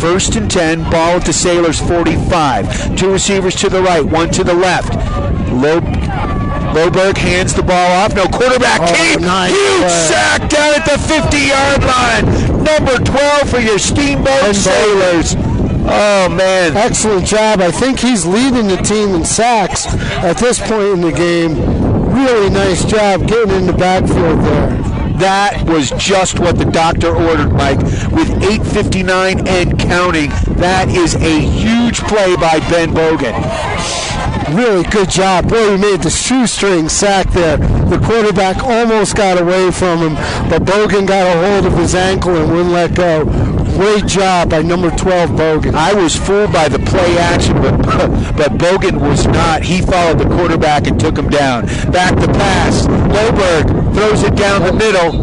1st and 10, ball at the Sailors 45. 2 receivers to the right, 1 to the left. Loberg hands the ball off. No quarterback. Keep. Nice Huge play. sack down at the 50-yard line. Number 12 for your Steamboat Sailors. Oh, man. Excellent job. I think he's leading the team in sacks at this point in the game. Really nice job getting in the backfield there. That was just what the doctor ordered, Mike. With 8:59 and counting, that is a huge play by Ben Bogan. Really good job. Boy, he made the shoestring sack there. The quarterback almost got away from him, but Bogan got a hold of his ankle and wouldn't let go. Great job by number 12, Bogan. I was fooled by the play action, but Bogan was not. He followed the quarterback and took him down. Back to pass. Loberg throws it down the middle.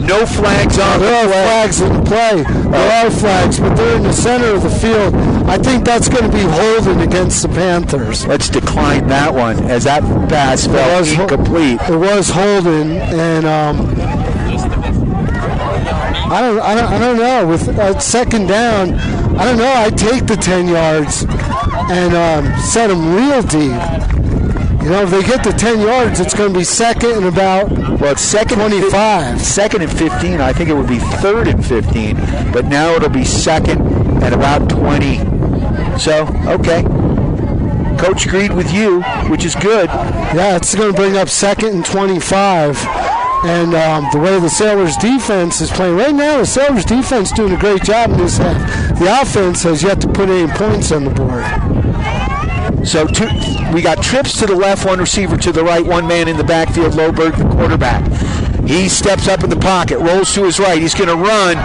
No flags on the play. There are flags in play. There are flags, but they're in the center of the field. I think that's going to be holding against the Panthers. Let's decline that one as that pass fell incomplete. It was holding, and I don't know. With second down, I don't know. I'd take the 10 yards and set them real deep. You know, if they get the 10 yards, it's going to be second and about, it's second 25. Second and 15. I think it would be 3rd and 15. But now it'll be second and about 20. So, okay. Coach agreed with you, which is good. Yeah, it's going to bring up 2nd and 25. And the way the Sailors' defense is playing right now, the Sailors' defense doing a great job in this half. The offense has yet to put any points on the board. So we got trips to the left, 1 receiver to the right, 1 man in the backfield, Loberg, the quarterback. He steps up in the pocket, rolls to his right. He's going to run,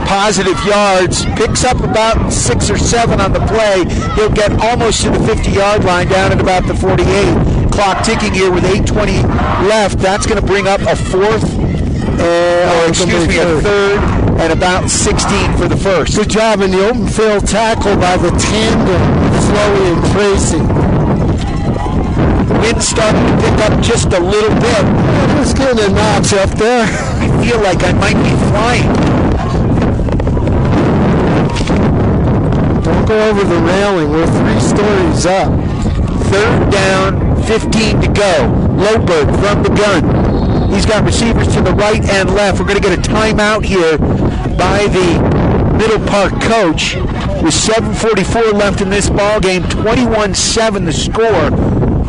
positive yards, picks up about 6 or 7 on the play. He'll get almost to the 50-yard line, down at about the 48. Clock ticking here with 8:20 left. That's going to bring up a 4th, a 3rd. And about 16 for the first. Good job in the open field tackle by the tandem, Slowey and Tracy. Wind starting to pick up just a little bit. Just getting a notch up there. I feel like I might be flying. Don't go over the railing. We're 3 stories up. 3rd down, 15 to go. Loberg from the gun. He's got receivers to the right and left. We're going to get a timeout here by the Middle Park coach with 7:44 left in this ball game. 21-7 the score.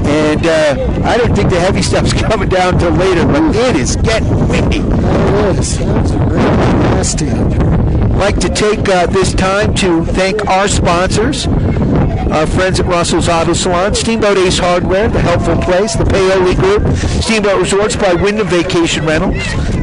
And I don't think the heavy stuff's coming down until later, but it is getting windy. It is. That's a really nasty. I'd like to take this time to thank our sponsors. our friends at Russell's Auto Salon, Steamboat Ace Hardware, the helpful place, the Paoli Group, Steamboat Resorts by Wyndham Vacation Rental,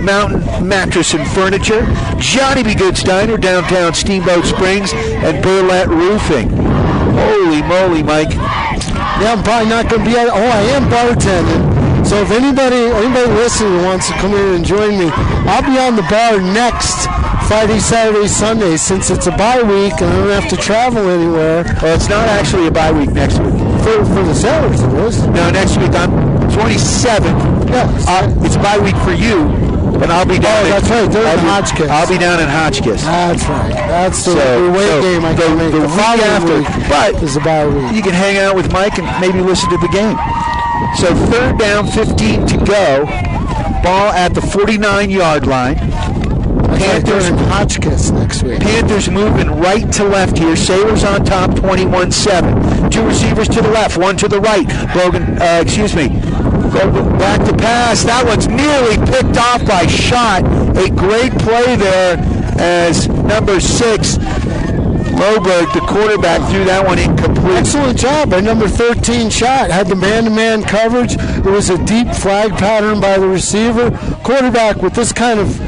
Mountain Mattress and Furniture, Johnny B. Good's Diner, downtown Steamboat Springs, and Burlette Roofing. Holy moly, Mike. Yeah, I'm probably not going to be at. I am bartending. So if anybody listening wants to come in and join me, I'll be on the bar next Friday, Saturday, Sunday, since it's a bye week and I don't have to travel anywhere. Well, it's not actually a bye week next week. For the Sailors, it is. No, next week on 27th. Yeah. It's a bye week for you, and I'll be down. Oh, that's right. They're in Hotchkiss. I'll be down in Hotchkiss. That's right. That's the away game I can make. The week after. But is a bye week. You can hang out with Mike and maybe listen to the game. So 3rd down, 15 to go. Ball at the 49-yard line. Panthers in Hotchkiss next week. Panthers moving right to left here. Sailors on top, 21-7. 2 receivers to the left, 1 to the right. Logan, Go back to pass. That one's nearly picked off by Schott. A great play there as number 6, Moberg, the quarterback, threw that one incomplete. Excellent job by number 13, Schott. Had the man-to-man coverage. It was a deep flag pattern by the receiver. Quarterback with this kind of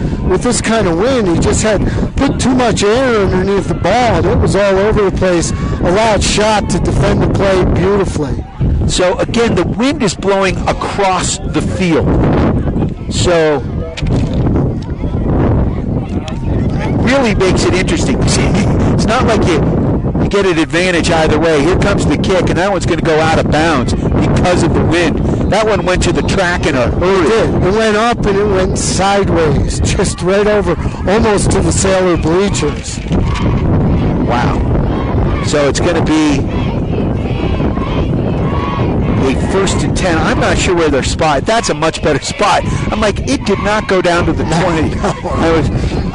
wind, he just had put too much air underneath the ball, and it was all over the place. Allowed Schott to defend the play beautifully. So again, the wind is blowing across the field. So it really makes it interesting. See, it's not like you get an advantage either way. Here comes the kick, and that one's going to go out of bounds because of the wind. That one went to the track in a hurry. It did. It went up and it went sideways, just right over, almost to the Sailor bleachers. Wow. So it's going to be a 1st and 10. I'm not sure where their spot. That's a much better spot. I'm like, it did not go down to the 20.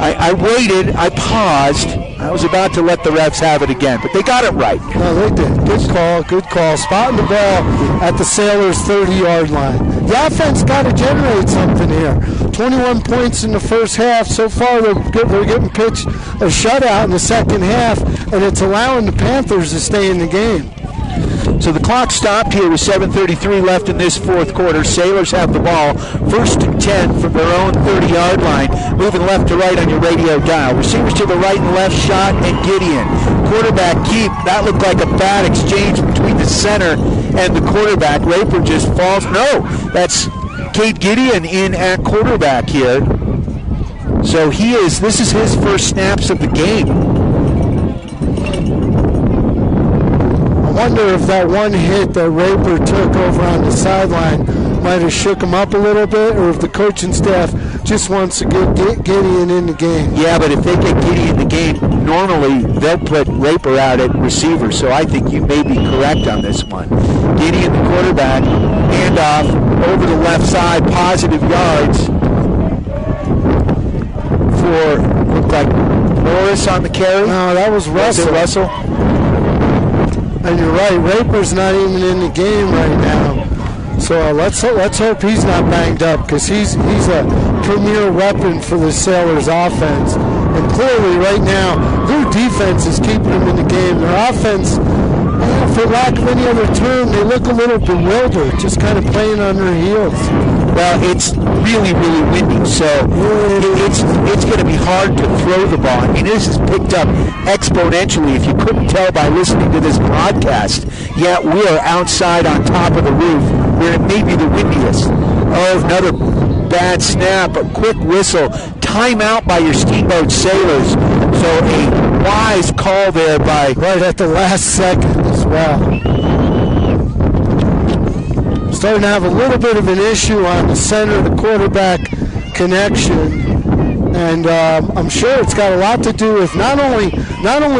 I waited. I paused. I was about to let the refs have it again, but they got it right. No, they did. Good call. Spotting the ball at the Sailors' 30-yard line. The offense got to generate something here. 21 points in the first half. So far, they're getting pitched a shutout in the second half, and it's allowing the Panthers to stay in the game. So the clock stopped here with 7:33 left in this 4th quarter. Sailors have the ball. 1st and 10 from their own 30-yard line. Moving left to right on your radio dial. Receivers to the right and left, Schott and Gideon. Quarterback keep. That looked like a bad exchange between the center and the quarterback. Raper just falls. No, that's Cade Gideon in at quarterback here. So this is his first snaps of the game. I wonder if that one hit that Raper took over on the sideline might have shook him up a little bit, or if the coaching staff just wants to get Gideon in the game. Yeah, but if they get Gideon in the game, normally they'll put Raper out at receiver, so I think you may be correct on this one. Gideon, the quarterback, handoff over the left side, positive yards for, looked like Morris on the carry. No, that was Russell. Was it Russell? And you're right, Raper's not even in the game right now. So let's hope he's not banged up, because he's a premier weapon for the Sailors' offense. And clearly right now, their defense is keeping them in the game. Their offense, for lack of any other term, they look a little bewildered, just kind of playing on their heels. Well, it's really, really windy, so it's going to be hard to throw the ball. I mean, this is picked up exponentially. If you couldn't tell by listening to this broadcast, yet we are outside on top of the roof where it may be the windiest. Oh, another bad snap, a quick whistle, timeout by your Steamboat Sailors. So a wise call there by right at the last second as well. Starting to have a little bit of an issue on the center, the quarterback connection, and I'm sure it's got a lot to do with not only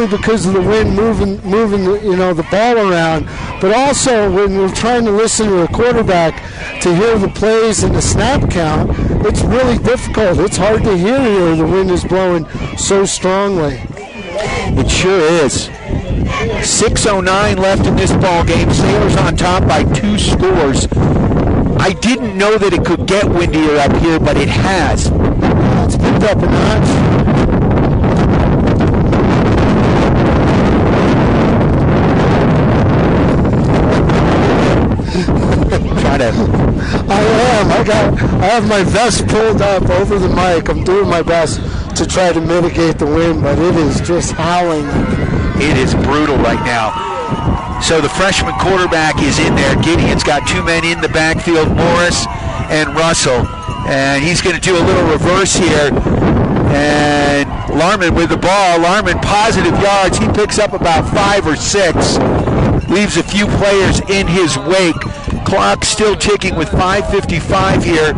because of the wind moving the ball around, but also when we're trying to listen to the quarterback to hear the plays and the snap count. It's really difficult. It's hard to hear here. The wind is blowing so strongly. It sure is. 6:09 left in this ball game. Sailors on top by 2 scores. I didn't know that it could get windier up here, but it has. It's picked up a notch. at him. I am. I have my vest pulled up over the mic. I'm doing my best to try to mitigate the wind, but it is just howling. It is brutal right now. So the freshman quarterback is in there. Gideon's got two men in the backfield, Morris and Russell. And he's going to do a little reverse here. And Larman with the ball. Larman positive yards. He picks up about 5 or 6. Leaves a few players in his wake. Clock still ticking with 5:55 here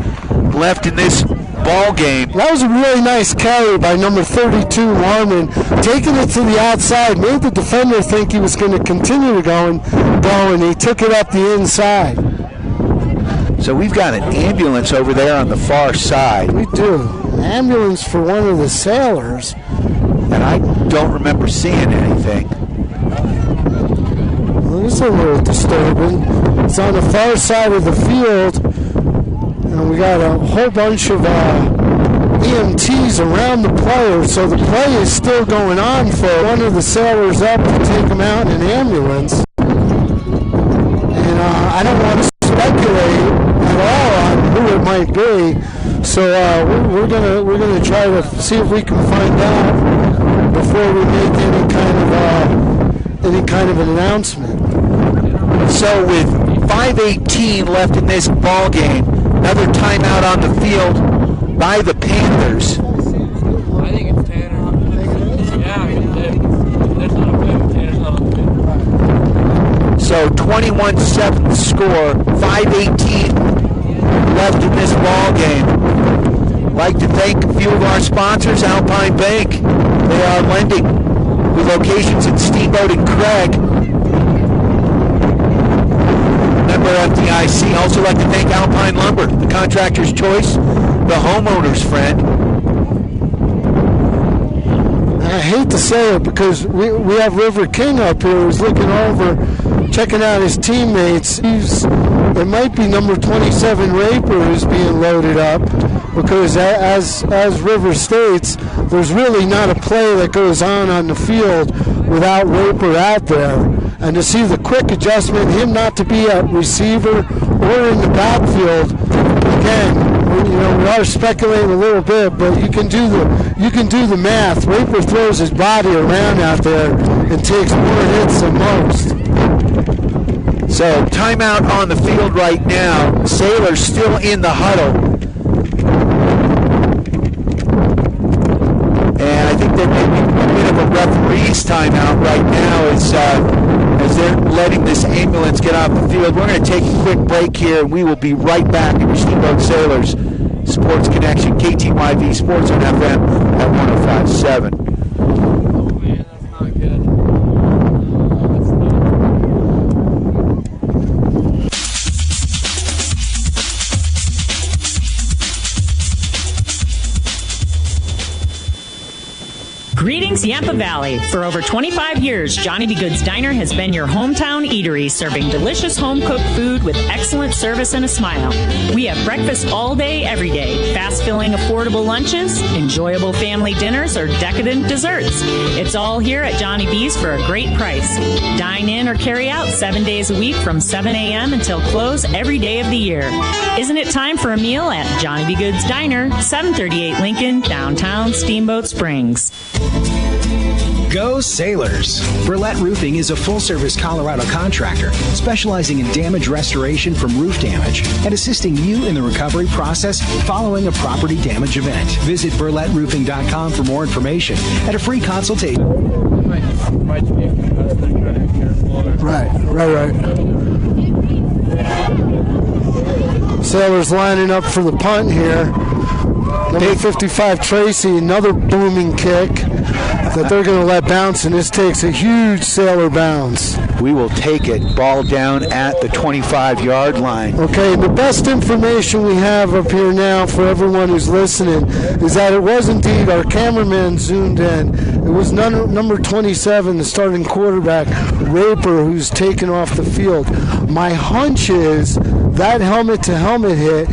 left in this ball game. That was a really nice carry by number 32, Larman, taking it to the outside, made the defender think he was going to continue to go, and he took it up the inside. So we've got an ambulance over there on the far side. We do. An ambulance for one of the sailors. And I don't remember seeing anything. Well, it's a little disturbing. It's on the far side of the field. And we got a whole bunch of EMTs around the player, so the play is still going on for one of the sailors up to take him out in an ambulance. And I don't want to speculate at all on who it might be, so we're gonna try to see if we can find out before we make any kind of an announcement. So with 5:18 left in this ball game. Another timeout on the field by the Panthers. I think it's Tanner. Yeah, there's not a play. Tanner's not on the field. So 21-7 the score. 5:18 left in this ball game. I'd like to thank a few of our sponsors, Alpine Bank. They are lending with locations in Steamboat and Craig. FDIC. Also like to thank Alpine Lumber, the contractor's choice, the homeowner's friend. I hate to say it because we have River King up here who's looking over, checking out his teammates. It might be number 27 Raper who's being loaded up because as River states, there's really not a play that goes on the field without Raper out there. And to see the quick adjustment, him not to be a receiver or in the backfield, again, we are speculating a little bit, but you can do the math. Raper throws his body around out there and takes more hits than most. So timeout on the field right now. Sailors still in the huddle. And I think there may be a bit of a referee's timeout right now as they're letting this ambulance get off the field. We're going to take a quick break here, and we will be right back in Steamboat Sailors Sports Connection, KTYV Sports on FM at 105.7. Oh, man, that's not good. Greetings, Yampa Valley. For over 25 years, Johnny B. Good's Diner has been your hometown eatery, serving delicious home-cooked food with excellent service and a smile. We have breakfast all day, every day, fast-filling, affordable lunches, enjoyable family dinners, or decadent desserts. It's all here at Johnny B's for a great price. Dine in or carry out 7 days a week from 7 a.m. until close every day of the year. Isn't it time for a meal at Johnny B. Good's Diner, 738 Lincoln, downtown Steamboat Springs. Go Sailors! Burlette Roofing is a full-service Colorado contractor specializing in damage restoration from roof damage and assisting you in the recovery process following a property damage event. Visit burletteroofing.com for more information and a free consultation. Right. Sailors lining up for the punt here. Number 55 Tracy, another booming kick that they're going to let bounce, and this takes a huge Sailor bounce. We will take it. Ball down at the 25-yard line. Okay, the best information we have up here now for everyone who's listening is that it was indeed our cameraman zoomed in. It was number 27, the starting quarterback, Raper, who's taken off the field. My hunch is that helmet-to-helmet hit,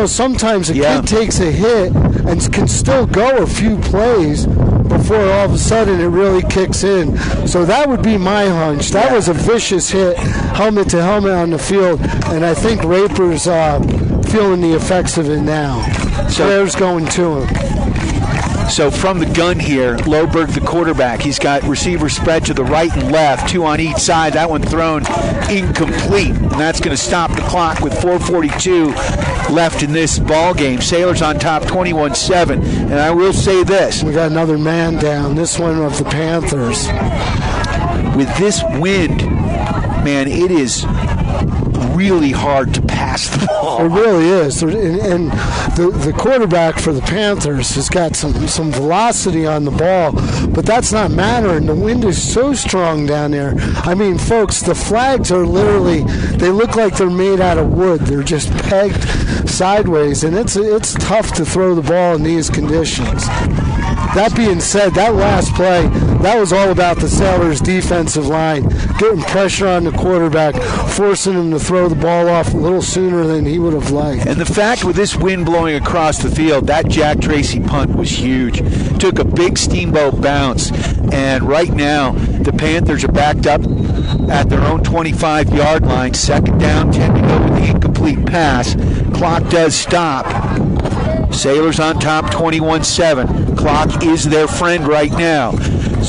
sometimes a kid takes a hit and can still go a few plays before all of a sudden it really kicks in. So that would be my hunch. That was a vicious hit, helmet to helmet on the field, and I think Raper's feeling the effects of it now. So Blair's going to him. So from the gun here, Loberg, the quarterback, he's got receivers spread to the right and left, 2 on each side. That one thrown incomplete, and that's going to stop the clock with 4:42 left in this ball game. Sailors on top, 21-7. And I will say this: we got another man down. This one of the Panthers. With this wind, man, it is really hard to pass the ball. It really is. And the quarterback for the Panthers has got some velocity on the ball, but that's not mattering. The wind is so strong down there. I mean, folks, the flags are literally, they look like they're made out of wood. They're just pegged sideways, and it's tough to throw the ball in these conditions. That being said, that last play, that was all about the Sailors' defensive line, getting pressure on the quarterback, forcing him to throw the ball off a little sooner than he would have liked. And the fact with this wind blowing across the field, that Jack Tracy punt was huge. Took a big Steamboat bounce, and right now the Panthers are backed up at their own 25-yard line. 2nd down, 10 to go with the incomplete pass. Clock does stop. Sailors on top, 21-7. Clock is their friend right now.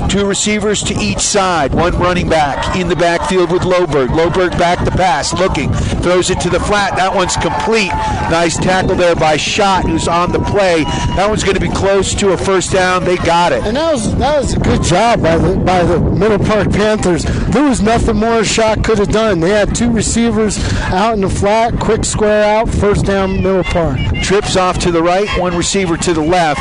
2 receivers to each side. 1 running back in the backfield with Loberg. Loberg back to pass, looking, throws it to the flat. That one's complete. Nice tackle there by Schott, who's on the play. That one's going to be close to a first down. They got it. And that was a good job by the Middle Park Panthers. There was nothing more Schott could have done. They had 2 receivers out in the flat, quick square out, first down Middle Park. Trips off to the right, 1 receiver to the left,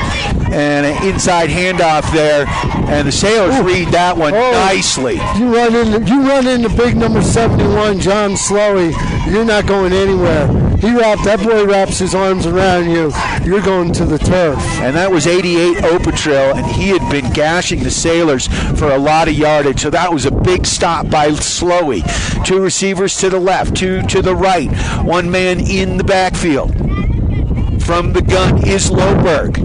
and an inside handoff there, and the Sailors read that one nicely. You run into big number 71, John Slowey. You're not going anywhere. That boy wraps his arms around you. You're going to the turf. And that was 88 Opatrill, and he had been gashing the Sailors for a lot of yardage. So that was a big stop by Slowey. 2 receivers to the left, 2 to the right. 1 man in the backfield. From the gun is Loberg.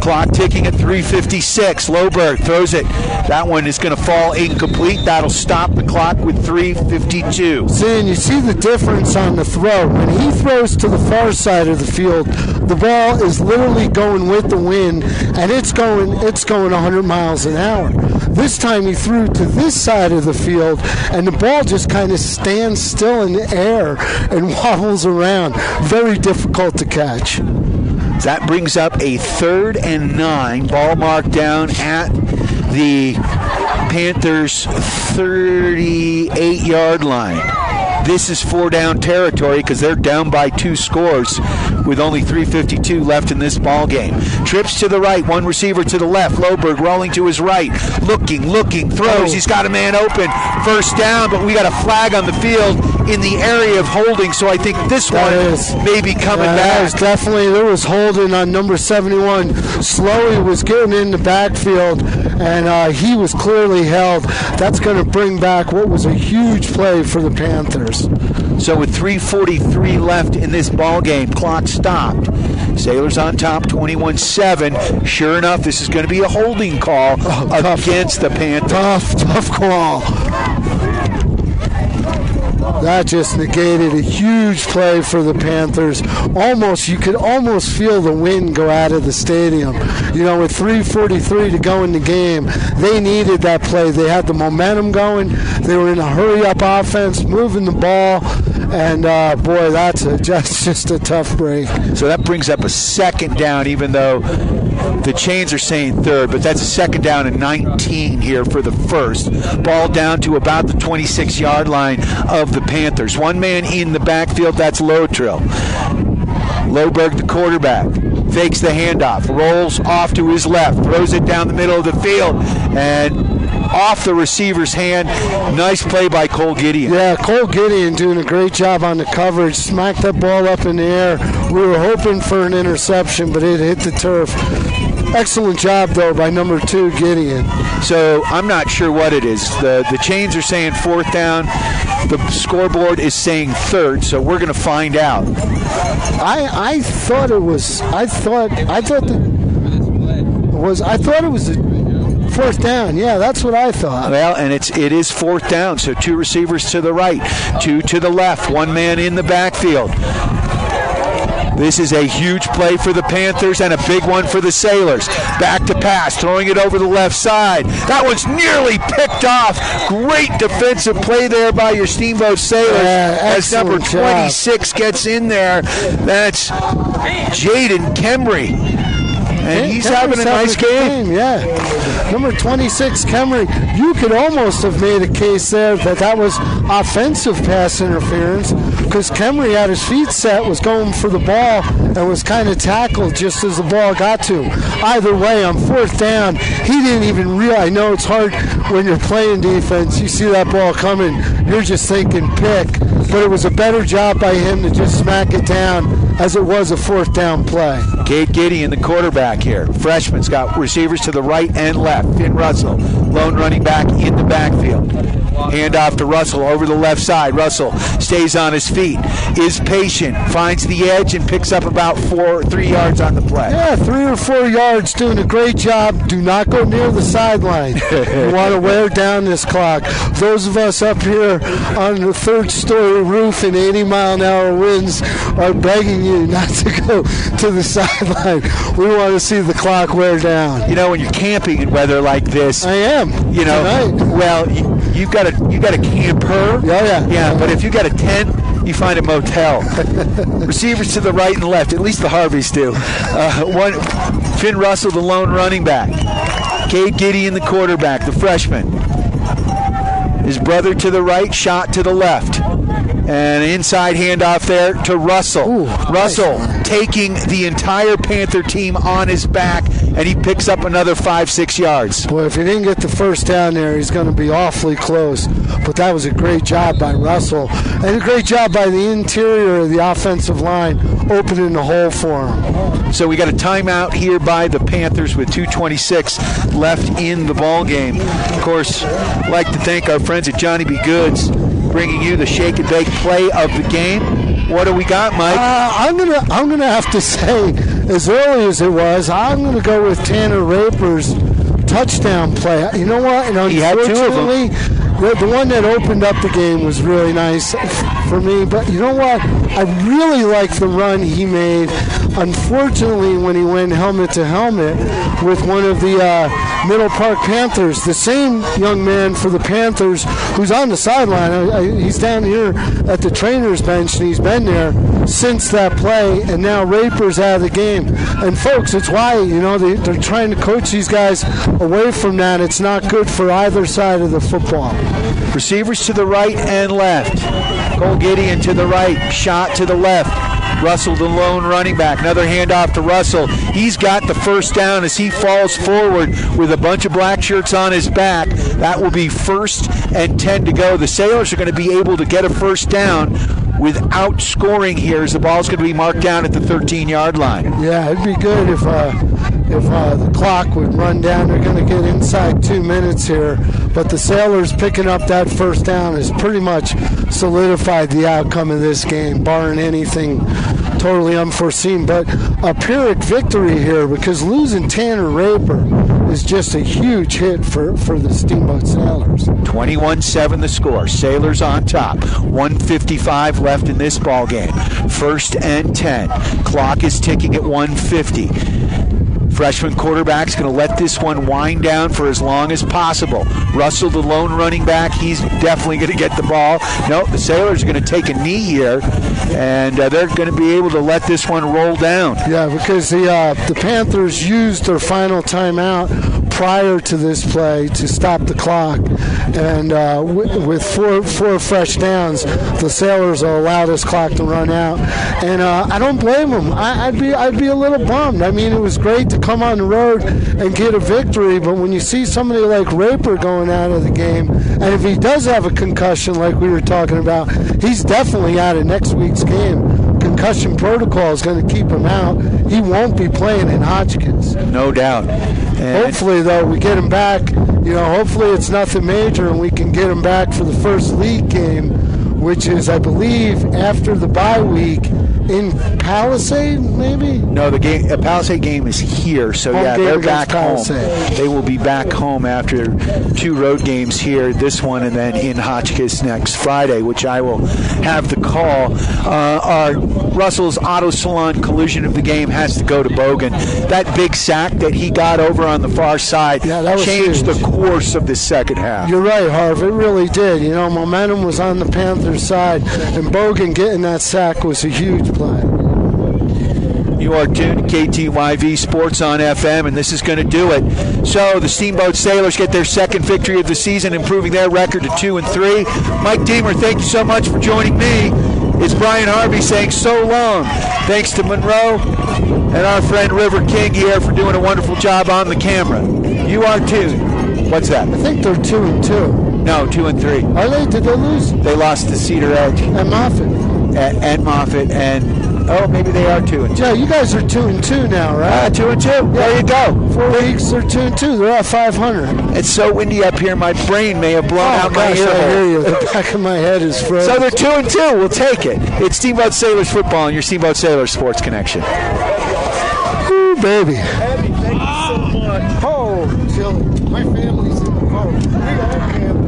Clock ticking at 3:56. Loberg throws it. That one is going to fall incomplete. That'll stop the clock with 3:52. See, and you see the difference on the throw. When he throws to the far side of the field, the ball is literally going with the wind, and it's going 100 miles an hour. This time he threw to this side of the field, and the ball just kind of stands still in the air and wobbles around. Very difficult to catch. That brings up a 3rd and 9. Ball marked down at the Panthers' 38-yard line. This is 4-down territory because they're down by 2 scores with only 3:52 left in this ball game. Trips to the right, 1 receiver to the left. Loberg rolling to his right, looking, throws. He's got a man open. First down, but we got a flag on the field in the area of holding, so I think this one may be coming back. There was holding on number 71. Slowey was getting in the backfield, and he was clearly held. That's going to bring back what was a huge play for the Panthers. So with 3:43 left in this ball game, clock stopped. Sailors on top, 21-7. Sure enough, this is going to be a holding call against the Panthers. Tough call. That just negated a huge play for the Panthers. You could almost feel the wind go out of the stadium. With 3:43 to go in the game, they needed that play. They had the momentum going. They were in a hurry-up offense, moving the ball, and boy, that's just a tough break. So that brings up a 2nd down, even though the chains are saying 3rd, but that's a 2nd down and 19 here for the 1st. Ball down to about the 26-yard line of the Panthers. 1 man in the backfield, that's Lotrill. Loberg, the quarterback, fakes the handoff, rolls off to his left, throws it down the middle of the field, and off the receiver's hand. Nice play by Cole Gideon. Yeah, Cole Gideon doing a great job on the coverage. Smacked that ball up in the air. We were hoping for an interception, but it hit the turf. Excellent job, though, by number 2, Gideon. So I'm not sure what it is. The chains are saying 4th down. The scoreboard is saying 3rd, so we're going to find out. I thought it was a Fourth down, yeah, that's what I thought. Well, and it is fourth down, so 2 receivers to the right, 2 to the left, 1 man in the backfield. This is a huge play for the Panthers and a big one for the Sailors. Back to pass, throwing it over the left side. That one's nearly picked off. Great defensive play there by your Steamboat Sailors as number 26 gets in there. That's Jaden Kemry. And he's having a nice game. Yeah. Number 26, Kemry. You could almost have made a case there that was offensive pass interference because Kemry had his feet set, was going for the ball, and was kind of tackled just as the ball got to him. Either way, on fourth down, he didn't even realize. I know it's hard when you're playing defense. You see that ball coming, you're just thinking pick. But it was a better job by him to just smack it down as it was a fourth down play. Cade Gideon, the quarterback here. Freshman's got receivers to the right and left. Finn Russell, lone running back in the backfield. Hand off to Russell over the left side. Russell stays on his feet, is patient, finds the edge, and picks up about 3 yards on the play. Yeah, 3 or 4 yards, doing a great job. Do not go near the sideline. You want to wear down this clock. Those of us up here on the third-story roof in 80-mile-an-hour winds are begging you not to go to the sideline. We want to see the clock wear down. You know, when you're camping in weather like this, I am. You know, tonight. Well, you've got a camper. Oh yeah. Yeah, but if you got a tent, you find a motel. Receivers to the right and left. At least the Harveys do. Finn Russell, the lone running back. Cade Gideon, the quarterback, the freshman. His brother to the right, shot to the left. And an inside handoff there to Russell. Ooh, Russell nice. Taking the entire Panther team on his back, and he picks up another 5-6 yards. Boy, if he didn't get the first down there, he's going to be awfully close. But that was a great job by Russell. And a great job by the interior of the offensive line, opening the hole for him. So we got a timeout here by the Panthers with 2:26 left in the ball game. Of course, I'd like to thank our friends at Johnny B. Goods, bringing you the shake and bake play of the game. What do we got, Mike? I'm gonna have to say, as early as it was, I'm gonna go with Tanner Raper's touchdown play. You know what? And he had 2 of them. The one that opened up the game was really nice for me. But you know what? I really like the run he made. Unfortunately, when he went helmet to helmet with one of the Middle Park Panthers, the same young man for the Panthers who's on the sideline. He's down here at the trainer's bench, and he's been there since that play, and now Raper's out of the game. And folks, it's why, you know, they're trying to coach these guys away from that. It's not good for either side of the football. Receivers to the right and left. Cole Gideon to the right, shot to the left. Russell, the lone running back. Another handoff to Russell. He's got the first down as he falls forward with a bunch of black shirts on his back. That will be 1st and 10 to go. The Sailors are going to be able to get a first down without scoring here, as the ball's going to be marked down at the 13-yard line. Yeah, it'd be good if the clock would run down. They're going to get inside 2 minutes here, but the Sailors picking up that first down has pretty much solidified the outcome of this game, barring anything totally unforeseen. But a Pyrrhic victory here, because losing Tanner Raper is just a huge hit for the Steamboat Sailors. 21-7 the score. Sailors on top. 1:55 left in this ball game. 1st and 10. Clock is ticking at 1:50. Freshman quarterback's going to let this one wind down for as long as possible. Russell, the lone running back, he's definitely going to get the ball. No, the Sailors are going to take a knee here, and they're going to be able to let this one roll down. Yeah, because the Panthers used their final timeout prior to this play to stop the clock, and with four fresh downs, the Sailors will allow this clock to run out, and I don't blame them. I'd be a little bummed. I mean, it was great to come on the road and get a victory, but when you see somebody like Raper going out of the game, and if he does have a concussion like we were talking about, he's definitely out of next week's game. Concussion protocol is going to keep him out. He won't be playing in Hotchkiss. No doubt. And hopefully, though, we get him back. You know, hopefully it's nothing major, and we can get him back for the first league game, which is, I believe, after the bye week in Palisade, maybe? No, the Palisade game is here. So, Home yeah, game they're against back home. Palisade. They will be back home after 2 road games here, this one and then in Hotchkiss next Friday, which I will have the call. Our Russell's Auto Salon collision of the game has to go to Bogan. That big sack that he got over on the far side changed the course of the second half. You're right, Harv. It really did. You know, momentum was on the Panthers' side, and Bogan getting that sack was a huge play. You are tuned to KTYV Sports on FM, and this is going to do it. So the Steamboat Sailors get their second victory of the season, improving their record to 2-3. Mike Deemer, thank you so much for joining me. It's Brian Harvey saying so long. Thanks to Monroe and our friend River King here for doing a wonderful job on the camera. You are tuned. What's that? I think they're 2-2. No, 2-3. Are they? Did they lose? They lost to Cedar Edge. And Moffett. And Moffett, and maybe they are 2-2. Yeah, you guys are 2-2 now, right? 2-2. Yeah. There you go. 4 weeks, they're 2-2. They're at 500. It's so windy up here, my brain may have blown out my ear. I hear you. The back of my head is frozen. So they're 2-2. We'll take it. It's Steamboat Sailors football and your Steamboat Sailors Sports Connection. Ooh, baby. Abby, thank you so much. Oh, Chili. My family's in the car.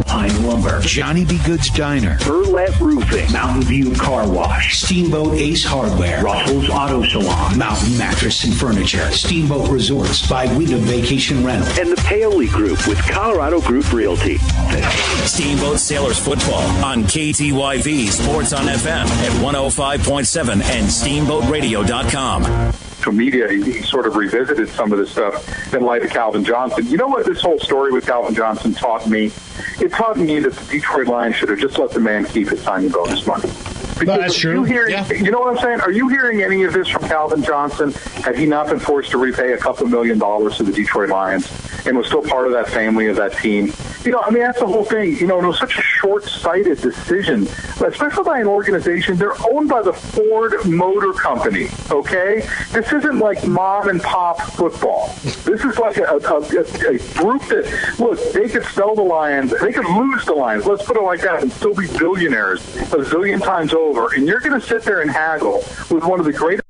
Pine Lumber, Johnny B. Good's Diner, Burlette Roofing, Mountain View Car Wash, Steamboat Ace Hardware, Russell's Auto Salon, Mountain Mattress and Furniture, Steamboat Resorts by Wyndham Vacation Rental, and the Paoli Group with Colorado Group Realty. Steamboat Sailors football on KTYV Sports on FM at 105.7 and SteamboatRadio.com. Media, he sort of revisited some of this stuff in light of Calvin Johnson. You know what this whole story with Calvin Johnson taught me? It taught me that the Detroit Lions should have just let the man keep his signing bonus money. Because that's true. You know what I'm saying? Are you hearing any of this from Calvin Johnson? Had he not been forced to repay a couple $1 million to the Detroit Lions and was still part of that family, of that team? You know, I mean, that's the whole thing. You know, it was such a short-sighted decision, especially by an organization. They're owned by the Ford Motor Company, okay? This isn't like mom-and-pop football. This is like a group that, look, they could sell the Lions. They could lose the Lions, let's put it like that, and still be billionaires a zillion times over. And you're going to sit there and haggle with one of the greatest